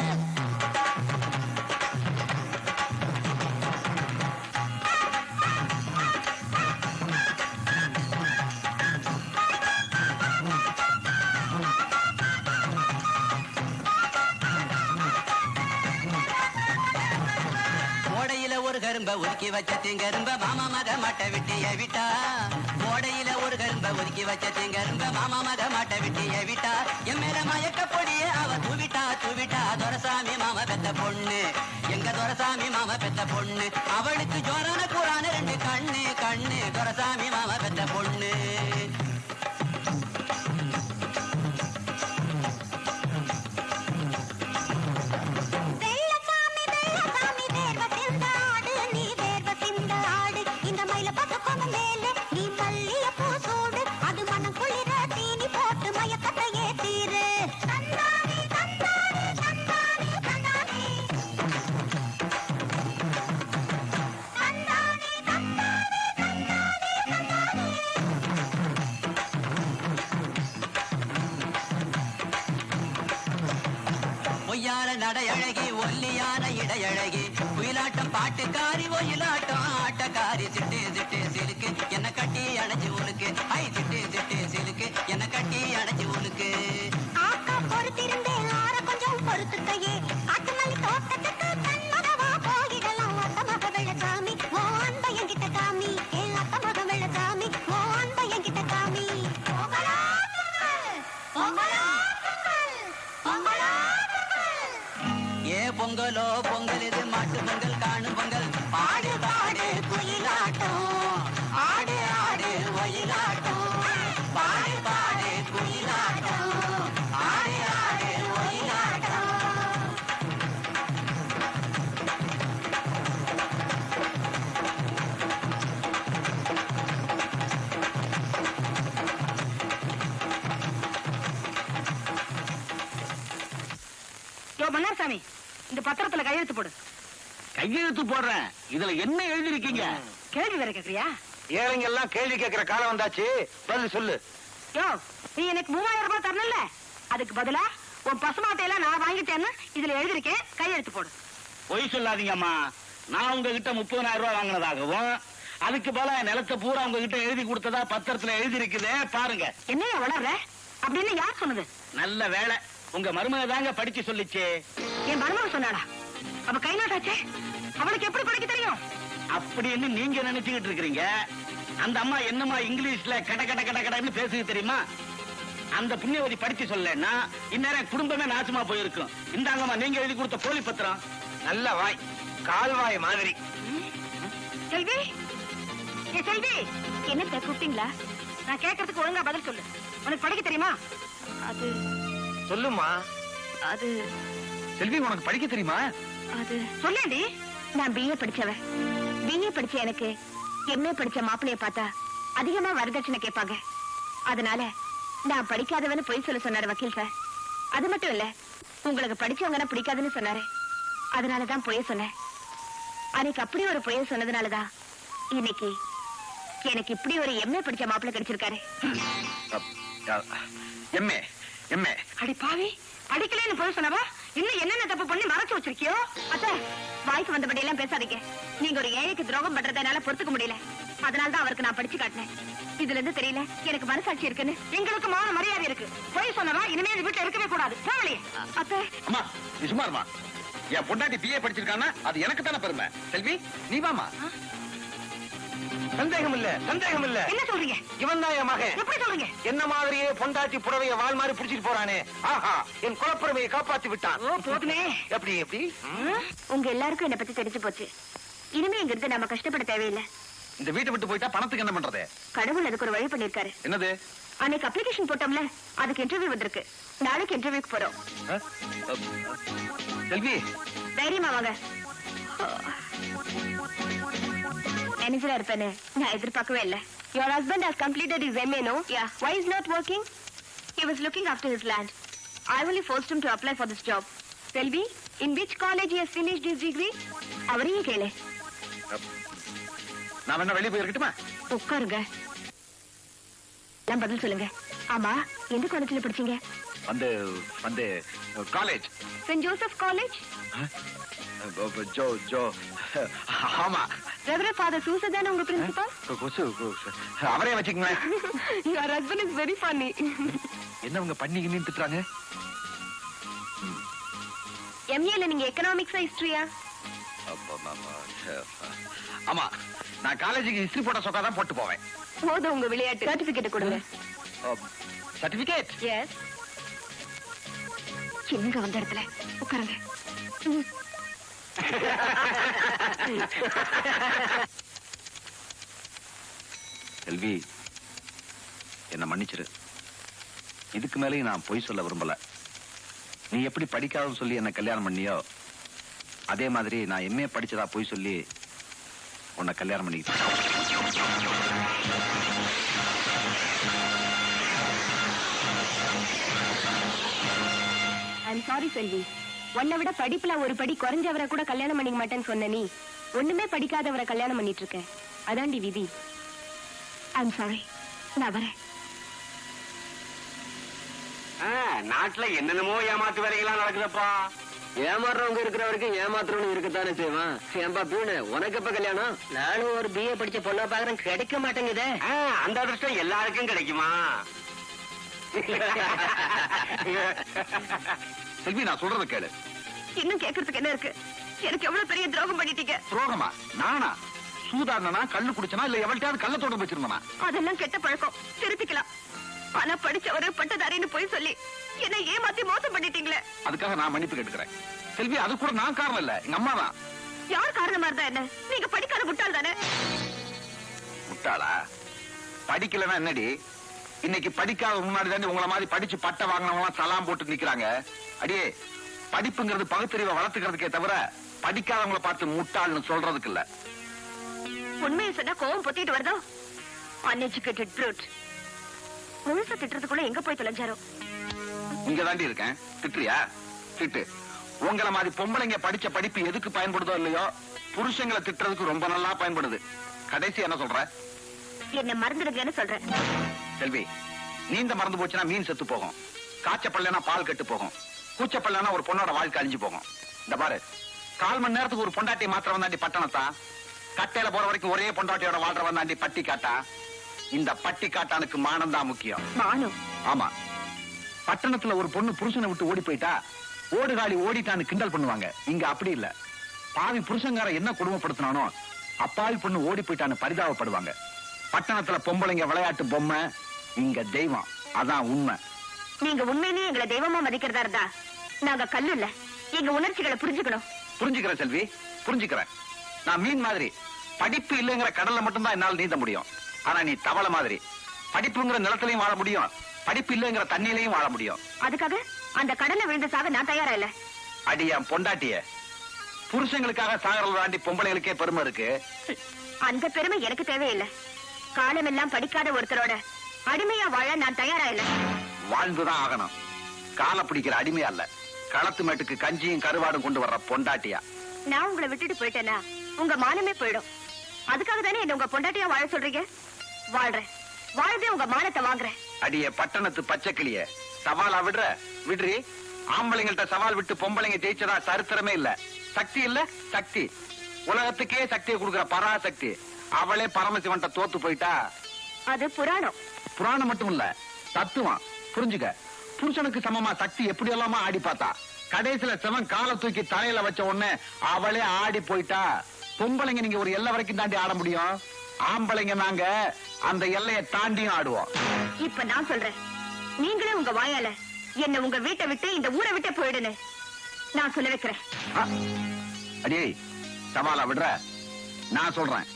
கோடையில ஒரு கரும்ப உருக்கி வச்ச திங்கரும்ப மாமா மக மாட்ட விட்டிய விட்டா கோடையில ஒரு கரும்ப உருக்கி வச்ச திங்கரும்ப மாமா மக மாட்ட விட்டிய விட்டா என் மேல மயக்க பொடியே அவ தூவிட்டா துரசாமி மாமா பெத்த பொண்ணு எங்க துரசாமி மாமா பெத்த பொண்ணு அவளுக்கு ஜோரான கூறான 2 கண்ணு துரசாமி மாமா பெத்த பொண்ணு வெள்ளசாமி வெள்ளசாமி வேர்வ சிந்த ஆடு நீ வேர்வ சிந்த ஆடு இந்த மயில பக்கொன்னு மேலே நீ மல்லிய பூ சூடு அது மனம் குளிர தீனி போட்டு மயக்கத்தை ஏத்தீரு தந்தானே தந்தானே தந்தானே தந்தானே தந்தானே தந்தானே பொய்யான நடையழகி ஒல்லியான இடையழகி குயிலாட்டம் பாட்டுக்காரி ஒயிலாட்டம் ஆட்டக்காரி சிட்டு சிட்டு சிலுக்கு என்ன கட்டி அணைச்சு உனக்கு ஐ சிட்டு சிட்டு சிலுக்கு என்ன கட்டி அணைச்சு உனக்கு ஆக்கா பொறுத்திருந்தேன் ஆற கொஞ்சம் பொறுத்துக்கையே ஆட்டுமல்லி தோட்டத்துக்கு கண்மகவா போயிடலாம் அத்தமக வெள்ளசாமி ஓ அன்ப என்கிட்ட காமி ஏ அத்தமக வெள்ளசாமி ஓ அன்ப என்கிட்ட காமி பொங்கலோ பொங்கல் பொங்கலோ ஏ பொங்கலோ பொங்கல் இது மாட்டு பொங்கல் காணும் பொங்கல் பாடு பாடு குயிலாட்டம் ஆடு ஆடு ஒயிலாட்டம் பாடு பாடு குயிலாட்டம் ஆடு ஆடு ஒயிலாட்டம் யோ மன்னார்சாமி இந்த பத்திரத்துல கையெழுத்து போடு. கையெழுத்து போடுறேன். இதுல என்ன எழுதிருக்கீங்க? கேள்வி வேற கேக்குறியா? ஏழைங்க எல்லாம் கேள்வி கேட்கிற காலம் வந்தாச்சு, பதில் சொல்லு. யோ நீ எனக்கு 3000 ரூபாய் தரணும்ல, அதுக்கு பதிலா உன் பசுமாட்டையெல்லாம் நான் வாங்கிட்டேன்னு இதுல எழுதிருக்கேன், கையெழுத்து போடு. பொய் சொல்லாதீங்கம்மா. நான் உங்ககிட்ட 30,000 ரூபாய் வாங்கினதாகவும் அதுக்கு பதிலா நிலத்தை பூரா உங்ககிட்ட எழுதி கொடுத்ததா பத்திரத்துல எழுதி இருக்குதே, பாருங்க. என்னையா வளர்ற அப்படின்னு யார் சொன்னது? நல்ல வேலை, உங்க மருமக தாங்க படிச்சு சொல்லிச்சு. என் மருமக சொன்னாடா? அவ கை நாட்டாச்சே, அவளுக்கு எப்படி படிக்க தெரியும்? அப்படின்னு நீங்க நினைச்சுக்கிட்டு இருக்கிறீங்க. அந்த அம்மா என்னமா இங்கிலீஷ்ல கட கட கட கடன்னு பேசுது தெரியுமா? அந்த புண்ணியவதி படிச்சு சொல்லன்னா இந்நேரம் குடும்பமே நாசமா போயிருக்கும். இந்தாங்கம்மா நீங்க எழுதி கொடுத்த போலி பத்திரம். நல்ல வாய், கால்வாய் மாதிரி. செல்வி, ஏ செல்வி, என்னத்த கூப்பிட்டீங்களா? நான் கேட்கறதுக்கு ஒழுங்கா பதில் சொல்லு. உனக்கு படிக்க தெரியுமா? அது சொல்லுமா. அது செல்வி, உனக்கு படிக்க தெரியுமா? அது சொல்லேண்டி. நான் பிஏ படிச்சவன். பிஏ படிச்ச எனக்கு எம்ஏ படிச்ச மாப்பிளைய பார்த்தா அதிகமா வரதட்சணை கேட்பாங்க. அதனால நான் படிக்காதவன்னு பொய் சொல்ல சொன்னாரு வக்கீல் சார். அது மட்டும் இல்ல, உங்களுக்கு படிச்சவங்கன்னா பிடிக்காதுன்னு சொன்னாரு. அதனாலதான் பொய்ய சொன்னேன். அன்னைக்கு அப்படி ஒரு பொய்ய சொன்னதுனாலதான் இன்னைக்கு எனக்கு இப்படி ஒரு எம்ஏ படிச்ச மாப்பிள்ளை கிடைச்சிருக்காரு. MA MA. அடி பாவி, படிக்கலன்னு பொய் சொன்னவா இன்னும் என்னென்ன தப்பு பண்ணி மறைச்சு வச்சிருக்கியோ? அத்தை, வாய்க்கு வந்தபடி எல்லாம் பேசாதீங்க. நீங்க ஒரு ஏழைக்கு துரோகம் பண்றதுனால பொறுத்துக்க முடியல. அதனாலதான் அவருக்கு நான் படிச்சு காட்டினேன். இதுல இருந்து தெரியல எனக்கு மனசாட்சி இருக்குன்னு. எங்களுக்கு மான மரியாதை இருக்கு. பொய் சொன்னவா இனிமே இந்த வீட்டுல இருக்கவே கூடாது. போவலையே. அத்தை, அம்மா நீ சும்மா இருமா. என் பொண்டாட்டி பிஏ படிச்சிருக்கானா அது எனக்கு தானே பெருமை. செல்வி, நீ வாமா. சந்தேகம் இல்ல, சந்தேகம் இல்ல. என்ன சொல்றீங்க? இவன் தான் என் மகன். எப்படி சொல்றீங்க? என்ன மாதிரியே பொண்டாட்டி புடவைய வால் மாதிரி புடிச்சிட்டு போறானே. ஆஹா, என் குலப்புறமையை காப்பாத்தி விட்டான். ஓ போதுமே. எப்படி எப்படி? உங்க எல்லாருக்கும் என்ன பத்தி தெரிஞ்சு போச்சு. இனிமே இங்க இருந்து நம்ம கஷ்டப்பட தேவையில்லை. இந்த வீட்டை விட்டு போயிட்டா பணத்துக்கு என்ன பண்றது? கடவுள் அதுக்கு ஒரு வழி பண்ணிருக்காரு. என்னது? அன்னைக்கு அப்ளிகேஷன் போட்டோம்ல, அதுக்கு இன்டர்வியூ வந்திருக்கு. நாளைக்கு இன்டர்வியூக்கு போறோம். செல்வி, தைரியமா வாங்க. மேனேஜரா இருப்பேன்னு நான் எதிர்பார்க்கவே இல்ல. Your husband has completed his MA, no? Yeah. Why is not working? He was looking after his land. I only forced him to apply for this job. Selvi, in which college has finished his degree? அவரையும் கேளு. நான் என்ன வெளியே போயிருக்கட்டுமா? உட்காருங்க. எல்லாம் பதில் சொல்லுங்க. ஆமா, எந்த காலேஜ்ல படிச்சீங்க? வந்து வந்து காலேஜ். Saint Joseph college? ஜோ ஜோ ஆமா. ரெவரண்ட் ஃபாதர் சூசா தானே உங்க பிரின்சிபல்? அவரே வச்சுக்கங்களேன். Your husband is very funny. என்ன உங்க பண்ணிக்கின்னு திட்டுறாங்க? எம்ஏல நீங்க எக்கனாமிக்ஸா ஹிஸ்டரியா? ஆமா, நான் காலேஜுக்கு ஹிஸ்டரி போட்ட சொக்கா தான் போட்டு போவேன். போதும் உங்க விளையாட்டு. சர்டிபிகேட் கொடுங்க. சர்டிபிகேட்? எஸ். சின்னங்க வந்த இடத்துல உட்காருங்க. செல்வி, என்ன மன்னிச்சிரு. இதுக்கு மேலேயும் நான் பொய் சொல்ல விரும்பல. நீ எப்படி படிக்காதுன்னு சொல்லி என்ன கல்யாணம் பண்ணியோ, அதே மாதிரி நான் எம்ஏ படிச்சதா பொய் சொல்லி உன்னை கல்யாணம் பண்ணிக்கிட்டேன். ஐம் சாரி செல்வி. உன்னை விட படிப்புல ஒரு படி குறைஞ்சவரை கூட கல்யாணம் பண்ணிக்க மாட்டேன்னு சொன்ன நீ ஒண்ணுமே படிக்காதவரை கல்யாணம் பண்ணிட்டு இருக்க. அதாண்டி விதி. I'm sorry. நான் வரேன். நாட்டுல என்னென்னமோ ஏமாத்து வேலைகள்லாம் நடக்குதப்பா. ஏமாறுறவங்க இருக்கிற வரைக்கும் ஏமாத்துறவங்க இருக்கத்தானே செய்வான். ஏன்பா பீனு, உனக்கு எப்ப கல்யாணம்? நானும் ஒரு பிஏ படிச்ச பொண்ணா பாக்குறேன், கிடைக்க மாட்டேங்குதே. அந்த அதிர்ஷ்டம் எல்லாருக்கும் கிடைக்குமா? செல்வி, நான் சொல்றத கேளு. இன்னும் கேக்குறதுக்கு என்ன இருக்கு? எனக்கு எவ்வளவு பெரிய துரோகம் பண்ணிட்டீங்க. துரோகமா? நானா? சூதாடினா, கள்ளு குடிச்சனா, இல்ல எவள்கிட்டயாவது கள்ள தொடர்பு வச்சிருந்தனா? அதெல்லாம் கெட்ட பழக்கம், திருத்திக்கலாம். ஆனா படிச்சவரு பட்டதாரின்னு போய் சொல்லி என்ன ஏமாத்தி மோசம் பண்ணிட்டீங்களே. அதுக்காக நான் மன்னிப்பு கேட்டுக்கிறேன். செல்வி, அது கூட நான் காரணம் இல்ல, எங்க அம்மா தான். யார் காரணமா இருந்தா என்ன? நீங்க படிக்காத முட்டாள் தானே. முட்டாளா? படிக்கலன்னா என்னடி? இன்னைக்கு படிக்காத முன்னாடி தாண்டி உங்களை மாதிரி படிச்சு பட்ட வாங்கினவங்க சலாம் போட்டு நிக்கிறாங்க. அடியே, படிப்புங்கிறது பகுத்தறிவை வளர்த்துக்கிறதுக்கே தவிர படிக்காதவங்களை பார்த்து முட்டாள்னு சொல்றதுக்கு இல்ல. உண்மையை சொன்னா கோவம் பொத்திட்டு வருதோ? Uneducated brute. முழுசா திட்டுறதுக்குள்ள எங்க போய் தொலைஞ்சாரோ? இங்க தாண்டி இருக்கேன். திட்டுறியா? திட்டு. உங்களை மாதிரி பொம்பளைங்க படிச்ச படிப்பு எதுக்கு பயன்படுதோ இல்லையோ, புருஷங்களை திட்டுறதுக்கு ரொம்ப நல்லா பயன்படுது. கடைசி என்ன சொல்ற? என்ன மறந்துடுங்கன்னு சொல்றேன். செல்வி, நீந்த மறந்து போச்சுன்னா மீன் செத்து போகும், காய்ச்சப்படலைன்னா பால் கெட்டு போகும், கூச்சப்படலைன்னா ஒரு பொண்ணோட வாழ்க்கை அழிஞ்சு போகும். இந்த பாரு, 1/4 மணி நேரத்துக்கு ஒரு பொண்டாட்டி மாத்திரம் வந்தாண்டி பட்டணத்தா, கட்டையில போற வரைக்கும் ஒரே பொண்டாட்டியோட வாழ்ற வந்தாண்டி பட்டி காட்டா. இந்த பட்டி காட்டானுக்கு மானம் தான் முக்கியம். மானம்? ஆமா. பட்டணத்துல ஒரு பொண்ணு புருஷனை விட்டு ஓடி போயிட்டா ஓடுகாலி ஓடிட்டான்னு கிண்டல் பண்ணுவாங்க. இங்க அப்படி இல்ல. பாவி புருஷங்கார என்ன கொடுமைப்படுத்தினானோ அப்பாவி பொண்ணு ஓடி போயிட்டான்னு பரிதாபப்படுவாங்க. பட்டணத்துல பொம்பளைங்க விளையாட்டு பொம்மை, இங்க தெய்வம். அதான் உண்மை. நீங்க உண்மையிலேயே எங்களை தெய்வமா மதிக்கிறதா இருந்தா நாங்க கல்லு இல்ல, எங்க உணர்ச்சிகளை புரிஞ்சுக்கணும். புரிஞ்சுக்கிறேன் செல்வி, புரிஞ்சுக்கிறேன். நான் மீன் மாதிரி படிப்பு இல்லைங்கிற கடல்ல மட்டும்தான் என்னால நீந்த முடியும். ஆனா நீ தவளை மாதிரி படிப்புங்கிற நிலத்திலையும் வாழ முடியும், படிப்பு இல்லைங்கிற தண்ணியிலையும் வாழ முடியும். அதுக்காக அந்த கடல்ல விழுந்து சாக நான் தயாரா இல்ல. அடி என் பொண்டாட்டிய, புருஷங்களுக்காக சாகரல் தாண்டி பொம்பளைகளுக்கே பெருமை இருக்கு. அந்த பெருமை எனக்கு தேவையில்லை. காலம் எல்லாம் படிக்காத ஒருத்தரோட அடிமையா வாழ நான் தயாரா இல்ல. வாழ்ந்துதான் ஆகணும். கால பிடிக்கிற அடிமையா இல்ல, களத்து மேட்டுக்கு கஞ்சியும் கருவாடும் கொண்டு வர்ற பொண்டாட்டியா. நான் உங்களை விட்டுட்டு போயிட்டேன்னா உங்க மானமே போயிடும். அதுக்காக தானே என்ன உங்க பொண்டாட்டியா வாழ சொல்றீங்க. வாழ்றேன், வாழ்ந்தே உங்க மானத்தை வாங்குறேன். அடியே பட்டணத்து பச்சைக்கிளிய, சவாலா விடுற? விடுறி. ஆம்பளைங்கள்ட்ட சவால் விட்டு பொம்பளைங்க ஜெயிச்சதா சரித்திரமே இல்ல. சக்தி இல்ல, சக்தி. உலகத்துக்கே சக்தியை கொடுக்கிற பராசக்தி அவளே பரமசிவன்ட்ட தோத்து போயிட்டா. அது புராணம். புராணம் மட்டும் இல்ல, தத்துவம். புரிஞ்சுக்க. புருஷனுக்கு சமமா சக்தி எப்படி எல்லாமா ஆடி பார்த்தா, கடைசியில சிவன் காலை தூக்கி தலையில வச்ச உடனே அவளே ஆடி போயிட்டா. பொம்பளைங்க நீங்க ஒரு எல்லை வரைக்கும் தாண்டி ஆட முடியும், ஆம்பளைங்க நாங்க அந்த எல்லையை தாண்டியும் ஆடுவோம். இப்ப நான் சொல்றேன், நீங்களே உங்க வாயால என்ன உங்க வீட்டை விட்டு இந்த ஊரை விட்டு போயிடுன்னு நான் சொல்ல வைக்கிறேன். அடியே சவாலா விடுற? நான் சொல்றேன்,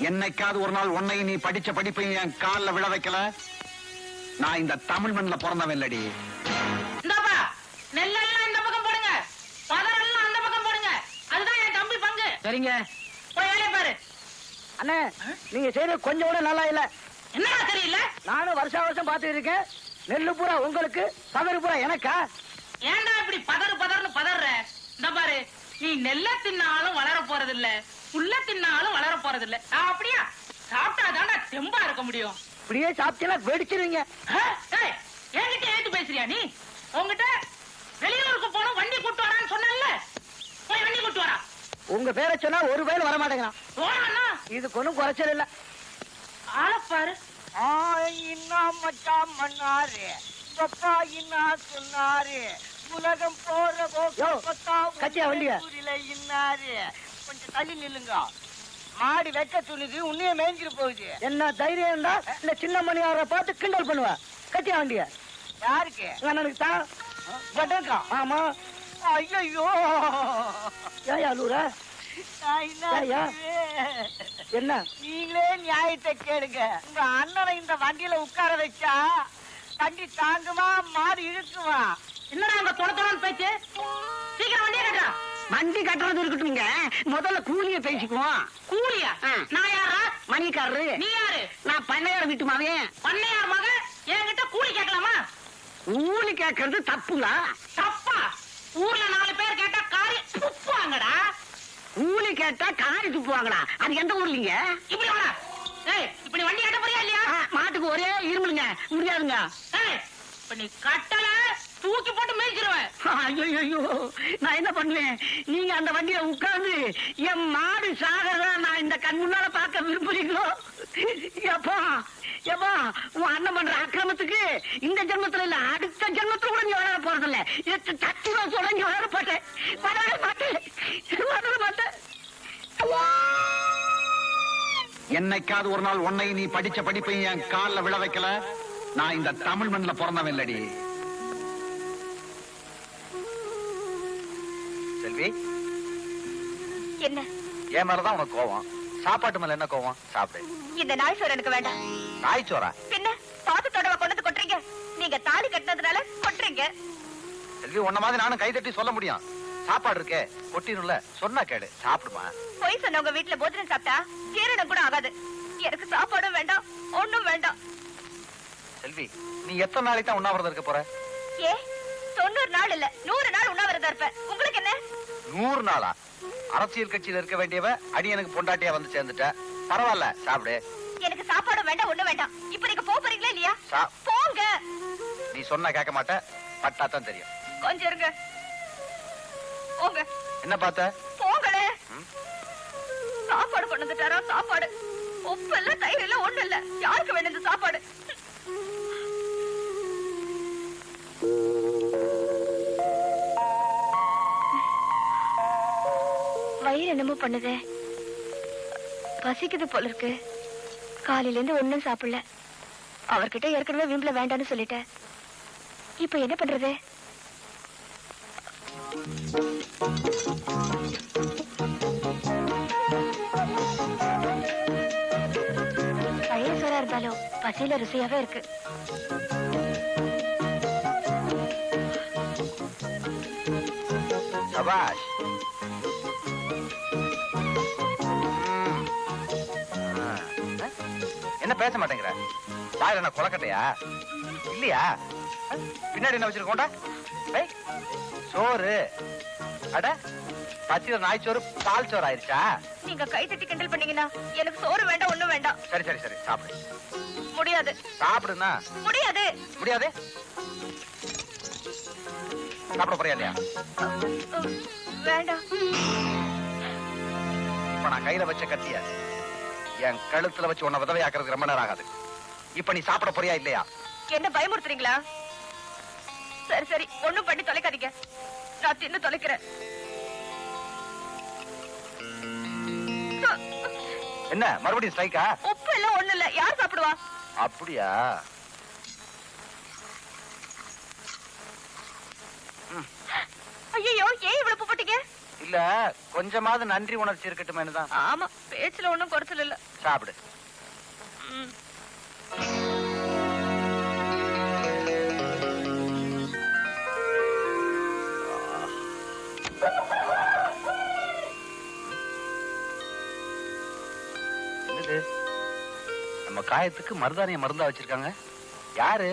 என்னைக்காவது ஒரு நாள் உன்னையும் நீ படிச்ச படிப்பையும் என் கால்ல விழ வைக்கல, நான் இந்த தமிழ் மண்ணில் பிறந்தவன் இல்லடி. நெல்லெல்லாம் இந்த பக்கம் போடுங்க, பதரெல்லாம் அந்த பக்கம் போடுங்க. அதுதான் என் தம்பி பங்கு. சரிங்க. போய் வேலையை பாரு. அண்ணே, நீங்க செய்யறது கொஞ்சம் கூட நல்லா இல்ல. என்னடா தெரியல? நானும் வருஷம் பார்த்து இருக்கேன். நெல்லு பூரா உங்களுக்கு, பதறு பூரா எனக்கா? ஏன்டா இப்படி பதறு பதர்னு பதற? இந்த பாரு நீ நெல்ல தின்னாலும் வளர போறது இல்ல புல்ல தின்னாலும் வளர போறது இல்ல அப்படியா சாப்பிட்டாதான் தெம்பா இருக்க முடியும். இப்படியே சாப்பிட்டா வெடிச்சிருவீங்க. என்கிட்ட ஏத்து பேசுறியா நீ? உங்ககிட்ட வெளியூருக்கு போனோம் வண்டி கூட்டு வரான்னு சொன்னல, போய் வண்டி கூட்டு வரா. உங்க பேரை சொன்னா ஒரு பேர் வர மாட்டேங்கிறான். போனா இதுக்கு ஒண்ணும் குறைச்சல் இல்ல. ஆளப்பாரு இன்னும் மச்சான் மன்னாரு பப்பா இன்னா சொன்னாரு உலகம் போற கட்டியா வண்டிய இன்னாரு. கொஞ்சம் தள்ளி நில்லுங்க. மாடி வெக்க துணிது உன்னைய மேய்ஞ்சிட்டு போகுது. என்ன தைரியம் இருந்தா இந்த சின்ன மணியார பார்த்து கிண்டல் பண்ணுவ. கட்டியா வண்டிய. யாருக்கு? எனக்கு தான். வடக்கா? ஆமா. ஐயோ ஏயா லூரா? என்ன நீங்களே நியாயத்தை கேளுங்க. உங்க அண்ணனை இந்த வண்டியில உட்கார வச்சா வண்டி தாங்குமா மாடு இழுக்குமா? என்னடா அங்க தொண பேச்சு? சீக்கிரம் வண்டியை கட்டுறா. வண்டி கட்டுறது இருக்கட்டும்ங்க, முதல்ல கூலிய பேசிக்குவோம். கூலியா? நான் யாரா? மணிக்காரரு. நீ யாரு? நான் பண்ணையார் வீட்டு மகன். பண்ணையார் மக என்கிட்ட கூலி கேட்கலாமா? கூலி கேட்கறது தப்புங்களா? தப்பா? ஊர்ல 4 பேர் கேட்டா காரி துப்புவாங்கடா. கூலி கேட்டா காரி துப்புவாங்களா? அது எந்த ஊர்லீங்க? இப்படி வாடா. ஏய், இப்ப நீ வண்டி கட்ட போறியா இல்லையா? மாட்டுக்கு ஒரே இருமலுங்க, முடியாதுங்க. ஏய், இப்ப நீ கட்டல தூக்கி போட்டு மேய்ச்சிருவேன். ஐயோ, நான் என்ன பண்ணுவேன்? நீங்க அந்த வண்டியில உட்கார்ந்து என் மாடு சாகிறதா நான் இந்த கண் முன்னால பார்க்க விரும்புறீங்களோ? எப்பா எப்பா, உன் அண்ணன் பண்ற அக்கிரமத்துக்கு இந்த ஜென்மத்துல இல்ல அடுத்த ஜென்மத்துல கூட நீ வளர போறதில்ல. சத்தியமா சொல்ல நீ வளர மாட்டேன், வளர மாட்டேன், வளர மாட்டேன். என்னைக்காவது ஒரு நாள் உன்னை நீ படிச்ச படிப்பை என் கால்ல விழ வைக்கல, நான் இந்த தமிழ் மண்ணில பிறந்தவன் இல்லடி. செல்வி, என்ன என் மேலதான் உனக்கு கோவம். சாப்பாட்டு மேல என்ன கோவம்? சாப்பிடு. இந்த நாய் சோறு எனக்கு வேண்டாம். நாய் சோறா? பின்ன பாத்து தொடவ கொண்டு கொட்டுறீங்க. நீங்க தாலி கட்டினதுனால கொட்டுறீங்க. செல்வி, உன்ன மாதிரி நானும் கை தட்டி சொல்ல முடியும். சாப்பாடு இருக்கே, கொட்டினுல சொன்னா கேடு, சாப்பிடுமா. போய் சொன்னவங்க வீட்டுல போஜனம் சாப்பிட்டா ஜீரணம் கூட ஆகாது. எனக்கு சாப்பாடும் வேண்டாம், ஒண்ணும் வேண்டாம். செல்வி, நீ எத்தனை நாளைக்கு தான் உண்ணாவிரதம் இருக்க போற? ஏ 90 நாள் இல்ல 100 நாள் உண்ணாவிரதம் இருப்பேன். உங்களுக்கு என்ன? 100 நாளா? அரசியல் கட்சியில இருக்க வேண்டியவ அடி எனக்கு பொண்டாட்டியா வந்து சேர்ந்துட்ட. பரவாயில்ல, சாப்பிடு. எனக்கு சாப்பாடும் வேண்டாம், ஒண்ணும் வேண்டாம். இப்ப நீங்க போறீங்களா இல்லையா? சா- போங்க. நீ சொன்னா கேட்க மாட்ட, பட்டா தான் தெரியும். கொஞ்சம் இருங்க. போங்க. என்ன பார்த்த? போங்களே. சாப்பாடு கொண்டு வந்துட்டாரா? சாப்பாடு உப்பு இல்ல, தயிர் இல்ல, ஒண்ணு இல்ல. யாருக்கு வேணும் இந்த சாப்பாடு? வயிறு என்னமோ பண்ணுதே, பசிக்குது போல இருக்கு. காலையில இருந்து ஒண்ணும் சாப்பிடல. அவர்கிட்ட ஏற்கனவே வீம்புல வேண்டான்னு சொல்லிட்டேன். இப்ப என்ன பண்றது? பழைய சோறா இருந்தாலும் பசியில ருசியாவே இருக்கு. சபாஷ். என்ன பேச மாட்டேங்கிற? வாயில என்ன கொலக்கட்டையா இல்லையா? பின்னாடி என்ன வச்சிருக்கோண்டா? சோறு. அட, பச்சை நாய்ச்சோறு பால் சோறு ஆயிருச்சா? நீங்க கை தட்டி கிண்டல் பண்ணீங்கன்னா எனக்கு சோறு வேண்டாம், ஒண்ணும் வேண்டாம். சரி சரி சரி, சாப்பிடு. முடியாது. சாப்பிடுனா? முடியாது. முடியாது. சாப்பிட போறியா இல்லையா? வேண்டாம். இப்ப நான் கையில வச்ச கத்திய என் கழுத்துல வச்சு உன்னை விதவையாக்குறதுக்கு ரொம்ப நேரம் ஆகாது. இப்ப நீ சாப்பிட போறியா இல்லையா? என்ன பயமுறுத்துறீங்களா? சரி சரி, ஒண்ணும் பண்ணி தொலைக்காதீங்க. நான் தின்னு தொலைக்கிறேன். என்ன மறுபடியும் ஸ்ட்ரைக்கா? உப்பு எல்லாம் ஒண்ணு இல்ல. யார் சாப்பிடுவா? அப்படியா? ஐயோ, ஏன் இவ்வளவு உப்பு போட்டீங்க? இல்ல, கொஞ்சமாவது நன்றி உணர்ச்சி இருக்கட்டுமேனு தான். ஆமா, பேச்சுல ஒண்ணும் குறைச்சல் இல்ல. சாப்பிடு. என்னது? நம்ம காயத்துக்கு மருதானிய மருந்தா வச்சிருக்காங்க. யாரு?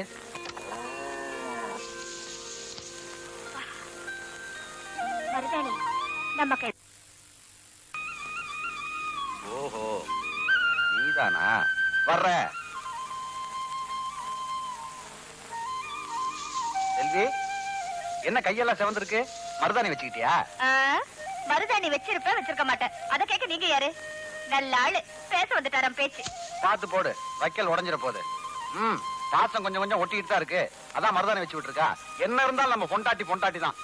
மருதாணி. நம்ம கை ஓஹோ நீதானா வர்ற செல்வி என்ன கையெல்லாம் செவந்திருக்கு மருதாணி வச்சுக்கிட்டியா மருதாணி வச்சிருக்க மாட்டேன் அத கேட்க நீங்க யாரு நல்ல ஆளு பேச வந்துட்டாராம் பேச்சு பார்த்து போடு வைக்கல் உடைஞ்சிட போகுது பாசம் கொஞ்சம் கொஞ்சம் ஒட்டிக்கிட்டு தான் இருக்கு அதான் மருதாணி வச்சு விட்டுருக்கா என்ன இருந்தாலும் நம்ம பொண்டாட்டி தான்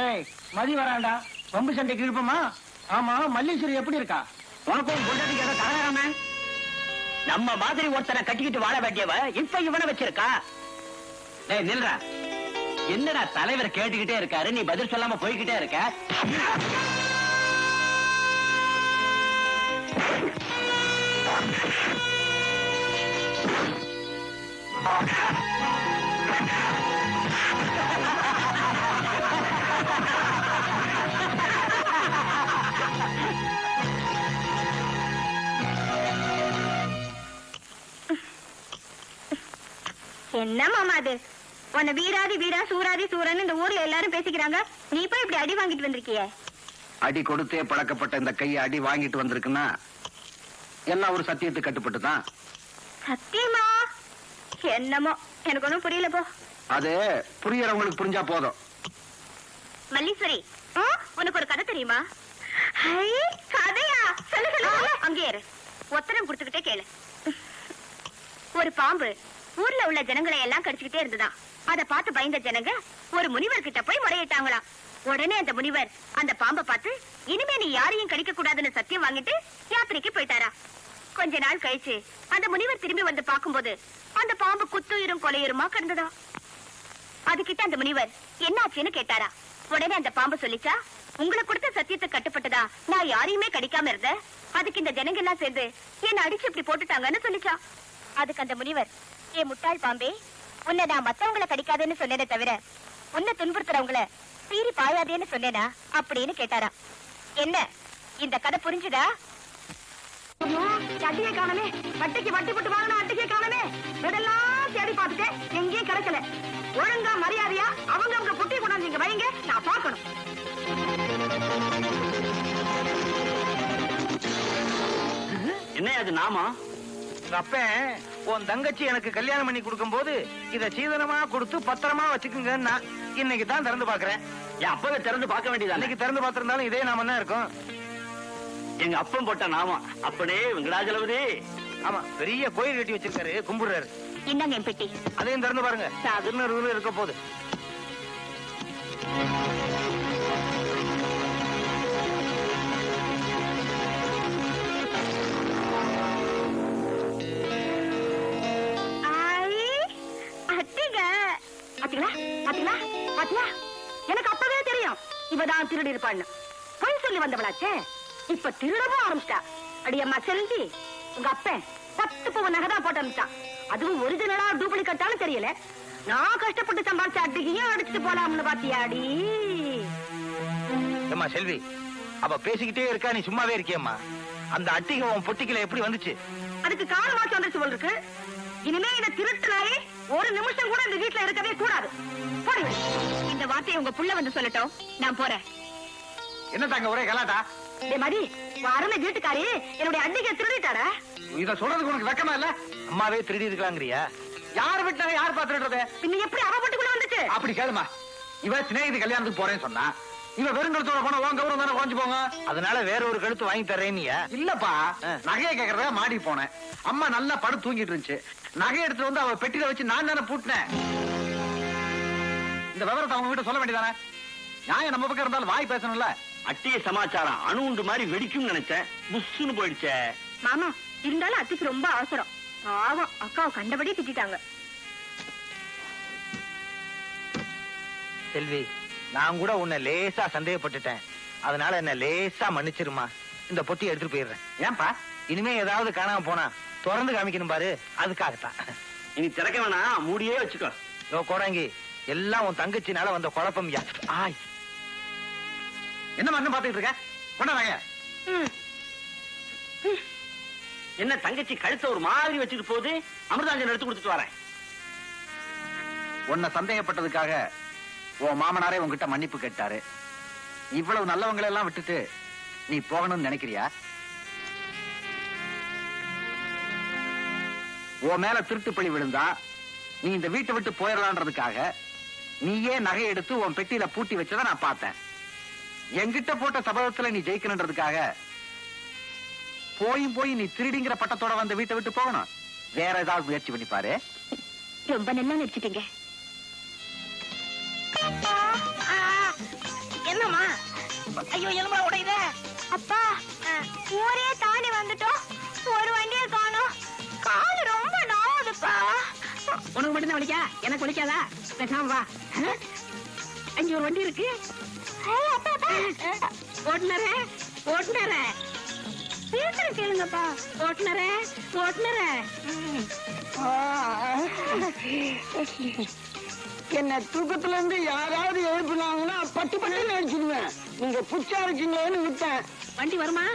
ஏய் மதி வராண்டா பம்பு சண்டைக்கு இருப்போமா ஆமா மல்லீஸ்வரி எப்படி இருக்கா உனக்கும் பொண்டாட்டிக்கு ஏதோ தகராமே நம்ம மாதிரி ஒருத்தனை கட்டிக்கிட்டு வாழ வேண்டியவ இப்ப இவனை வச்சிருக்கா டேய் நில்றா என்னடா தலைவர் கேட்டுக்கிட்டே இருக்காரு நீ பதில் சொல்லாம போய்கிட்டே இருக்க என்ன மாமா அது உன்னை வீராதி வீரா சூராதி சூரன்னு இந்த ஊர்ல எல்லாரும் பேசிக்கிறாங்க நீ போய் இப்படி அடி வாங்கிட்டு வந்திருக்கிய அடி கொடுத்தே பழக்கப்பட்ட இந்த கையை அடி வாங்கிட்டு வந்திருக்குன்னா எல்லாம் ஒரு சத்தியத்துக்கு கட்டுப்பட்டு தான் சத்தியமா என்னமோ எனக்கு ஒண்ணும் புரியல போ அது புரியறவங்களுக்கு புரிஞ்சா போதும் மல்லீஸ்வரி உனக்கு ஒரு கதை தெரியுமா ஐ, கதையா சொல்லு சொல்லு சொல்லு. அங்கே இரு ஒத்தனம் கொடுத்துக்கிட்டே கேளு ஒரு பாம்பு ஊர்ல உள்ள ஜனங்களை எல்லாம் கடிச்சுக்கிட்டே இருந்ததாம் அத பார்த்து பயந்த ஜனங்க ஒரு முனிவர் கிட்ட போய் முறையிட்டாங்களாம் உடனே அந்த முனிவர் அந்த பாம்பை பார்த்து இனிமே நீ யாரையும் கடிக்க கூடாதுன்னு சத்தியம் வாங்கிட்டு யாத்திரைக்கு போயிட்டாரா கொஞ்ச நாள் கழிச்சு அந்த முனிவர் திரும்பி வந்து பார்க்கும்போது அந்த பாம்பு குத்துயிரும் கொலையுருமா கிடந்ததா அதுகிட்ட அந்த முனிவர் என்னாச்சுன்னு கேட்டாரா உடனே அந்த பாம்பு சொல்லிச்சா உங்களை கொடுத்த சத்தியத்தை கட்டுப்பட்டதா நான் யாரையுமே கடிக்காம இருந்தேன் அதுக்கு இந்த ஜனங்க எல்லாம் சேர்ந்து என்ன அடிச்சு இப்படி போட்டுட்டாங்கன்னு சொல்லிச்சா அதுக்கு அந்த முனிவர் ஏ முட்டாள் பாம்பே உன்னை நான் மத்தவங்களை கடிக்காதேன்னு சொன்னேனே தவிர உன்னை துன்புறுத்துறவங்கள சீறி பாயாதேன்னு சொன்னேனா அப்படின்னு கேட்டாரா என்ன இந்த கதை புரிஞ்சுதா அட்டிகை காணமே வட்டிக்கு வட்டி போட்டு வாங்கின அட்டிகை காணமே இதெல்லாம் தேடி பார்த்துட்டேன் எங்கேயும் கிடைக்கல ஒழுங்கா மரியாதையா அவங்க புட்டி கொண்டாந்து நீங்க வைங்க நான் பார்க்கணும் என்ன அது நாமா அப்பன் உன் தங்கச்சி எனக்கு கல்யாணம் பண்ணி கொடுக்கும் போது இத சீதனமா கொடுத்து பத்திரமா வச்சுக்குங்கன்னா இன்னைக்கு தான் திறந்து பாக்குறேன் என் அப்பவே திறந்து பார்க்க வேண்டியது அன்னைக்கு திறந்து பார்த்திருந்தாலும் இதே நாம தான் இருக்கும் எங்க அப்பன் போட்ட நாமா அப்பனே வெங்கடாஜலபதி ஆமா பெரிய கோயில் கட்டி வச்சிருக்காரு கும்பிடுறாரு என்னங்க என் பெட்டி அதையும் திறந்து பாருங்க திருநூறு இருக்க போகுது எனக்கு அப்பவே தெரியும் இவதான் திருடி இருப்பான்னு பொய் சொல்லி வந்தவளாச்சே இப்ப திருடவும் ஆரம்பிச்சிட்டா அடியம்மா செல்வி உங்க அப்பன் 10 பவுன் நகைதான் போட்டு அனுப்பிச்சான் அதுவும் ஒரிஜினலா டூப்ளிகேட்டாலும் தெரியல நான் கஷ்டப்பட்டு சம்பாதிச்ச அடிக்கையும் அடிச்சுட்டு போலாம்னு பாத்தியாடி ஏம்மா செல்வி அவ பேசிக்கிட்டே இருக்கா நீ சும்மாவே இருக்கியம்மா அந்த அட்டிகை உன் பொட்டிக்கல எப்படி வந்துச்சு அதுக்கு காலமாச்சு வந்துருச்சு போல் இருக்கு இனிமே இந்த திருட்டுனாலே ஒரு நிமிஷம் கூட இந்த வீட்டுல இருக்கவே கூடாது போடி. இந்த வார்த்தையை உங்க புள்ள வந்து சொல்லட்டும் நான் போறேன் என்ன தாங்க ஒரே கலாட்டா டேய் மதி அருமை வீட்டுக்காரி என்னுடைய அன்னைக்கு திருடிட்டாரா இத சொல்றதுக்கு உனக்கு வெக்கமா இல்ல அம்மாவே திருடி இருக்கலாங்கிறியா யார் விட்டாங்க யார் பாத்துறது பின்ன எப்படி அவ வீட்டுக்குள்ள வந்துச்சு அப்படி கேளுமா இவ சிநேகிதி கல்யாணத்துக்கு போறேன்னு சொன்னா இவ வெறும் கழுத்தோட போன உன் கௌரவம் தானே குறைஞ்சு போங்க அதனால வேற ஒரு கழுத்து வாங்கி தரேனியா இல்லப்பா நகையை கேக்குறதா மாடி போனேன் அம்மா நல்லா படு தூங்கிட்டு இருந்துச்சு நகை எடுத்து வந்து அவ பெட்டியில வச்சு நான் தானே பூட்டினேன் இந்த விவரத்தை அவங்க கிட்ட சொல்ல வேண்டியதானே நியாயம் நம்ம பக்கம் இருந்தாலும் வாய் பேசணும்ல அட்டிய சமாச்சாரம் அணுண்டு மாதிரி வெடிக்கும் நினைச்சேன் புஷ்னு போயிடுச்சே மாமா இருந்தாலும் அத்திக்கு ரொம்ப அவசரம் பாவம் அக்காவை கண்டபடி திட்டாங்க செல்வி நான் கூட உன்னை லேசா சந்தேகப்பட்டுட்டேன் அதனால என்ன லேசா மன்னிச்சிருமா இந்த பொட்டி எடுத்துட்டு போயிடுறேன் ஏன்பா இனிமே ஏதாவது காணாம போனா திறந்து காமிக்கணும் பாரு அதுக்காகத்தான் இனி திறக்க வேணாம் மூடியே வச்சுக்கோ யோ கோடாங்கி எல்லாம் உன் தங்கச்சினால வந்த குழப்பம் யா ஆய் என்ன மண்ணு பாத்துட்டு இருக்க கொண்டாங்க என்ன தங்கச்சி கழுத்த ஒரு மாதிரி வச்சுட்டு போகுது அமிர்தாஞ்சன் எடுத்து கொடுத்துட்டு வரேன் உன்னை சந்தேகப்பட்டதுக்காக உன் மாமனாரே உன்கிட்ட மன்னிப்பு கேட்டாரு இவ்வளவு நல்லவங்களை எல்லாம் விட்டுட்டு நீ போகணும்னு நினைக்கிறியா? உன் மேல திருட்டு பழி விழுந்தா நீ இந்த வீட்டை விட்டு போயிடலான்றதுக்காக நீயே நகை எடுத்து உன் பெட்டியில பூட்டி வச்சதை நான் பார்த்தேன். என்கிட்ட போட்ட சபதத்துல நீ ஜெயிக்கணுன்றதுக்காக போய் நீ திருடிங்கிற பட்டத்தோட வந்து வீட்டை விட்டு போகணும். வேற ஏதாவது முயற்சி பண்ணி பாரு. ரொம்ப நல்லா நடிச்சிட்டீங்க. என்னம்மா? ஐயோ எலும்பா உடையுதே. அப்பா ஊரே தாண்டி வந்துட்டோம், ஒரு வண்டியை காணோம். காலு ரொம்ப நாவுதுப்பா. உனக்கு மட்டும்தான் வலிக்கா? எனக்கு வலிக்காதா? பேசாம வா. அங்க ஒரு வண்டி இருக்கு. ஓட்டுனரே ஓட்டுனரே சீக்கிரம் கேளுங்கப்பா. ஓட்டுனரே ஓட்டுனரே. என்ன தூக்கத்துல இருந்து யாராவது எழுப்புனாங்கன்னா பட்டு பட்டு அடிச்சிடுவேன். நீங்க புச்சா இருக்கீங்களேன்னு விட்டேன். வண்டி வருமா?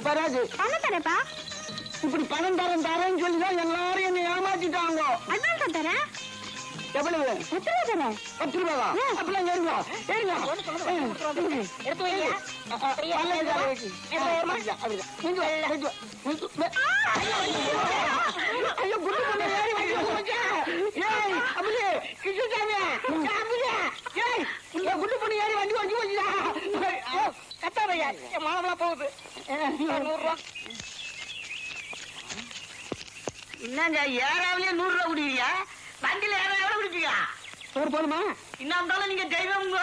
வராது. பணம் தரேப்பா. இப்படி பணம் தரேன்னு சொல்லிதான் எல்லாரும் என்ன ஏமாத்திட்டாங்க. அட்வான்ஸ் தரேன். எவ்வளவு? 10 ரூபா தரேன். 10 ரூபாவா? அப்பெல்லாம் ஏறுங்க. எடுத்து வைங்க. கத்தாதையா என் மானம்லாம் போகுது. 100 ரூபா. என்னங்க ஏறாவிலே 100 ரூபா குடிக்கிறியா? வண்டியில எவ்வளவு குடிப்பீங்க? ஒரு போதுமா? இன்னும் இருந்தாலும் நீங்க தெய்வம்ங்க.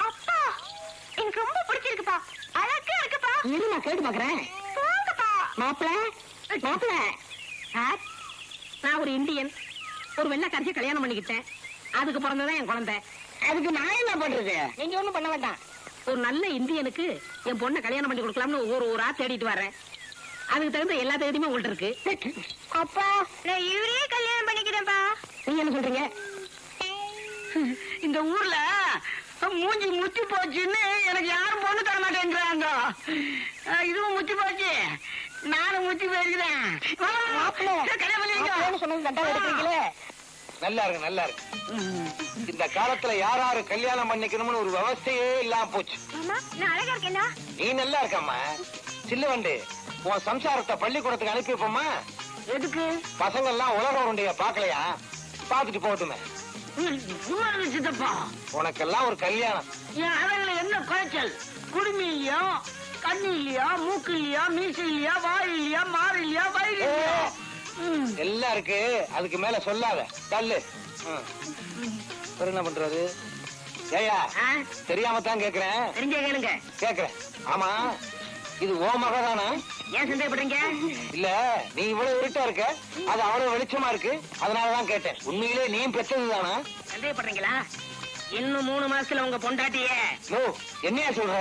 அப்பா எனக்கு ரொம்ப பிடிச்சிருக்குப்பா. அழகா இருக்குப்பா. இரு நான் கேட்டு பாக்குறேன். போங்கப்பா. மாப்பிள சார், நான் ஒரு இந்தியன், ஒரு வெள்ளைக்காரியை கல்யாணம் பண்ணிக்கிட்டேன். அதுக்கு பிறந்ததான் என் குழந்தை. அதுக்கு நான் என்ன பண்றது? நீங்க ஒண்ணும் பண்ண வேண்டாம். ஒரு நல்ல இந்தியனுக்கு என் பொண்ணை கல்யாணம் பண்ணி கொடுக்கலாம்னு ஒவ்வொரு ஊரா தேடிட்டு வர்றேன். அதுக்கு தகுந்த எல்லா தேதியுமே உங்கள்ட்ட இருக்கு. அப்பா நான் இவரையே கல்யாணம் பண்ணிக்கிறேன்ப்பா. நீங்க என்ன சொல்றீங்க? இந்த ஊர்ல மூஞ்சி முத்தி போச்சுன்னு எனக்கு யாரும் பொண்ணு தர மாட்டேங்கிறாங்க. இதுவும் முத்தி போச்சு, நானும் முத்தி போயிருக்கிறேன். நல்லா இருக்கு நல்லா இருக்கு. இந்த காலத்துல யாராரு கல்யாணம் பண்ணிக்கணும்னு ஒரு விவசாயே இல்லாம போச்சு. மாமா நான் அழகா இருக்கேனா? நீ நல்லா இருக்கம்மா. சில்லுவண்டு உன் சம்சாரத்தை பள்ளிக்கூடத்துக்கு அனுப்பி வைப்போமா? எதுக்கு? பசங்க எல்லாம் உலக உருண்டைய பாக்கலையா? பாத்துட்டு போட்டுமே. சித்தப்பா உனக்கெல்லாம் ஒரு கல்யாணம். என் அழகுல என்ன குறைச்சல்? குடுமி இல்லையா, கண்ணு இல்லையா, மூக்கு இல்லையா, மீசு இல்லையா, வாய் இல்லையா, மாறு இல்லையா, வயிறு இல்லையா? எல்லாம் இருக்கு, அதுக்கு மேல சொல்லாத. தள்ளு. என்ன பண்றது? ஏயா தெரியாம தான் கேக்குறேன். தெரிஞ்ச கேளுங்க. கேக்குறேன். ஆமா இது ஓ மகதானா? ஏன் சந்தேகப்படுறீங்க? இல்ல நீ இவ்வளவு இருட்டா இருக்க, அது அவ்வளவு வெளிச்சமா இருக்கு, அதனாலதான் கேட்டேன். உண்மையிலே நீயும் பெற்றதுதானா? சந்தேகப்படுறீங்களா? இன்னும் 3 மாசத்துல உங்க பொண்டாட்டிய என்னையா சொல்ற?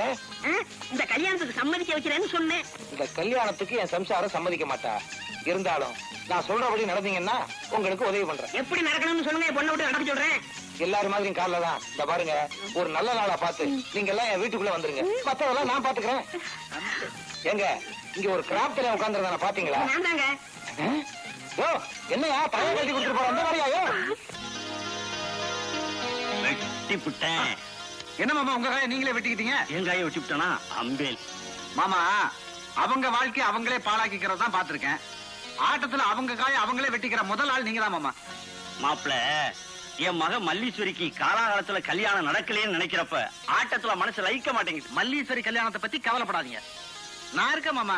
இந்த கல்யாணத்துக்கு சம்மதிக்க வைக்கிறேன்னு சொன்னேன். இந்த கல்யாணத்துக்கு என் சம்சாரம் சம்மதிக்க மாட்டா. இருந்தாலும் நான் சொல்றபடி நடந்தீங்கன்னா உங்களுக்கு உதவி பண்றேன். எப்படி நடக்கணும்னு சொல்லுங்க, பொண்ணை விட்டு நடக்க சொல்றேன். எல்லாரும் மாதிரியும் கார்ல தான். இந்த பாருங்க, ஒரு நல்ல நாளா பார்த்து நீங்க எல்லாம் என் வீட்டுக்குள்ள வந்துருங்க. மத்தவெல்லாம் நான் பாத்துக்கிறேன். எங்க இங்க ஒரு கிராப்ல உட்கார்ந்துருந்தான பாத்தீங்களா? நான் தாங்க. என்னையா தலையை கட்டி கொடுத்துட்டு போற அந்த மாதிரியா? வெட்டிப்புட்டேன். என்ன மாமா உங்க காயை நீங்களே வெட்டிக்கிட்டீங்க? என் காயை வெட்டிப்புட்டனா? அம்பேல் மாமா அவங்க வாழ்க்கை அவங்களே பாழாக்கிக்கிறத தான் பாத்திருக்கேன். ஆட்டத்துல அவங்க காயை அவங்களே வெட்டிக்கிற முதல் ஆள் நீங்க தான் மாமா. மாப்பிள, என் மக மல்லீஸ்வரிக்கு காலாகாலத்துல கல்யாணம் நடக்கலன்னு நினைக்கிறப்ப ஆட்டத்துல மனசு லயிக்க மாட்டேங்குது. மல்லீஸ்வரி கல்யாணத்தை பத்தி கவலைப்படாதீங்க, நான் இருக்கேன் மாமா.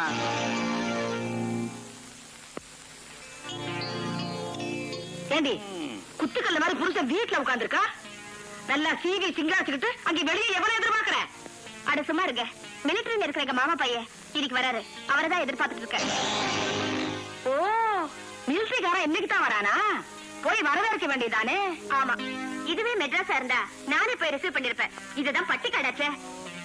ஏண்டி குத்துக்கல்ல மாதிரி புருஷன் வீட்டுல உட்கார்ந்துருக்கா? நல்லா சீகை சிங்காச்சுக்கிட்டு அங்க வெளியே எவ்வளவு எதிர்பார்க்கிற? அட சும்மா இருங்க. மிலிட்டரியில இருக்கிற எங்க மாமா பையன் இன்னைக்கு வராரு. அவரைதான் எதிர்பார்த்துட்டு இருக்கேன். ஓ, மிலிட்டரிக்காரன் என்னைக்கு தான் வரானா? போய் வரவேற்க வேண்டியதானே? ஆமா, இதுவே மெட்ராஸா இருந்தா நானே போய் ரிசீவ் பண்ணிருப்பேன். இதுதான் பட்டிக்காடாச்சே.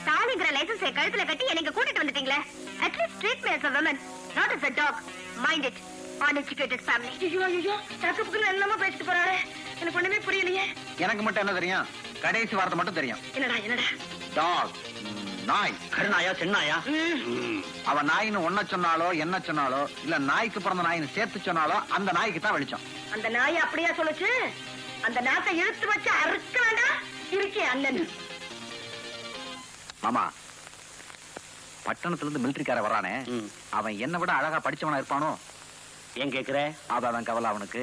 தாலிங்கிற லைசன்ஸை கழுத்துல கட்டி எனக்கு கூட்டிட்டு வந்துட்டீங்களே. At least treat me as a woman, not as a dog. Mind it. Uneducated family. ஐயோ தப்புக்குன்னு என்னமோ பேசிட்டு போறாரு. எனக்கு ஒண்ணுமே புரியலையே. எனக்கு மட்டும் என்ன தெரியும்? கடைசி வார்த்தை மட்டும் தெரியும். என்னடா? டாக், நாய். கருநாயா சென்னாயா? அவன் நாயின்னு ஒன்ன சொன்னாலோ என்ன சொன்னாலோ, இல்ல நாய்க்கு பிறந்த நாயின்னு சேர்த்து சொன்னாலோ அந்த நாய்க்கு தான் வெளிச்சம். அந்த நாயை அப்படியா சொல்லுச்சு? அந்த நாட்டை இழுத்து வச்சு அறுக்க வேண்டாம். இருக்கே அண்ணன். மாமா பட்டணத்துல இருந்து மிலிட்டரிக்கார வரானே, அவன் என்ன விட அழகா படிச்சவனா இருப்பானோ? ஏன் கேக்குற? அதான் கவலை அவனுக்கு.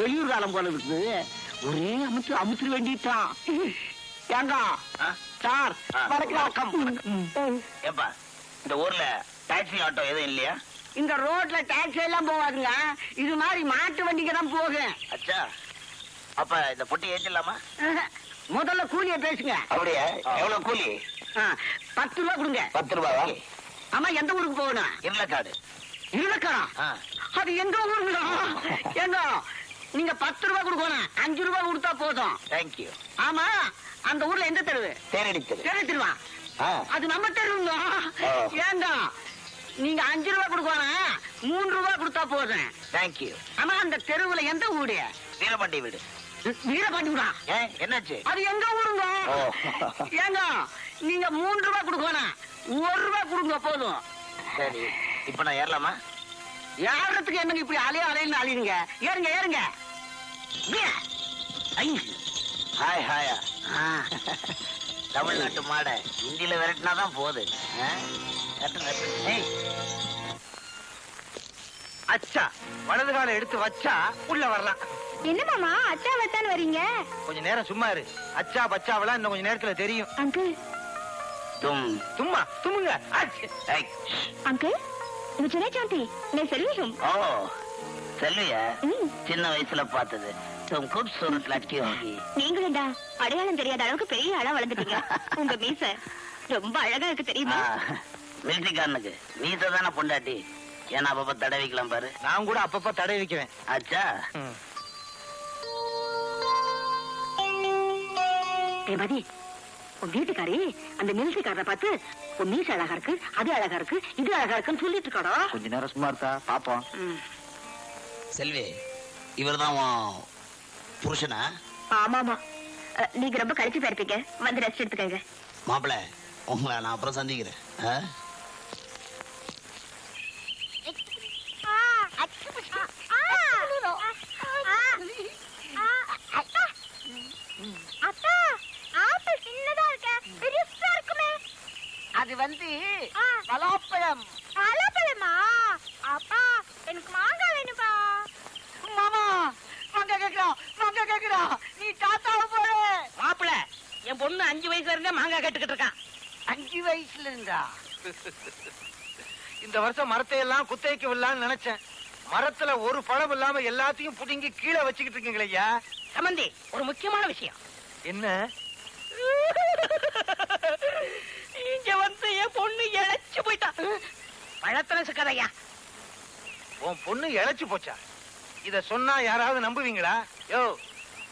வெளியூர் காலம் போல இருக்குது. ஒரே அமுத்திர வேண்டிட்டான். ஏங்க சார், வணக்கம். ஏப்பா, இந்த ஊர்ல டாக்ஸி ஆட்டோ எதுவும் இல்லையா? இந்த ரோட்ல டாக்ஸி எல்லாம் போகாதுங்க. இது மாதிரி மாட்டு வண்டிக்கு தான் போகும். அச்சா, அப்ப இந்த பொட்டி ஏற்றிடலாமா? முதல்ல கூலிய பேசுங்க. அப்படியா? எவ்வளவு கூலி? 10 ரூபா கொடுங்க. 10 ரூபாவா? ஆமா, எந்த ஊருக்கு போகணும்? இருளக்காடு. இருளக்காடா? அது எங்க ஊருங்களா? ஏங்க நீங்க 10 ரூபா கொடுக்கணும், 5 ரூபா கொடுத்தா போதும். தேங்க்யூ. ஆமா, அந்த ஊர்ல எந்த தெருவு? தேரடி தெரு. தெரியுமா? அது நம்ம தெருவுங்க. ஏங்க நீங்க 5 ரூபா கொடுக்கணும், 3 ரூபா கொடுத்தா போதும். தேங்க்யூ. ஆமா, அந்த தெருவுல எந்த ஊரு? வீரபாண்டி வீடு. வீரபாண்டி ஊரா? ஏன், என்னாச்சு? அது எங்க ஊருங்க? ஏங்க நீங்க 3 ரூபா கொடுக்கணும், 1 ரூபா கொடுங்க போதும். சரி, இப்ப நான் ஏறலாமா? யாரத்துக்கு என்னங்க இப்படி அலைன்னு அழியுங்க? ஏறுங்க ஏறுங்க. ஹாய் ஹாயா. தமிழ்நாட்டு மாட ஹிந்தியில விரட்டினாதான் போகுது. அச்சா, வலது காலை எடுத்து வச்சா உள்ள வரலாம். என்ன மாமா அச்சா வச்சான்னு வரீங்க? கொஞ்ச நேரம் சும்மா இரு. அச்சா பச்சாவெல்லாம் இன்னும் கொஞ்ச நேரத்துல தெரியும். அங்கிள் சும்மா தும்முங்க. அங்கிள், இது சின்ன சாந்தி, நான் செல்வியும். ஓ, செல்வியா? சின்ன வயசுல பார்த்தது. தும் கூப்சூரத் லட்கி ஹோகி. நீங்களும்டா அடையாளம் தெரியாத அளவுக்கு பெரிய ஆளா வளர்ந்துட்டீங்க. உங்க மீச ரொம்ப அழகா இருக்கு தெரியுமா? மிலிட்டரிக்காரனுக்கு மீச தானே பொண்டாட்டி. ஏன்னா அப்பப்ப தடவிக்கலாம் பாரு. நான் கூட அப்பப்ப தடை வைக்குவேன். ஆச்சா. மதி, உன் வீட்டுக்காரி அந்த மிலிட்டரிக்காரரை பார்த்து உன் மீச அழகா இருக்கு, அது அழகா இருக்கு, இது அழகா இருக்குன்னு சொல்லிட்டு இருக்காடா. கொஞ்ச நேரம் சும்மா இருக்கா பாப்போம். செல்வி, இவர்தான் உன் புருஷனா? ஆமாமா, நீங்க ரொம்ப கழிச்சு போயிருப்பீங்க, வந்து ரெஸ்ட் எடுத்துக்கங்க. மாப்பிள்ள, உங்களை நான் அப்புறம் சந்திக்கிறேன். அது வந்து பலாப்பழம். பலாப்பழமா? அப்பா எனக்கு மாங்காய் வேணும்பா. மாமா மாங்க கேக்குறா, நீ தாத்தாவை போல. மாப்பிள, என் பொண்ணு 5 வயசுல இருந்தே மாங்காய் கேட்டுக்கிட்டு இருக்கான். 5 வயசுல இருந்தா? இந்த வருஷம் மரத்தை எல்லாம் குத்தகைக்கு விடலான்னு நினைச்சேன். மரத்துல ஒரு பழம் இல்லாம எல்லாத்தையும் புடுங்கி கீழே வச்சுக்கிட்டு இருக்கீங்களே ஐயா. சம்பந்தி, ஒரு முக்கியமான விஷயம். என்ன? இங்க வந்து என் பொண்ணு இழைச்சு போயிட்டா. பழத்துல சிக்கதையா? உன் பொண்ணு இழைச்சு போச்சா? இத சொன்னா யாராவது நம்புவீங்களா? யோ,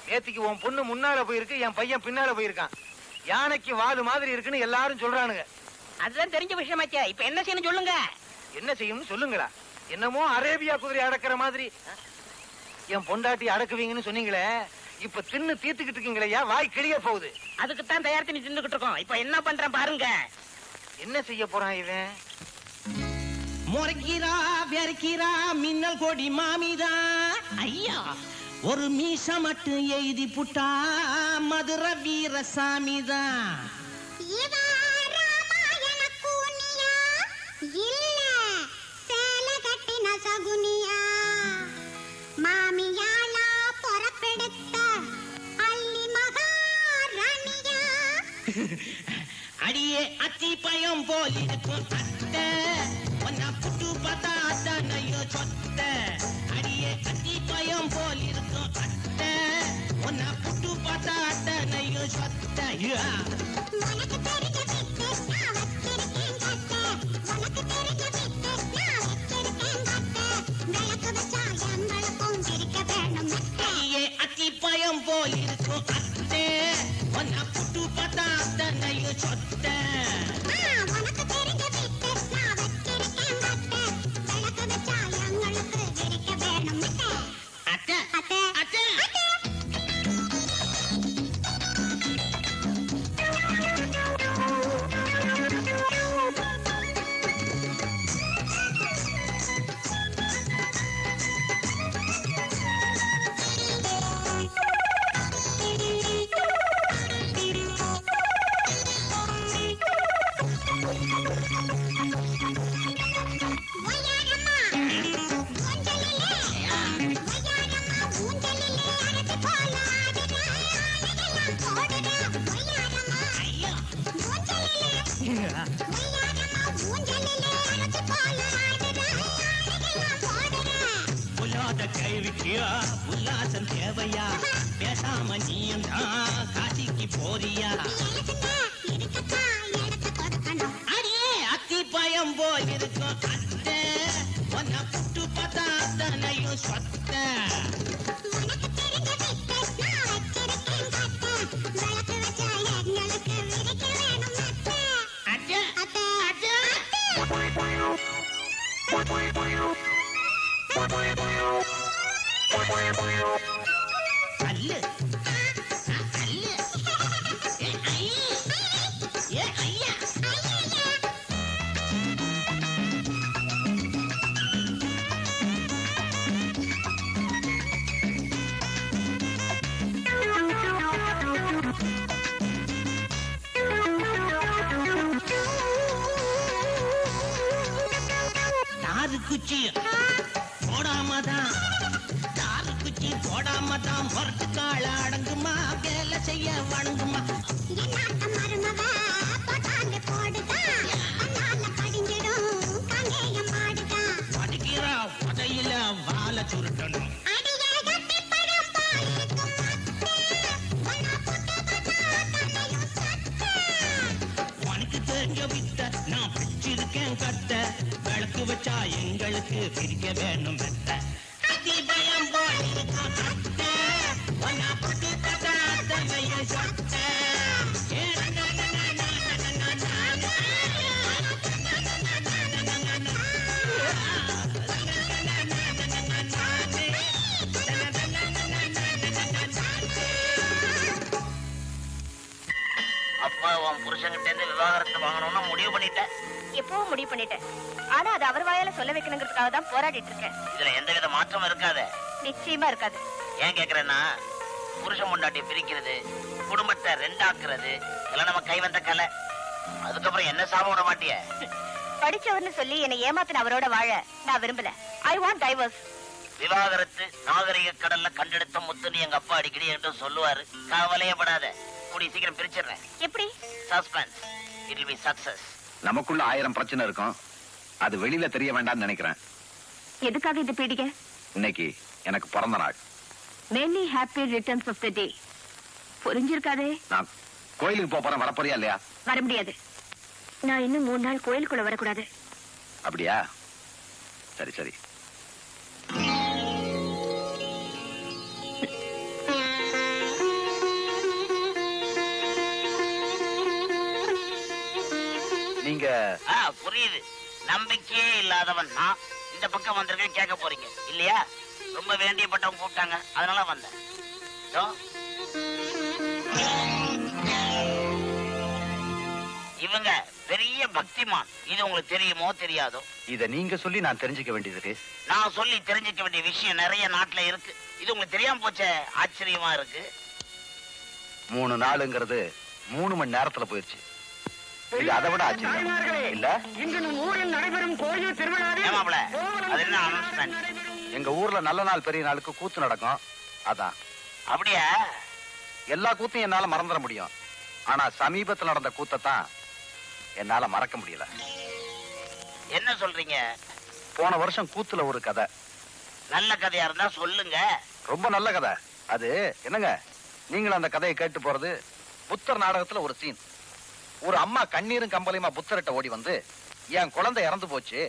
நேத்திக்கு உன் பொண்ணு முன்னால போயிருக்கு, என் பையன் பின்னால போயிருக்கான். யானைக்கு வாலு மாதிரி இருக்குன்னு எல்லாரும் சொல்றானுங்க. அதுதான் தெரிஞ்ச விஷயமாச்சே. இப்ப என்ன செய்யணும் சொல்லுங்க. என்ன செய்யும்னு சொல்லுங்களா? என்னமோ அரேபியா குதிரை அடக்குற மாதிரி என் பொண்டாட்டி அடக்குவீங்கன்னு சொன்னீங்களே, இப்ப தின்னு தீர்த்துக்கிட்டு இருக்கீங்களா? வாய் கிளிய போகுது. அதுக்குத்தான் தயார் பண்ணி தின்னுகிட்டு இருக்கோம். இப்ப என்ன பண்றேன் பாருங்க. என்ன செய்ய போறான் இவன்? முறைக்கிறா வெறுக்கிறா மின்னல் கொடி மாமிதா ஐயா, ஒரு மீச மட்டும் எழுதி புட்டா மதுர வீரசாமிதா. மாமியாளா பொறப்பெடுத்த அள்ளி மகாராணியா. அடியே அத்தி பயம் போல் இருக்கும் அத்தை, ஒன்னா புட்டு பார்த்தா அத்தனையோ சொத்த. அடியே அத்தி பயம் போல் இருக்கும் அத்தை, ஒன்னா புட்டு பார்த்தா அத்தனையோ சொத்த. உனக்கு தெரிஞ்ச வித்து நான் வச்சிருக்கேன் கட்ட, உனக்கு தெரிஞ்ச வித்து நான் வச்சிருக்கேன் கட்ட. விளக்கு வச்சா எங்களுக்கும் சிரிக்க வேணும். அடியே அத்தி பயம் போல் இருக்கும் அத்தை, ஒன்னா புட்டு பார்த்தா அத்தனையோ சொத்த. உனக்கு தெரிஞ்ச வித்து நான் வச்சிருக்கேன் கட்ட, விளக்கு வச்சா எங்களுக்கு சிரிக்க வேணும். அத்தை அத்தை அத்தை அத்தை புலாத கேள்விக்கியா உல்லாசம் தேவையா பேசாம நீயும் தான் காசிக்கு போறியா அடியே அத்தி பயம் போல் இருக்கும் அத்தை உன்னை புட்டு பார்த்தா அத்தனையும் சொத்த அச்சா அச்சா அல்லு அல்லு ஏ ஐயா ஏ ஐயா தாரு குச்சி போடாமதான் தாரு குச்சி போடாமதான் மரத்து கால அடங்குமா வேலை செய்ய வணங்குமா படிக்கிறா உதையில வாழ சுருட்டணும் உனக்கு தெரிஞ்ச வித்த நான் பிடிச்சிருக்கேன் கட்ட விளக்கு வச்சா எங்களுக்கு பிரிக்க வேணும் மெத்த அதி பயம் போல் இருக்கும் கட்ட உன்னை புட்டு பார்த்தா அத்தனையும் சொத்த ஏ நா, நா, நா, நா, நா, நா, நா, நா, அப்பா உன் புருஷன்கிட்ட இருந்து விவாகரத்து வாங்கணும்னு முடிவு பண்ணிட்டேன். எப்பவும் முடிவு பண்ணிட்டேன். ஆனா அது அவர் வாயால சொல்ல வைக்கணுங்கிறதுக்காக தான் போராடிட்டு இருக்கேன். இதுல எந்தவித மாற்றமும் இருக்காது. நிச்சயமா இருக்காது. ஏன் கேக்குறேன்னா புருஷன் பொண்டாட்டி பிரிக்கிறது, குடும்பத்தை ரெண்டாக்குறது இதெல்லாம் நம்ம கை வந்த கலை. அதுக்கப்புறம் என்ன சாபம் விட மாட்டிய? படிச்சவர்னு சொல்லி என்னை ஏமாத்தின அவரோட வாழ நான் விரும்பல. I want divorce. விவாகரத்து நாகரிக கடல்ல கண்டெடுத்த முத்துன்னு எங்க அப்பா அடிக்கடி என்று சொல்லுவாரு. கவலையப்படாத, கூடிய சீக்கிரம் பிரிச்சிடுறேன். எப்படி? Suspense, it will be success. நமக்குள்ள 1000 பிரச்சனை இருக்கும், அது வெளியில தெரிய வேண்டாம்னு நினைக்கிறேன். எதுக்காக இது பீடிகை? இன்னைக்கு எனக்கு பிறந்த நாள். Many happy returns of the day. புரிஞ்சிருக்காதே. நான் கோயிலுக்கு போறேன், வரப்போறியா இல்லையா? வர முடியாது. நான் இன்னும் 3 நாள் கோயிலுக்குள்ள வரக்கூடாது. அப்படியா? சரி சரி. நீங்க புரியுது. நம்பிக்கையே இல்லாதவன் நான் இந்த பக்கம் வந்திருக்கேன், கேட்க போறீங்க இல்லையா? ரொம்ப வேண்டியப்பட்டவங்க கூப்பிட்டாங்க, அதனால வந்தேன். இதோ. இவங்க பெரிய பக்திமான். இது உங்களுக்கு தெரியுமோ தெரியாதோ? இத நீங்க சொல்லி நான் தெரிஞ்சுக்க வேண்டியது. நான் சொல்லி தெரிஞ்சுக்க வேண்டிய விஷயம் நிறைய நாட்டுல இருக்கு. இது உங்களுக்கு தெரியாம போச்சே, ஆச்சரியமா இருக்கு. 3 நாளுங்கிறது 3 மணி நேரத்துல போயிருச்சு. இது அதை விட ஆச்சரியம் இல்ல? இன்று நம் ஊரில் நடைபெறும் கோயில் திருவிழாவில் ஏமாப்ல, அது என்ன அனௌன்ஸ்மெண்ட்? எங்க ஊர்ல நல்ல நாள் பெரிய நாளுக்கு கூத்து நடக்கும். அதான். அப்படியா? எல்லா கூத்தையும் என்னால மறந்துட முடியும், ஆனா சமீபத்துல நடந்த கூத்தான் என்னால மறக்க முடியல. என்ன சொல்றீங்க? போன வருஷம் கூத்துல ஒரு கதை. நல்ல கதையா இருந்தா சொல்லுங்க. ரொம்ப நல்ல கதை அது. என்னங்க, நீங்களும் அந்த கதையை கேட்டு போறது. புத்தர் நாடகத்துல ஒரு சீன். ஒரு அம்மா கண்ணீரும் கம்பளையுமா புத்தர்கிட்ட ஓடி வந்து, என் குழந்தை இறந்து போச்சு,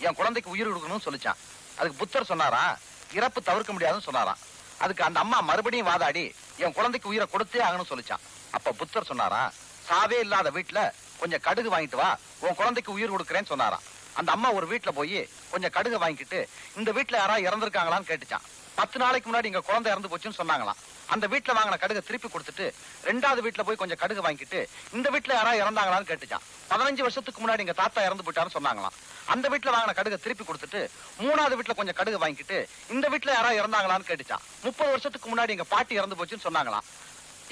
என் குழந்தைக்கு உயிர் கொடுக்கணும்னு சொல்லிச்சான். அதுக்கு புத்தர் சொன்னாராம், இறப்பு தவிர்க்க முடியாதுன்னு சொன்னாராம். அதுக்கு அந்த அம்மா மறுபடியும் வாதாடி என் குழந்தைக்கு உயிரை கொடுத்தே ஆகணும்னு சொல்லிச்சான். அப்ப புத்தர் சொன்னாராம், சாவே இல்லாத வீட்டுல கொஞ்சம் கடுகு வாங்கிட்டு வா, உன் குழந்தைக்கு உயிர் கொடுக்கறேன்னு சொன்னாராம். அந்த அம்மா ஒரு வீட்டுல போய் கொஞ்சம் கடுகு வாங்கிட்டு இந்த வீட்டுல யாராவது இறந்துருக்காங்களான்னு கேட்டுச்சான். 10 நாளைக்கு முன்னாடி இங்க குழந்தை இறந்து போச்சுன்னு சொன்னாங்களாம். அந்த வீட்டுல வாங்கின கடுகை திருப்பி கொடுத்துட்டு 2வது வீட்டுல போய் கொஞ்சம் கடுகு வாங்கிட்டு இந்த வீட்டுல யாராவது இறந்தாங்களான்னு கேட்டுச்சான். 15 வருஷத்துக்கு முன்னாடி எங்க தாத்தா இறந்து போயிட்டாருன்னு சொன்னாங்களாம். அந்த வீட்டுல வாங்கின கடுகை திருப்பி கொடுத்துட்டு 3வது வீட்டுல கொஞ்சம் கடுகு வாங்கிட்டு இந்த வீட்டுல யாராவது இறந்தாங்களான்னு கேட்டுச்சான். 30 வருஷத்துக்கு முன்னாடி எங்க பாட்டி இறந்து போச்சுன்னு சொன்னாங்களாம்.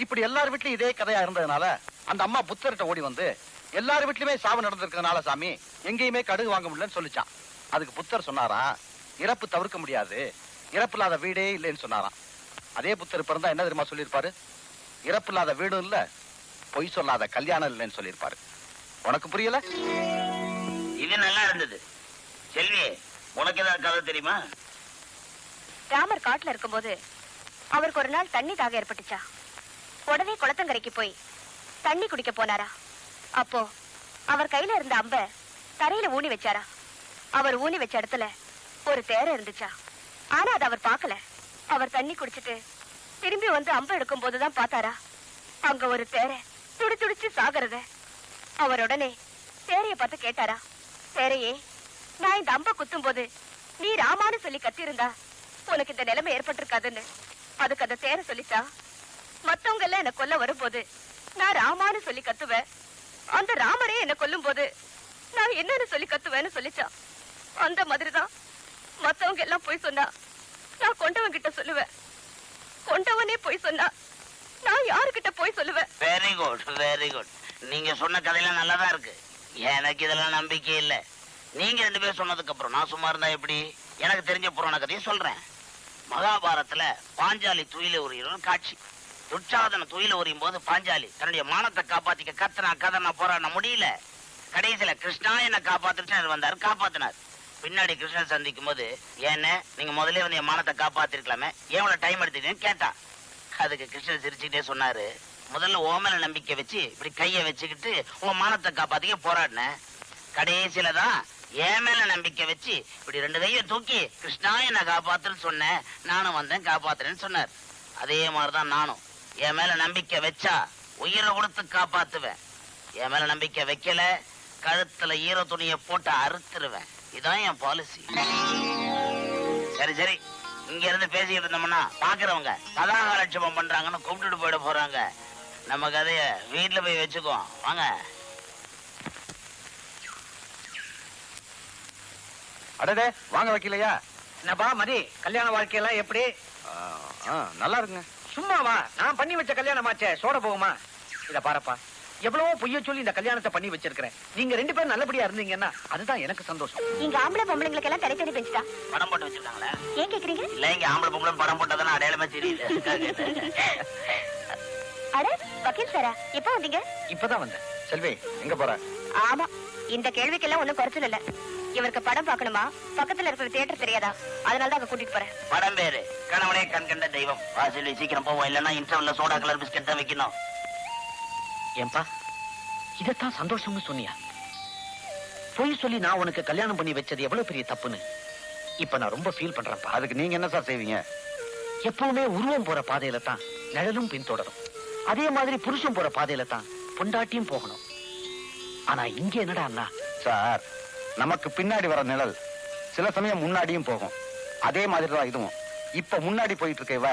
இப்படி எல்லார் வீட்லயும் இதே கதையா இருந்ததுனால அந்த அம்மா புத்தர்கிட்ட ஓடி வந்து, எல்லார் வீட்லயுமே சாவு நடந்திருக்கிறதுனால சாமி எங்கேயுமே கடுகு வாங்க முடியலன்னு சொல்லிச்சான். அதுக்கு புத்தர் சொன்னாராம், இறப்பு தவிர்க்க முடியாது, இறப்பு இல்லாத வீடே இல்லைன்னு சொன்னாராம். அதே புத்தர் பிறந்தா என்ன தெரியுமா சொல்லியிருப்பாரு? இறப்பில்லாத வீடும் இல்ல, பொய் சொல்லாத கல்யாணம் இல்லைன்னு சொல்லியிருப்பாரு. உனக்கு புரியல? இது நல்லா இருந்தது. செல்வி, உனக்கு ஏதாவது கதை தெரியுமா? ராமர் காட்டுல இருக்கும்போது அவருக்கு ஒரு நாள் தண்ணி தாக ஏற்பட்டுச்சா. உடனே குளத்தங்கரைக்கு போய் தண்ணி குடிக்க போனாரா. அப்போ அவர் கையில இருந்த அம்ப தரையில ஊனி வச்சாரா. அவர் ஊனி வச்ச இடத்துல ஒரு தேரை இருந்துச்சா. ஆனா அதை அவர் பார்க்கல. அவர் தண்ணி குடிச்சிட்டு திரும்பி வந்து அம்ப எடுக்கும் போதுதான் பார்த்தாரா, அங்க ஒரு தேரை துடி துடிச்சு சாகிறத. அவர் உடனே தேரைய பார்த்து கேட்டாரா, தேரையே, நான் இந்த அம்ப குத்தும் போது நீ ராமான்னு சொல்லி கத்திருந்தா உனக்கு இந்த நிலைமை ஏற்பட்டிருக்காதுன்னு. அதுக்கு அந்த தேரை சொல்லிச்சா, மத்தவங்க எல்லாம் என்ன கொல்ல வரும்போது நான் ராமான்னு சொல்லி கத்துவேன், அந்த ராமரே என்ன கொல்லும் போது நான் என்னன்னு சொல்லி கத்துவேன்னு சொல்லிச்சா. அந்த மாதிரிதான் மத்தவங்க எல்லாம் போய் சொன்னா நான் கொண்டவன் கிட்ட சொல்லுவேன், கொண்டவனே போய் சொன்னா நான் யாருக்கிட்ட போய் சொல்லுவேன். Very good, very good. நீங்க சொன்ன கதையெல்லாம் நல்லாதான் இருக்கு. எனக்கு இதெல்லாம் நம்பிக்கை இல்ல. நீங்க 2 பேரும் சொன்னதுக்கு அப்புறம் நான் சும்மா இருந்தா எப்படி? எனக்கு தெரிஞ்ச புராண கதையை சொல்றேன். மகாபாரதத்துல பாஞ்சாலி துயில உரியும் காட்சி. துச்சாதன துயில உரியும் போது பாஞ்சாலி தன்னுடைய மானத்தை காப்பாத்திக்க கத்தனா கதனா போராட முடியல. கடைசியில கிருஷ்ணா என்ன காப்பாத்துட்டு வந்தாரு, காப்பாத்தினார். பின்னாடி கிருஷ்ணன் சந்திக்கும் போது, ஏன்னு நீங்க முதல்ல வந்து என் மானத்தை காப்பாத்திருக்கலாமே, எவ்வளவு டைம் எடுத்துட்டீங்கன்னு கேட்டா. அதுக்கு கிருஷ்ணன் சிரிச்சுக்கிட்டே சொன்னாரு, முதல்ல ஓமல நம்பிக்கை வச்சு இப்படி கைய வச்சுக்கிட்டு உன் மானத்தை காப்பாத்திக்க போராடின. கடைசியில தான் என் மேல நம்பிக்கை வச்சு இப்படி 2 கைய தூக்கி கிருஷ்ணா என்ன காப்பாத்துன்னு சொன்னேன், நானும் வந்தேன் காப்பாத்துறேன்னு சொன்னார். அதே மாதிரிதான் நானும் என் மேல நம்பிக்கை வச்சா உயிரை கொடுத்து காப்பாத்துவேன். என் மேல நம்பிக்கை வைக்கல, கழுத்துல ஈர துணியை போட்டு அறுத்துருவேன். இதான் என் பாலிசி. சரி சரி, இங்க இருந்து பேசிக்கிட்டு இருந்தோம்னா பாக்குறவங்க கதாகாலட்சேபம் பண்றாங்கன்னு கூப்பிட்டுட்டு போயிட போறாங்க. நம்ம கதைய வீட்டுல போய் வச்சுக்குவோம். வாங்க. அடடே, வாங்க வைக்கலையா? என்னப்பா மதி, கல்யாண வாழ்க்கையெல்லாம் எப்படி? நல்லா இருக்குங்க. சும்மாவா? நான் பண்ணி வச்ச கல்யாணமாச்சே, சோட போகுமா? இத பாருப்பா, எவ்வளவோ பொய்ய சொல்லி இந்த கல்யாணத்தை பண்ணி வச்சிருக்கிறேன். நீங்க 2 பேரும் நல்லபடியா இருந்தீங்கன்னா அதுதான் எனக்கு சந்தோஷம். இங்க ஆம்பளை பொம்பளைங்களுக்கு எல்லாம் தனித்தனி பெஞ்சுட்டா படம் போட்டு வச்சிருக்காங்களா? ஏன் கேக்குறீங்க? இல்ல, இங்க ஆம்பளை பொம்பளை படம் போட்டதான அடையாளமே தெரியல. அட வக்கீல் சாரா, எப்ப வந்தீங்க? இப்பதான் வந்தேன். செல்வி, எங்க போற? ஆமா, இந்த கேள்விக்கெல்லாம் ஒண்ணும் குறைச்சல் இல்ல. இவருக்கு படம் பார்க்கணுமா, பக்கத்துல இருக்கிற தியேட்டர் தெரியாதா, அதனாலதான் அங்க கூட்டிட்டு போறேன். படம் பேரு கணவனே கண் கண்ட தெய்வம். வாசல் சீக்கிரம் போவோம், இல்லன்னா இன்டர்வல்ல சோடா கலர் பிஸ்கட் தான் வைக்கணும். ஏன்பா, இதத்தான் சந்தோஷம்னு சொன்னியா? பொய் சொல்லி நான் உனக்கு கல்யாணம் பண்ணி வச்சது எவ்வளவு பெரிய தப்புன்னு இப்ப நான் ரொம்ப ஃபீல் பண்றேன்ப்பா. அதுக்கு நீங்க என்ன சார் செய்வீங்க? எப்பவுமே உருவம் போற பாதையில தான் நிழலும் பின்தொடரும். அதே மாதிரி புருஷன் போற பாதையில தான் பொண்டாட்டியும் போகணும். ஆனா இங்க என்னடா அண்ணா? சார், நமக்கு பின்னாடி வர நிழல் சில சமயம் முன்னாடியும் போகும். அதே மாதிரி தான் இதுவும். இப்ப முன்னாடி போயிட்டு இருக்க இவ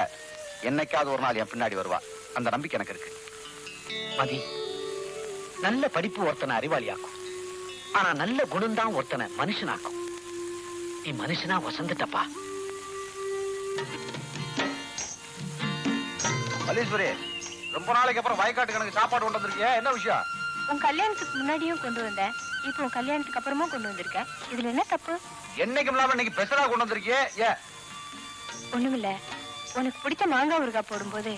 என்னைக்காவது ஒரு நாள் என் பின்னாடி வருவா. அந்த நம்பிக்கை எனக்கு இருக்கு. மதி, நல்ல படிப்பு ஒருத்தனை அறிவாளியாக்கும். ஆனா நல்ல குணம் தான் ஒருத்தனை மனுஷனாக்கும். நீ மனுஷனா வசந்துட்டப்பா. மல்லீஸ்வரி, ரொம்ப நாளைக்கு அப்புறம் வயக்காட்டு கணக்கு சாப்பாடு கொண்டு வந்திருக்கியா? என்ன விஷயம்? உன் கல்யாணத்துக்கு முன்னாடியும் கொண்டு வந்தேன், இப்போ உன் கல்யாணத்துக்கு அப்புறமும் கொண்டு வந்திருக்கேன். இதுல என்ன தப்பு? என்னைக்கும் இல்லாம இன்னைக்கு பெசரா கொண்டு வந்திருக்கியே, ஏன்? ஒண்ணுமில்ல, உனக்கு பிடிச்ச மாங்காய் ஊறுகாய் போடும்போது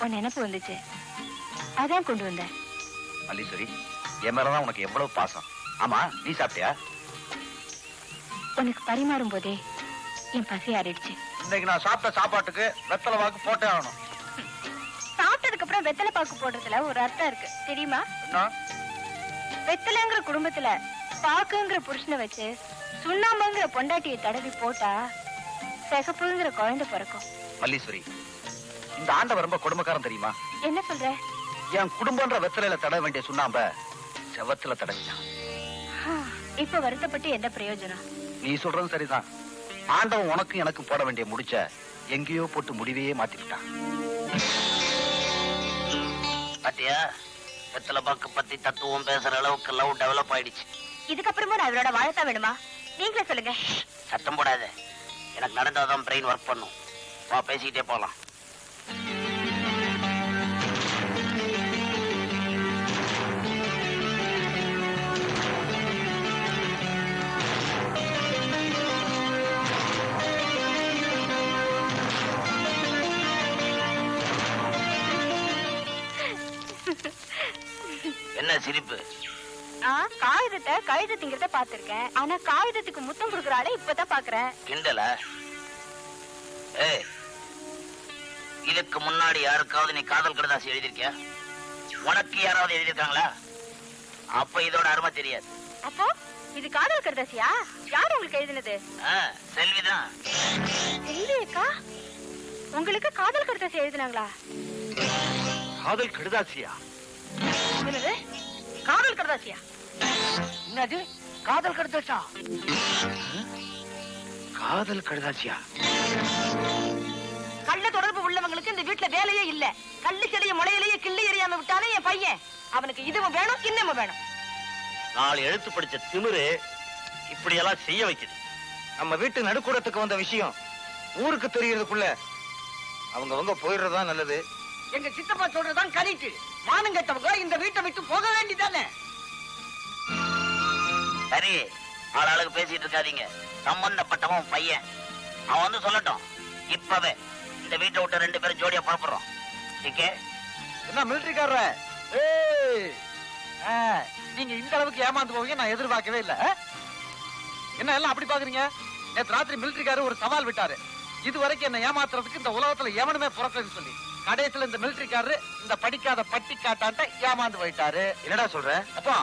உன் நினைப்பு வந்துச்சு, அதான் கொண்டு வந்தேன். மல்லீஸ்வரி, என் மேலதான் உனக்கு எவ்வளவு பாசம். ஆமா, நீ சாப்பிட்டியா? உனக்கு பரிமாறும் போதே என் பசி ஆறிடுச்சு. இன்னைக்கு நான் சாப்பிட்ட சாப்பாட்டுக்கு வெத்தலை வாக்கு போட்டே ஆகணும். சாப்பிட்டதுக்கு அப்புறம் வெத்தலை பாக்கு போடுறதுல ஒரு அர்த்தம் இருக்கு தெரியுமா? என்ன? வெத்தலைங்கிற குடும்பத்துல பாக்குங்கிற புருஷனை வச்சு சுண்ணாம்புங்கிற பொண்டாட்டியை தடவி போட்டா சிகப்புங்கிற குழந்தை பிறக்கும். மல்லீஸ்வரி, இந்த ஆண்டவர் ரொம்ப கொடுமைக்காரன் தெரியுமா? என்ன சொல்ற? என் குடும்பம்ன்ற வெத்தலையில தடவ வேண்டிய சுண்ணாம்ப செவத்துல தடவிட்டான். இப்ப வருத்தப்பட்டு என்ன பிரயோஜனம்? நீ சொல்றது சரிதான். ஆண்டவன் உனக்கும் எனக்கும் போட வேண்டிய முடிச்ச எங்கேயோ போட்டு முடிவையே மாத்திட்டான். பாத்தியா, வெத்தலை பாக்கு பத்தி தத்துவம் பேசுற அளவுக்கு லவ் டெவலப் ஆயிடுச்சு. இதுக்கப்புறமா நான் இவரோட வாழத்தான் வேணுமா? நீங்களே சொல்லுங்க. சத்தம் போடாத, எனக்கு நடந்தாதான் பிரெயின் ஒர்க் பண்ணும். வா, பேசிக்கிட்டே போலாம். என்ன சிரிப்பு? காகிதத்தை கழுத திங்கிறத பாத்திருக்கேன். ஆனா காகிதத்துக்கு முத்தம் கொடுக்கறாளே இப்பதான் பாக்குறேன். கிண்டல? ஏய், இதுக்கு முன்னாடி யாருக்காவது நீ காதல் கடிதாசி எழுதிருக்கியா? உனக்கு யாராவது எழுதிருக்காங்களா? அப்ப இதோட அருமை தெரியாது. அப்போ இது காதல் கடிதாசியா? யார் உங்களுக்கு எழுதினது? செல்விதான். செல்வியக்கா உங்களுக்கு காதல் கடிதாசி எழுதினாங்களா? காதல் கடிதாசியா? என்னது காதல் கடிதாசியா? என்னது காதல் கடிதாசா? காதல் கடிதாசியா? கள்ள தொடர்பு உள்ளவங்களுக்கு இந்த வீட்டுல வேலையே இல்ல. கள்ளு செடிய முளையிலேயே கிள்ளி எறியாம விட்டானே என் பையன். அவனுக்கு இதுவும் வேணும் கிண்ணமும் வேணும். 4 எழுத்து படிச்ச திமிரு இப்படி எல்லாம் செய்ய வைக்குது. நம்ம வீட்டு நடுக்கூடத்துக்கு வந்த விஷயம் ஊருக்கு தெரியறதுக்குள்ள அவங்க போயிடுறதுதான் நல்லது. எங்க சித்தப்பா சொல்றதான் கரெக்ட். மானம் கெட்டவங்க இந்த வீட்டை விட்டு போக வேண்டியதானே. சரி, ஆளாளுக்கு பேசிட்டு இருக்காதீங்க. சம்பந்தப்பட்டவன் பையன், அவன் வந்து சொல்லட்டும். இப்பவே இந்த வீட்டை விட்டு 2 பேரும் ஜோடியா புறப்படுறோம். என்ன மிலிட்டரிக்காரர? நீங்க இந்த அளவுக்கு ஏமாந்து போவீங்க நான் எதிர்பார்க்கவே இல்ல. என்ன எல்லாம் அப்படி பாக்குறீங்க? நேற்று ராத்திரி மிலிட்டரிக்காரர் ஒரு சவால் விட்டாரு. இது வரைக்கும் என்ன ஏமாத்துறதுக்கு இந்த உலகத்துல எவனுமே பிறக்கலன்னு சொல்லி கடைசியில இந்த மிலிட்டரிக்காரரு இந்த படிக்காத பட்டி காட்டாட்ட ஏமாந்து போயிட்டாரு. என்னடா சொல்ற? அப்பா,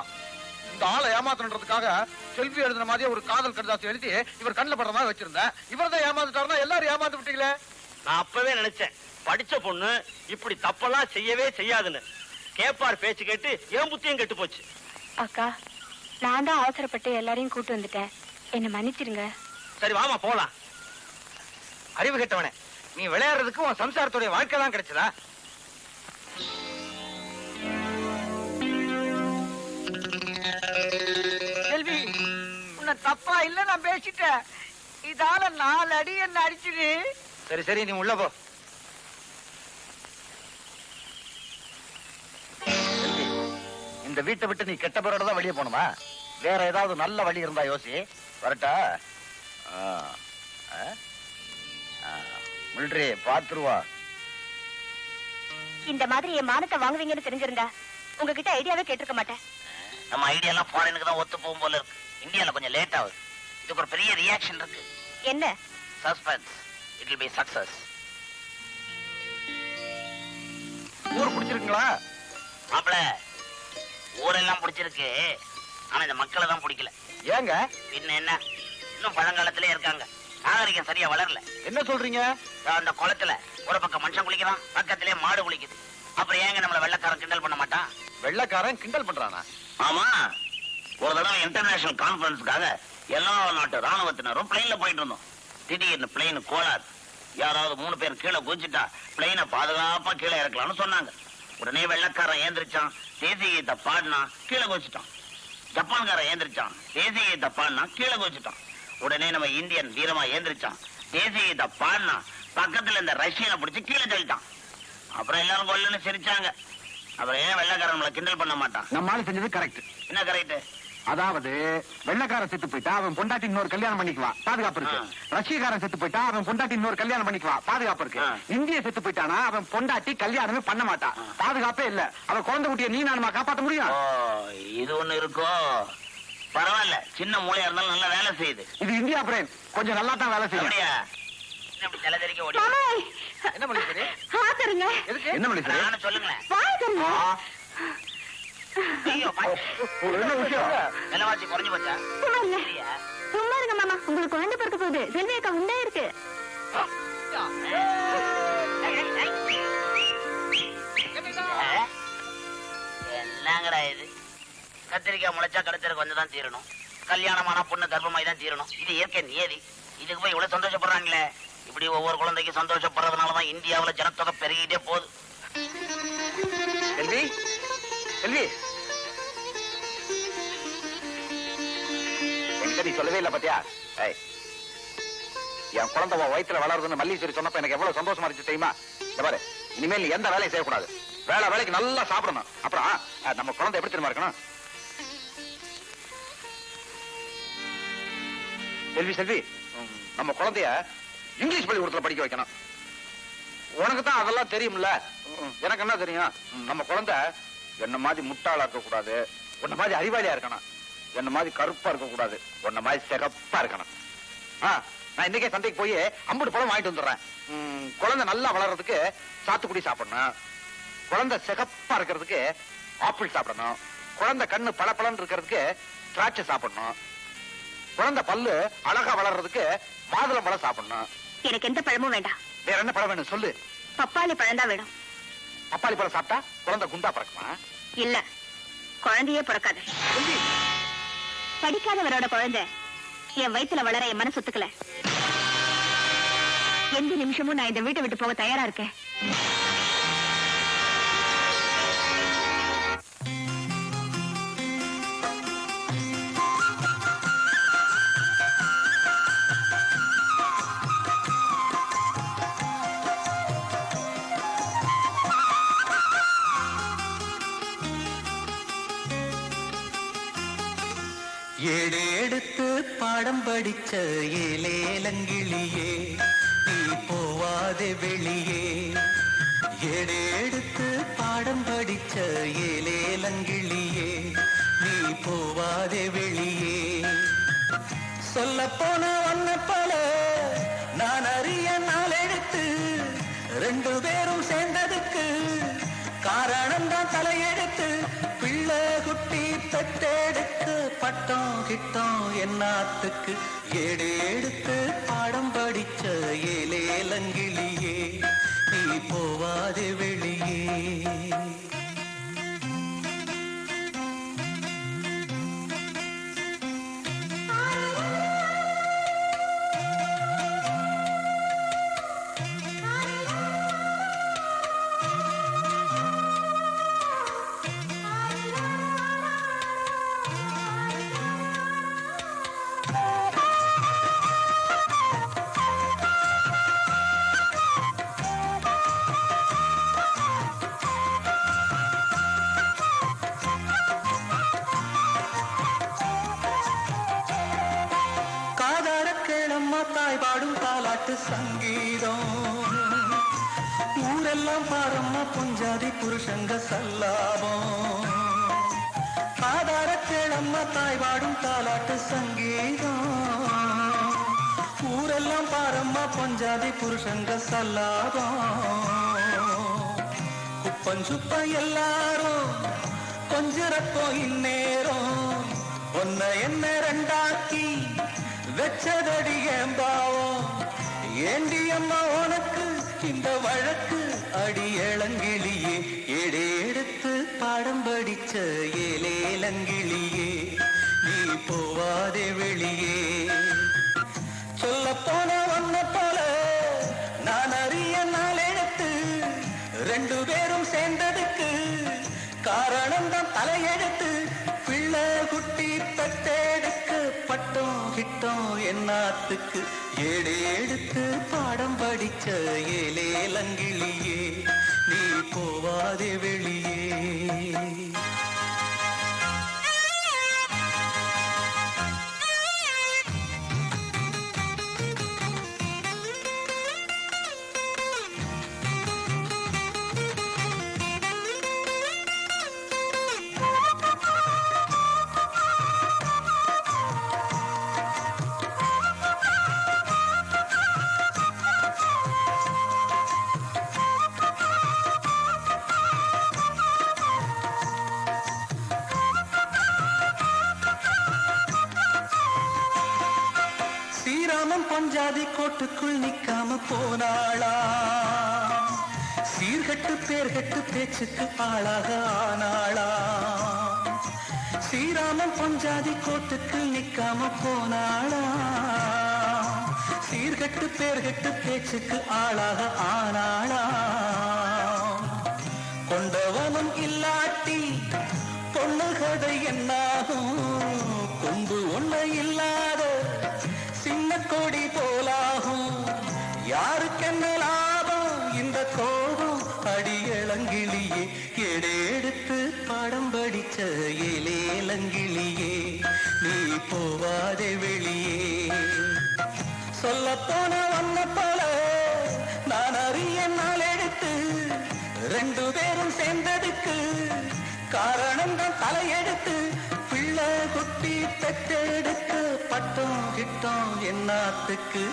இந்த ஆளை ஏமாத்தணுன்றதுக்காக செல்வி எழுதின மாதிரியே ஒரு காதல் கடிதாசி எழுதி இவர் கண்ணில் படுற மாதிரி வச்சிருந்தேன். இவர் தான் ஏமாந்துட்டாருன்னா எல்லாரும் ஏமாந்து விட்டீங்களே. நான் அப்பவே நினைச்சேன், படிச்ச பொண்ணு இப்படி தப்பெல்லாம் செய்யவே செய்யாதுன்னு. கேப்பார் பேச்சு கேட்டு என் புத்தியும் கெட்டு போச்சு. அக்கா, நான் தான் அவசரப்பட்டு எல்லாரையும் கூட்டு வந்துட்டேன். என்ன மன்னிச்சிருங்க. சரி வாமா போலாம். அறிவு கெட்டவனே, நீ விளையாடுறதுக்கு உன் சம்சாரத்துடைய வாழ்க்கை தான் கிடைச்சதா? செல்வி, உன்னை தப்பா இல்ல நான் பேசிட்டேன். இதால 4 அடி என்ன அடிச்சுது. சரி சரி, நீ உள்ள போ. இந்த வீட்டை விட்டு நீ கெட்ட பேரோட தான் வெளியே போகணுமா? வேற ஏதாவது நல்ல வழி இருந்தா யோசி. வரட்டா? மிலிட்டரி பாத்துருவா. இந்த மாதிரி என் மானத்தை வாங்குவீங்கன்னு தெரிஞ்சிருந்தா உங்ககிட்ட ஐடியாவே கேட்டிருக்க மாட்டேன். நம்ம ஐடியா எல்லாம் ஃபாரினுக்கு தான் ஒத்து போகும் போல இருக்கு. இந்தியால கொஞ்சம் லேட் ஆகுது. இதுக்கு ஒரு பெரிய ரியாக்ஷன் இருக்கு. என்ன? Suspense. It will be success. ஊர் பிடிச்சிருக்குங்களா? மாப்பிள, ஊரெல்லாம் பிடிச்சிருக்கு. ஆனா இந்த மக்களை தான் பிடிக்கல. ஏங்க? பின்ன என்ன, இன்னும் பழங்காலத்திலே இருக்காங்க. நாகரிகம் சரியா வளரல. என்ன சொல்றீங்க? அந்த குளத்துல ஒரு பக்கம் மனுஷன் குளிக்கிறான், பக்கத்திலே மாடு குளிக்குது. அப்புறம் ஏங்க நம்மள வெள்ளக்காரன் கிண்டல் பண்ண மாட்டான்? வெள்ளக்காரன் கிண்டல் பண்றானா? ஆமா, ஒரு தடவை இன்டர்நேஷனல் கான்பரன்ஸ்க்காக எல்லா நாட்டு ராணுவத்தினரும் பிளைன்ல போயிட்டு இருந்தோம். திடீர்னு பிளைன் கோளாறு. யாராவது 3 பேர் கீழே குதிச்சுட்டா பிளைனை பாதுகாப்பா கீழே இறக்கலாம்னு சொன்னாங்க. உடனே வெள்ளக்காரன் ஏந்திரிச்சான், தேசிய கீதத்தை பாடினா கீழே குதிச்சுட்டான். ஜப்பான்காரன் ஏந்திரிச்சான், தேசிய கீதத்தை பாடினா கீழே குதிச்சுட்டான். உடனே நம்ம இந்தியன் வீரமா ஏந்திரிச்சான், தேசிய கீதத்தை பாடினா பக்கத்துல இந்த ரஷ்யனை பிடிச்சு கீழே தள்ளிட்டான். அப்புறம் எல்லாரும் கொல்லுன்னு சிரிச்சாங்க. அப்புறம் ஏன் வெள்ளக்காரன் நம்மளை கிண்டல் பண்ண மாட்டான்? நம்மால செஞ்சது கரெக்ட். என்ன கரெக்ட்? அதாவது வெள்ளக்காரன் செத்து போயிட்டா அவன் பொண்டாட்டி இன்னொரு கல்யாணம் பண்ணிக்குவான், பாதுகாப்பு இருக்கு. ரஷ்யக்காரன் செத்து போயிட்டா அவன் பொண்டாட்டி இன்னொரு கல்யாணம் பண்ணிக்குவான், பாதுகாப்பு இருக்கு. இந்திய செத்து போயிட்டானா அவன் பொண்டாட்டி கல்யாணமே பண்ண மாட்டான், பாதுகாப்பே இல்ல. அவன் குழந்தை குட்டியை நீ நானுமா காப்பாற்ற முடியும்? இது ஒண்ணு இருக்கோ? பரவாயில்ல, சின்ன மூளையா இருந்தாலும் நல்லா வேலை செய்யுது. இது இந்தியா பிரெயின், கொஞ்சம் நல்லா தான் வேலை செய்யும். அப்படியா? தலை தெறிக்க ஓடி என்ன மனுஷரே? என்ன மனுஷரே? நானும் சொல்லுங்களேன். ஐயோ, என்ன விஷயம்? விலைவாசி குறைஞ்சு போச்சா? இல்லையா? சும்மா இருங்க மாமா, உங்களுக்கு குழந்தை பிறக்க போகுது. செல்வி அக்கா உண்டா இருக்கு. என்னங்கடா இது? கத்திரிக்காய் முளைச்சா கடைத்தருக்கு கொஞ்சம் தான் தீரணும், கல்யாணமான பொண்ணு கர்ப்பமாய் தான் தீரணும். இது இயற்கை நியதி. இதுக்கு போய் இவ்வளவு சந்தோஷப்படுறாங்களே. இப்படி ஒவ்வொரு குழந்தைக்கும் சந்தோஷப்படுறதுனாலதான் இந்தியாவுல ஜனத்தொகை பெருகிட்டே போகுது. செல்வி, செல்வி, என்கிட்ட நீ சொல்லவே இல்ல பாத்தியா? என் குழந்தை வயிற்றுல வளருதுன்னு மல்லீஸ்வரி சொன்னப்ப எனக்கு எவ்வளவு சந்தோஷமா இருந்துச்சு தெரியுமா? இந்த பாரு, இனிமேல் நீ எந்த வேலையும் செய்யக்கூடாது. வேலைக்கு நல்லா சாப்பிடணும். அப்புறம் நம்ம குழந்தை எப்படி தெரியுமா இருக்கணும்? செல்வி, செல்வி, நம்ம குழந்தைய இங்கிலீஷ் பள்ளிக்கூடத்துல படிக்க வைக்கணும். உனக்கு தான் அதெல்லாம் தெரியும்ல, எனக்கு என்ன தெரியும்? நம்ம குழந்தை என்ன மாதிரி முட்டாளா இருக்க கூடாது, உன்ன மாதிரி அறிவாளியா இருக்கணும், என்ன மாதிரி கருப்பா இருக்க கூடாது, உன்ன மாதிரி சிகப்பா இருக்கணும். நான் இன்னைக்கே சந்தைக்கு போய் 50 பழம் வாங்கிட்டு வந்துடுறேன். குழந்தை நல்லா வளர்றதுக்கு சாத்துக்குடி சாப்பிடணும், குழந்தை சிகப்பா இருக்கிறதுக்கு ஆப்பிள் சாப்பிடணும், குழந்தை கண்ணு பளபளன்னு இருக்கிறதுக்கு திராட்சை சாப்பிடணும், குழந்தை பல்லு அழகா வளர்றதுக்கு மாதுளம் பழம் சாப்பிடணும். எனக்கு எந்த பழமும் வேண்டாம். வேற என்ன பழம் வேணும் சொல்லு. பப்பாளி பழம் தான் வேணும். பப்பாளி பழம் சாப்பிட்டா குழந்தை குண்டா பிறக்குமா? இல்ல, குழந்தையே பிறக்காது. படிக்காதவரோட குழந்தை என் வயித்துல வளர என் மனசு ஒத்துக்கல. எந்த நிமிஷமும் நான் இந்த வீட்டை விட்டு போக தயாரா இருக்கேன். ஏடெடுத்து பாடம் படிச்ச ஏலேலங்கிளியே, நீ போவாதே வெளியே. ஏடெடுத்து பாடம் படிச்ச ஏலேலங்கிளியே, நீ போவாதே வெளியே. சொல்ல போன ஒன்ன போல நான் அறிய நாள் எடுத்து 2 பேரும் சேர்ந்ததுக்கு காரணம் தான் தலையெடுத்து. பிள்ளை குட்டி தட்டெடுக்க பட்டம் கிட்டம் என்னாத்துக்கு. ஏடெடுத்து பாடம் படிச்ச ஏலேலங்கிளியே, நீ போவாதே வெளியே. தாய் பாடும் தாலாட்டு சங்கீதம், ஊரெல்லாம் பாரம்மா பொஞ்சாதி புருஷங்க சல்லாபம். ஆதார கேளம்மா தாய் பாடும் தாலாட்டு சங்கீதம், ஊரெல்லாம் பாரம்மா பொஞ்சாதி புருஷங்க சல்லாபம். குப்பஞ்சுப்ப எல்லாரும் கொஞ்சிறப்போ இந்நேரம் ஒன்ன என்ன ரெண்டாக்கி வெச்சதடி ஏம்பாவம். ஏண்டி அம்மா உனக்கு இந்த வழக்கு அடி இளங்கிளியே. ஏடெடுத்து பாடம் படிச்ச ஏலேலங்கிளியே, நீ போவாதே வெளியே. சொல்ல போன ஒன்ன போல நான் அறிய நாள் எடுத்து 2 பேரும் சேர்ந்ததுக்கு காரணம் தான் தலையெடுத்து. பிள்ளை குட்டி தட்டெடுக்க பட்டம் கிட்டம் என்னாத்துக்கு. ஏடெடுத்து பாடம் படிச்ச ஏலேலங்கிளியே, நீ போவாதே வெளியே. ஸ்ரீராமன் பஞ்சாதி கோட்டுக்குள் நிக்காம போனாளா, சீர்கட்டு பேர்கட்டு பேச்சுக்கு ஆளாக ஆனாளா. ஸ்ரீராமன் பஞ்சாதி கோட்டுக்குள் நிக்காம போனாளா, சீர்கட்டு பேர்கட்டு பேச்சுக்கு ஆளாக ஆனாளா. கொண்டவனும் இல்லாட்டி பொண்ணு கதை என்னாகும், கொம்பு ஒண்ணு இல்லாத சின்ன கொடி போலாகும். யாருக்கென்ன லாபம் இந்த கோபம் அடி இளங்கிளியே. ஏடெடுத்து பாடம் படிச்ச ஏலேலங்கிளியே, நீ போவாதே வெளியே. சொல்ல போன ஒன்ன போல நான் அறிய நாள் எடுத்து 2 பேரும் சேர்ந்ததுக்கு காரணம் தான் தலையெடுத்து பிள்ளை குட்டி பெற்றெடுத்து பட்டம் கிட்டம் என்னாத்துக்கு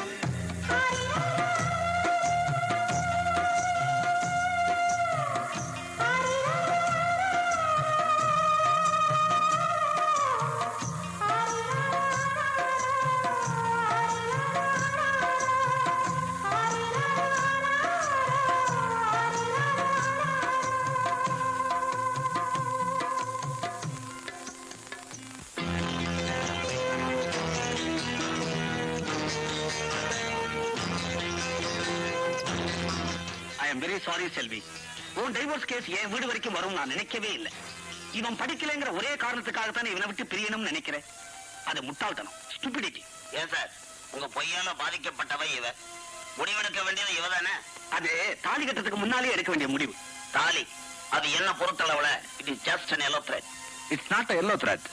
ஐ எம் வெரி சாரி செல்வி. உன் டைவோர்ஸ் கேஸ் என் வீடு வரைக்கும் வரும் நான் நினைக்கவே இல்லை. இவன் படிக்கலைங்கிற ஒரே காரணத்துக்காகத்தானே இவனை விட்டு பிரியணும்னு நினைக்கிறேன். அது முட்டாள்தனம், ஸ்டூபிடிட்டி. ஏன் சார் உங்க பொய்யால பாதிக்கப்பட்டவ இவ, முடிவெடுக்க வேண்டியது இவ தானே? அது தாலி கட்டத்துக்கு முன்னாலே எடுக்க வேண்டிய முடிவு. தாலி அது என்ன பொறுத்தளவுல it is just an yellow thread. It's not yellow thread,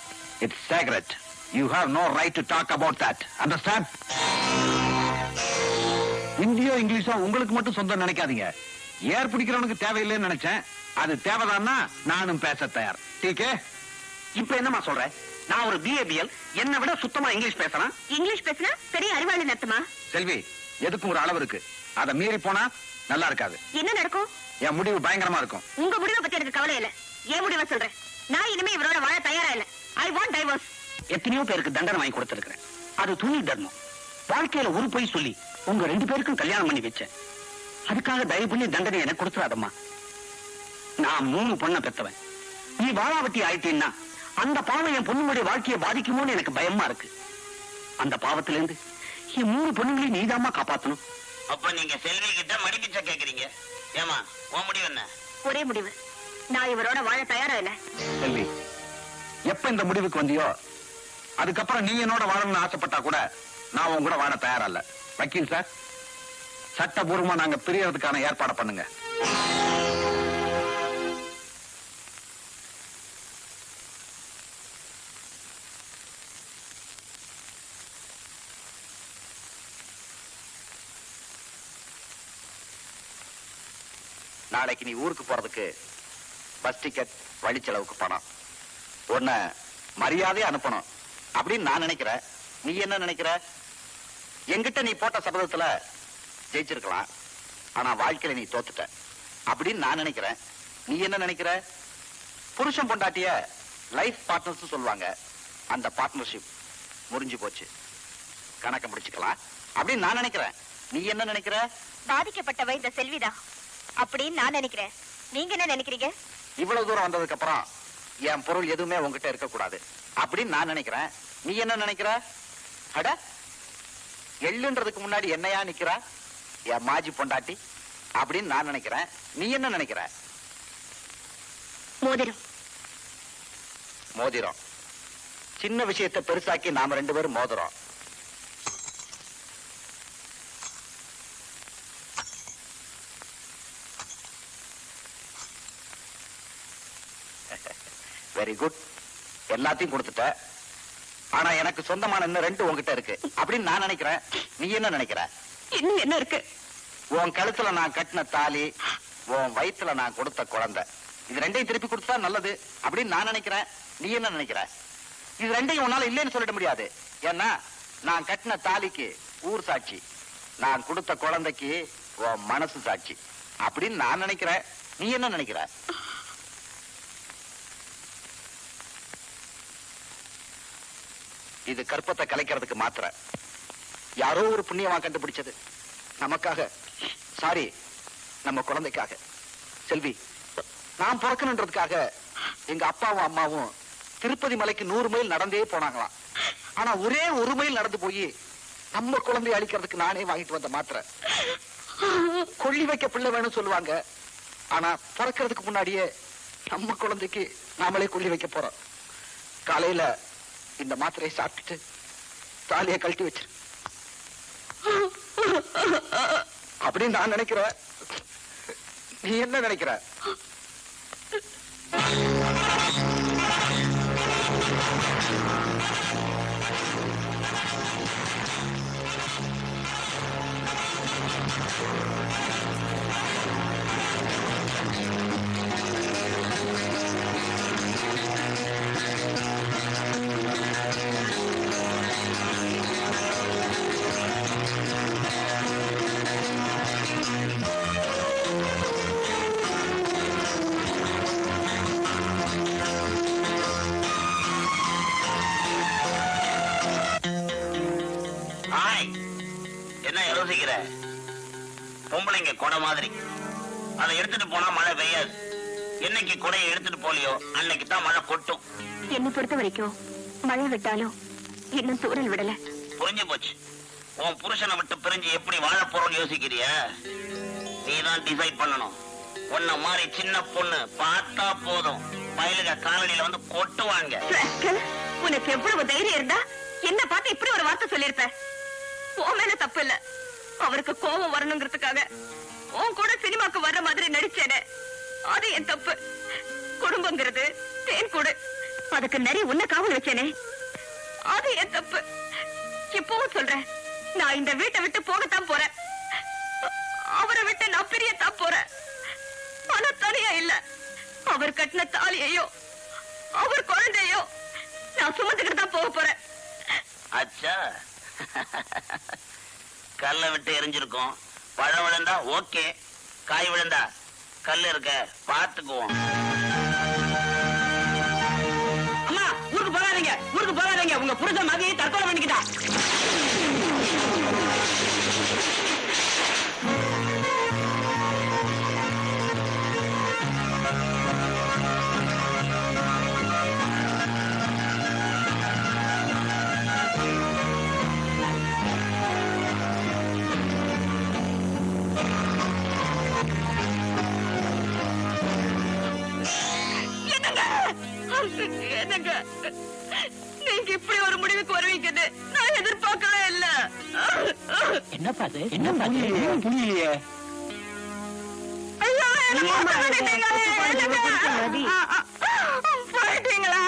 it's sacred. You have no right to talk about that. Understand? இந்தியோ இங்கிலீஷோ உங்களுக்கு மட்டும் சொந்தம் நினைக்காதீங்க. ஏர் பிடிக்கிறவனுக்கு தேவையில்லைன்னு நினைச்சேன். அது தேவைதான்னா நானும் பேச தயார். டீக்கே? இப்ப என்னமா சொல்ற? நான் ஒரு பிஏபிஎல், என்னை விட சுத்தமா இங்கிலீஷ் பேசுறேன். இங்கிலீஷ் பேசினா பெரிய அறிவாளி நடத்துமா? செல்வி, எதுக்கும் ஒரு அளவு இருக்கு. அதை மீறி போனா நல்லா இருக்காது. என்ன நடக்கும்? என் முடிவு பயங்கரமா இருக்கும். உங்க முடிவை பத்தி எனக்கு கவலை இல்ல. என் முடிவை சொல்றேன். நான் இனிமே இவரோட வாழ தயாரா இல்ல. I want divorce. எத்தனையோ பேருக்கு தண்டனை வாங்கி கொடுத்திருக்கிறேன். அது துணி தர்மம். வாழ்க்கையில ஒரு பொய் சொல்லி உங்க 2 பேருக்கும் கல்யாணம் பண்ணி வச்சேன். அதுக்காக தயவு பண்ணி தண்டனை எனக்கு கொடுத்துறாதம்மா. நான் 3 பொண்ணை பெத்தவன். நீ வாழாவட்டி ஆயிட்டீன்னா அந்த பாவம் என் பொண்ணுடைய வாழ்க்கையை பாதிக்குமோன்னு எனக்கு பயமா இருக்கு. அந்த பாவத்திலிருந்து என் 3 பொண்ணுங்களையும் நீதாம்மா காப்பாத்தணும். அப்ப நீங்க செல்வி கிட்ட மடிப்பிச்ச கேக்குறீங்க. ஏமா உன் முடிவு என்ன? ஒரே முடிவு. நான் இவரோட வாழ தயாரா இல்ல. செல்வி, எப்ப இந்த முடிவுக்கு வந்தியோ அதுக்கப்புறம் நீ என்னோட வாழணும்னு ஆசைப்பட்டா கூட நான் உன் கூட வாழ தயாரா இல்ல. வக்கீல் சார், சட்டபூர்வமா நாங்க பிரியறதுக்கான ஏற்பாடு பண்ணுங்க. நாளைக்கு நீ ஊருக்கு போறதுக்கு பஸ் டிக்கெட், வழி செலவுக்கு பணம், உன்னை மரியாதையா அனுப்பணும் அப்படின்னு நான் நினைக்கிறேன். நீ என்ன நினைக்கிற? என்கிட்ட நீ போட்ட சபதத்துல ஜெயிச்சிருக்கலாம், ஆனா வாழ்க்கையில நீ தோத்துட்ட அப்படின்னு நான் நினைக்கிறேன். நீ என்ன நினைக்கிற? புருஷன் பொண்டாட்டிய லைஃப் பார்ட்னர்ஸ் சொல்லுவாங்க. அந்த பார்ட்னர்ஷிப் முறிஞ்சு போச்சு, கணக்க முடிச்சுக்கலாம் அப்படின்னு நான் நினைக்கிறேன். நீ என்ன நினைக்கிற? பாதிக்கப்பட்டவ இந்த செல்விதான் அப்படின்னு நான் நினைக்கிறேன். நீங்க என்ன நினைக்கிறீங்க? இவ்வளவு தூரம் வந்ததுக்கு அப்புறம் என் பொருள் எதுவுமே உங்ககிட்ட இருக்க கூடாது அப்படின்னு நான் நினைக்கிறேன். நீ என்ன நினைக்கிற? அட, எள்ளுன்றதுக்கு முன்னாடி என்னையா நிக்கிறா என் மாஜி பொண்டாட்டி அப்படின்னு நான் நினைக்கிறேன். நீ என்ன நினைக்கிற? மோதிரம். மோதிரம். சின்ன விஷயத்தை பெருசாக்கி நாம 2 பேரும் மோதிரம். Very good. எல்லாத்தையும் கொடுத்துட்ட. ஆனா எனக்கு சொந்தமான இன்னும் 2 உங்ககிட்ட இருக்கு அப்படின்னு நான் நினைக்கிறேன். நீ என்ன நினைக்கிற? இன்னும் என்ன இருக்கு? உன் கழுத்துல நான் கட்டின தாலி, உன் வயித்துல நான் கொடுத்த குழந்தை, இது 2ஐயும் திருப்பி கொடுத்தா நல்லது அப்படின்னு நான் நினைக்கிறேன். நீ என்ன நினைக்கிற? இது 2ஐயும் உன்னால இல்லைன்னு சொல்லிட முடியாது. ஏன்னா நான் கட்டின தாலிக்கு ஊர் சாட்சி, நான் கொடுத்த குழந்தைக்கு உன் மனசு சாட்சி அப்படின்னு நான் நினைக்கிறேன். நீ என்ன நினைக்கிற? இது கற்பத்தை கலைக்கிறதுக்கு மாத்திர யாரோ ஒரு புண்ணியமா கண்டுபிடிச்சது நமக்காக. சாரி, நம்ம குழந்தைக்காக. செல்வி, நான் பிறக்கணுன்றதுக்காக எங்க அப்பாவும் அம்மாவும் திருப்பதி மலைக்கு 100 மைல் நடந்தே போனாங்களாம். ஆனா ஒரே 1 மைல் நடந்து போய் நம்ம குழந்தைய அழிக்கிறதுக்கு நானே வாங்கிட்டு வந்த மாத்திர. கொள்ளி வைக்க பிள்ளை வேணும்னு சொல்லுவாங்க. ஆனா பிறக்கிறதுக்கு முன்னாடியே நம்ம குழந்தைக்கு நாமளே கொள்ளி வைக்க போறோம். காலையில இந்த மாத்திரையை சாப்பிட்டுட்டு தாலியை கழட்டி வச்சிரு அப்படின்னு நான் நினைக்கிறேன். நீ என்ன நினைக்கிற? பொம்பளைங்க கொடை மாதிரி. அதை எடுத்துட்டு போனா மழை பெய்யாது. என்னைக்கு கொடையை எடுத்துட்டு போலியோ அன்னைக்கு தான் மழை கொட்டும். என்ன பொறுத்த வரைக்கும் மழை விட்டாலும் இன்னும் தூரல் விடல. புரிஞ்சு போச்சு. உன் புருஷனை விட்டு பிரிஞ்சு எப்படி வாழ போறோம்னு யோசிக்கிறிய? நீதான் டிசைட் பண்ணணும். உன்ன மாதிரி சின்ன பொண்ணு பார்த்தா போதும் பயலுக காலனில வந்து கொட்டுவாங்க. உனக்கு எவ்வளவு தைரியம் இருந்தா என்ன பார்த்து இப்படி ஒரு வார்த்தை சொல்லிருப்ப? உன் மேல தப்பு இல்ல. அவருக்கு கோபம் வரணுங்கிறதுக்காக உன் கூட சினிமாக்கு வர்ற மாதிரி நடிச்சேனே, அது என் தப்பு. குடும்பங்கிறது தேன் கூடு, அதுக்கு நிறைய உன்ன காவல் வச்சேனே, அது என் தப்பு. இப்பவும் சொல்றேன், நான் இந்த வீட்டை விட்டு போகத்தான் போறேன். அவரை விட்டு நான் பிரியத்தான் போறேன். ஆனா தனியா இல்ல. அவர் கட்டின தாலியையோ அவர் குழந்தையோ நான் சுமந்துக்கிட்டு தான் போக போறேன். அச்சா, கல்ல விட்டு எரிஞ்சிருக்கோம். பழம் விழுந்தா ஓகே, காய் விழுந்தா கல் இருக்க பாத்துக்குவோம். அம்மா, ஊருக்கு போகாதீங்க, ஊருக்கு போகாதீங்க. உங்க புருஷன் மதியை தற்கொலை பண்ணிக்கிட்டா. என்னங்க, நீங்க இப்படி ஒரு முடிவுக்கு வருவீங்கன்னு நான் எதிர்பார்க்கவே இல்ல. என்ன பாது? என்ன புரியலையே. ஐயோ, என்ன போயிட்டீங்களா?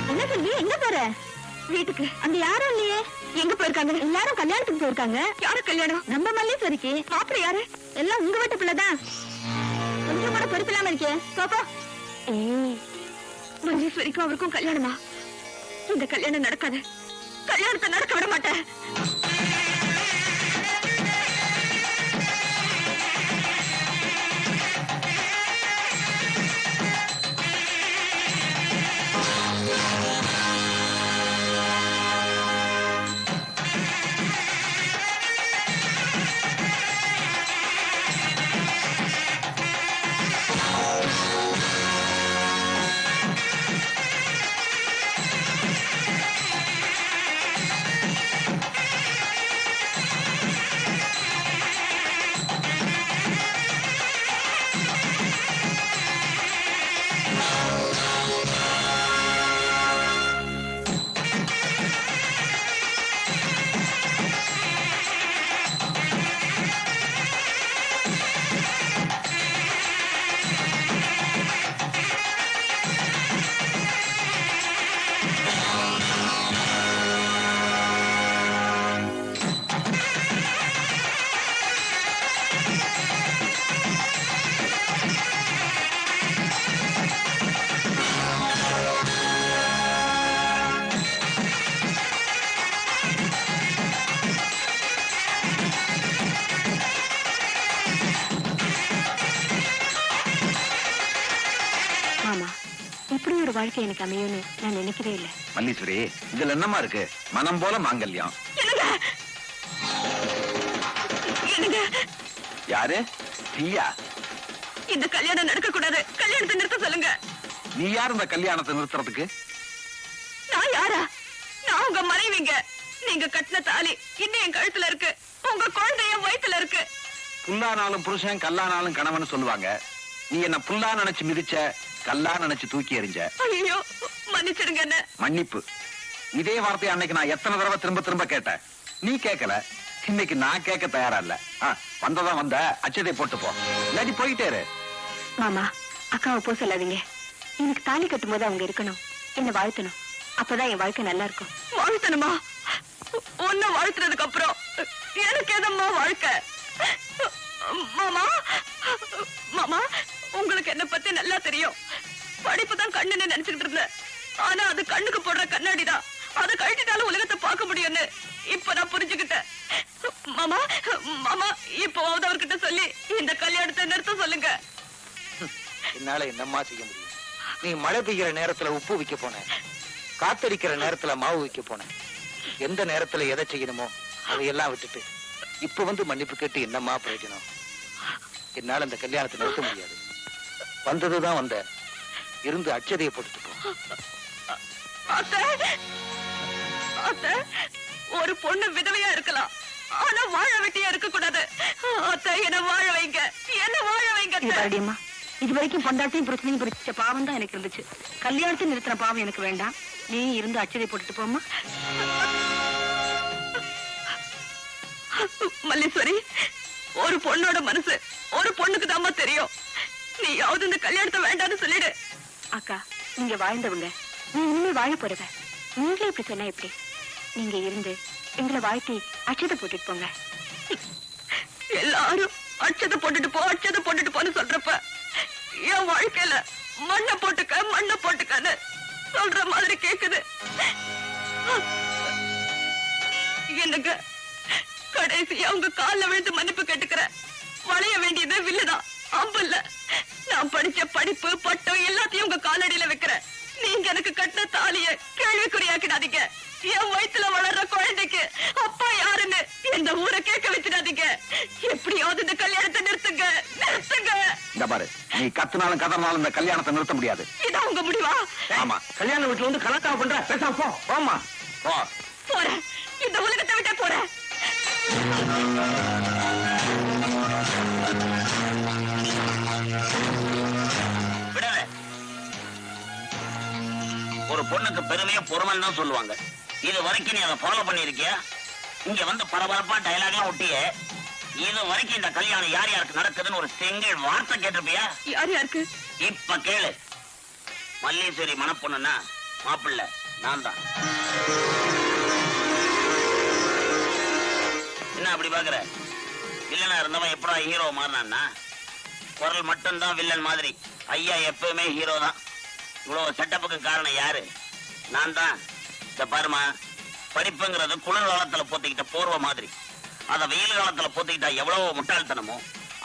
என்ன சொல்லி எங்க போற? வீட்டுக்கு. அங்க யாரும் இல்லையே. எங்க போயிருக்காங்க? எல்லாரும் கல்யாணத்துக்கு போயிருக்காங்க. யாரு கல்யாணம்? நம்ம மல்லேஸ்வரிக்கு. மாப்பிள்ளை யாரு? எல்லாம் உங்க வீட்டு பிள்ளைதான். கொஞ்சம் கூட பொறுப்பு இல்லாம இருக்கே. பாப்பா, மல்லேஸ்வரிக்கும் அவருக்கும் கல்யாணமா? இந்த கல்யாணம் நடக்காது. கல்யாணத்தை நடக்க விட மாட்டேன். இப்படி ஒரு வாழ்க்கை எனக்கு அமையும்னு நான் நினைக்கவே இல்லை. மல்லீஸ்வரி, இதுல என்னமா இருக்கு? மனம் போல மாங்கல்யம். யாரு? நீயா? இந்த கல்யாணம் நடக்க கூடாது. கல்யாணத்தை நிறுத்த சொல்லுங்க. நீ யார் இந்த கல்யாணத்தை நிறுத்துறதுக்கு? நான் யாரா? நான் உங்க மனைவிங்க. நீங்க கட்டின தாலி இன்னும் என் கழுத்துல இருக்கு. உங்க குழந்தைய வயித்துல இருக்கு. புல்லானாலும் புருஷன், கல்லானாலும் கணவன் சொல்லுவாங்க. நீ என்ன புல்லா நினைச்சு மிதிச்ச, கல்லா நினைச்சு தூக்கி எறிஞ்ச. ஐயோ, மன்னிச்சிடுங்க. என்ன மன்னிப்பு? இதே வார்த்தையை அன்னைக்கு நான் எத்தனை தடவை திரும்ப திரும்ப கேட்டேன். நீ கேட்கல. இன்னைக்கு நான் கேட்க தயாரா இல்ல. வந்ததான் வந்த, அச்சதை போட்டு போ, இல்லாட்டி போயிட்டே. மாமா, அக்காவை போ சொல்லாதீங்க. எனக்கு தாலி கட்டும் போது அவங்க இருக்கணும், என்ன வாழ்த்தணும். அப்பதான் என் வாழ்க்கை நல்லா இருக்கும். வாழ்த்தணுமா? ஒன்னும் வாழ்த்துறதுக்கு அப்புறம் எனக்கு எதம்மா வாழ்க்கை? மாமா, மாமா, உங்களுக்கு என்ன பத்தி நல்லா தெரியும். படிப்பு தான் கண்ணுன்னு நினைச்சுக்கிட்டு இருந்தேன். ஆனா அது கண்ணுக்கு போடுற கண்ணாடிதான். அதை கழட்டிட்டாலும் உலகத்தை பார்க்க முடியும்னு இப்ப நான் புரிஞ்சுக்கிட்டேன். மாமா, மாமா, இப்போவாவது அவர்கிட்ட சொல்லி இந்த கல்யாணத்தை நிறுத்த சொல்லுங்க. என்னால என்னம்மா செய்ய முடியும்? நீ மழை பெய்கிற நேரத்துல உப்பு விற்க போன, காத்தடிக்கிற நேரத்துல மாவு விற்க போன, எந்த நேரத்துல எதை செய்யணுமோ அதையெல்லாம் விட்டுட்டு இப்ப வந்து மன்னிப்பு கேட்டு என்னம்மா பிரயோஜனம்? என்னால இந்த கல்யாணத்தை நிறுத்த முடியாது. வந்ததுதான் வந்த, இருந்து அச்சதையை போட்டுட்டு போ. ஒரு பொண்ணு விதவையா இருக்கலாம், ஆனா வாழ வெட்டியா இருக்க கூடாது. என்ன வாழ வைங்க, என்ன வாழ வைங்க. இது வரைக்கும் பொண்டாட்டையும் பிரச்சனையும் பிடிச்ச பாவம் தான் எனக்கு இருந்துச்சு. கல்யாணத்தை நிறுத்தின பாவம் எனக்கு வேண்டாம். நீ இருந்து அச்சதை போட்டுட்டு போமா. மல்லீஸ்வரி, ஒரு பொண்ணோட மனசு ஒரு பொண்ணுக்கு தாமா தெரியும். நீயாவது இந்த கல்யாணத்தை வேண்டாம்னு சொல்லிடு. அக்கா, நீங்க வாழ்ந்தவங்க, நீ இனிமே வாழ போறவ. நீங்களே இப்படி சொன்னா எப்படி? நீங்க இருந்து எங்களை வாழ்த்தி அச்சதை போட்டுட்டு போங்க. எல்லாரும் அச்சதை போட்டுட்டு போ, அச்சதை போட்டுட்டு போன்னு சொல்றப்ப என் வாழ்க்கையில மண்ணை போட்டுக்கன்னு சொல்ற மாதிரி கேக்குது. எனக்கு கடைசியா உங்க கால்ல விழுந்து மன்னிப்பு கேட்டுக்கிற. வளைய வேண்டியது வில்லுதான், அம்பு இல்ல. நான் படிச்ச படிப்பு பட்டம் எல்லாத்தையும் உங்க காலடியில வைக்கிறேன். நீங்க எனக்கு கட்டின தாலிய கேள்விக்குறியாக்கிடாதீங்க. என் வயித்துல வளர்ற குழந்தைக்கு அப்பா யாருன்னு இந்த ஊரை கேட்க வச்சிடாதீங்க. எப்படியாவது இந்த கல்யாணத்தை நிறுத்துங்க, நிறுத்துங்க. இந்த பாரு, நீ கத்துனாலும் கதனாலும் இந்த கல்யாணத்தை நிறுத்த முடியாது. இதான் உங்க முடிவா? ஆமா. கல்யாண வீட்டுல வந்து கலக்காம பண்ற, பேசாம போ. போமா, போ. போறேன், இந்த உலகத்தை விட்டே போறேன். விடல. ஒரு பொண்ணுக்கு பெருமையா பொறுமைன்னு தான் சொல்லுவாங்க. இது வரைக்கும் நீ அதை ஃபாலோ பண்ணிருக்கியா? இங்க வந்து பரபரப்பா டயலாக்லாம் ஒட்டிய இது வரைக்கும் இந்த கல்யாணம் யார் யாருக்கு நடக்குதுன்னு ஒரு செங்கல் வார்த்தை கேட்டிருப்பியா? யார் யாருக்கு? இப்ப கேளு. மல்லீஸ்வரி மணப்பொண்ணுன்னா மாப்பிள்ளை நான் தான். என்ன அப்படி பாக்குற? வில்லனா இருந்தவன் எப்படா ஹீரோ மாறினான்னா? குரல் மட்டும்தான் வில்லன் மாதிரி. ஐயா எப்பவுமே ஹீரோ தான். இவ்வளவு செட்டப்புக்கு காரணம் யாரு? நான் தான். இந்த பாருமா, படிப்புங்கிறது குளிர் காலத்துல போத்திக்கிட்ட போர்வ மாதிரி. அத வெயில் காலத்துல போத்திக்கிட்டா எவ்வளவு முட்டாள்தனமோ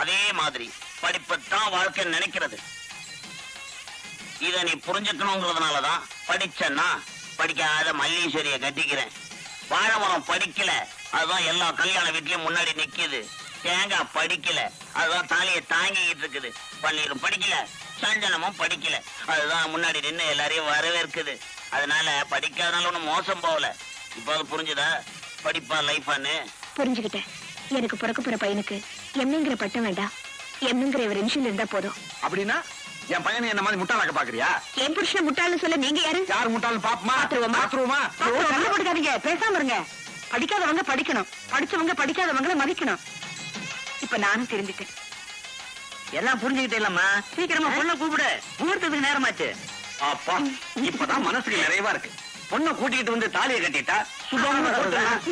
அதே மாதிரி படிப்புத்தான் வாழ்க்கைன்னு நினைக்கிறது. இத நீ புரிஞ்சுக்கணுங்கிறதுனாலதான் படிச்சேன்னா படிக்காத மல்லீஸ்வரிய கட்டிக்கிறேன். வாழைமரம் படிக்கல, அதுதான் எல்லா கல்யாண வீட்லயும் முன்னாடி நிக்குது. தேங்காய் படிக்கல, அதுதான் தாலியை தாங்கிக்கிட்டு இருக்குது. பன்னீரும் படிக்கல, சஞ்சனமும் படிக்கல, அதுதான் முன்னாடி நின்று எல்லாரையும் வரவேற்குது. அதனால படிக்காதனால ஒண்ணும் மோசம் போகல. இப்ப அது புரிஞ்சுதா? படிப்பா லைஃபான்னு? புரிஞ்சுக்கிட்டேன். எனக்கு பிறக்க போற பையனுக்கு எம்ங்கிற பட்டம் வேண்டாம், எம்ங்கிற ஒரு இன்ஷியல் இருந்தா போதும். அப்படின்னா என் பையனை என்ன மாதிரி முட்டாளாக்க பாக்குறியா? என் புருஷனை முட்டாள்னு சொல்ல நீங்க யாரு? யார் முட்டாள்னு பாப்போமா? பாத்துருவோமா? சண்டை போட்டுக்காதீங்க, பேசாம இருங்க. படிக்காதவங்க படிக்கணும், படிச்சவங்க படிக்காதவங்களை மதிக்கணும். இப்ப நானும் தெரிஞ்சுட்டேன். எல்லாம் புரிஞ்சுக்கிட்டே இல்லம்மா. சீக்கிரமா பொண்ணை கூப்பிடு, முகூர்த்தத்துக்கு நேரமாச்சு. அப்பா, இப்பதான் மனசுக்கு நிறைவா இருக்கு. பொண்ணை கூட்டிட்டு வந்து தாலியை கட்டிட்டா சுபமா சொல்லலாம்.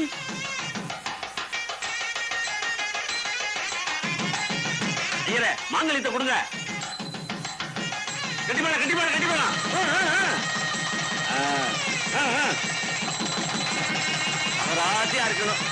ஐயரே, மாங்கல்யத்தை கொடுங்க. கட்டிப்பாடா, கட்டிப்பாடா, கட்டிப்பாடா. அவராத்தியா இருக்கணும்.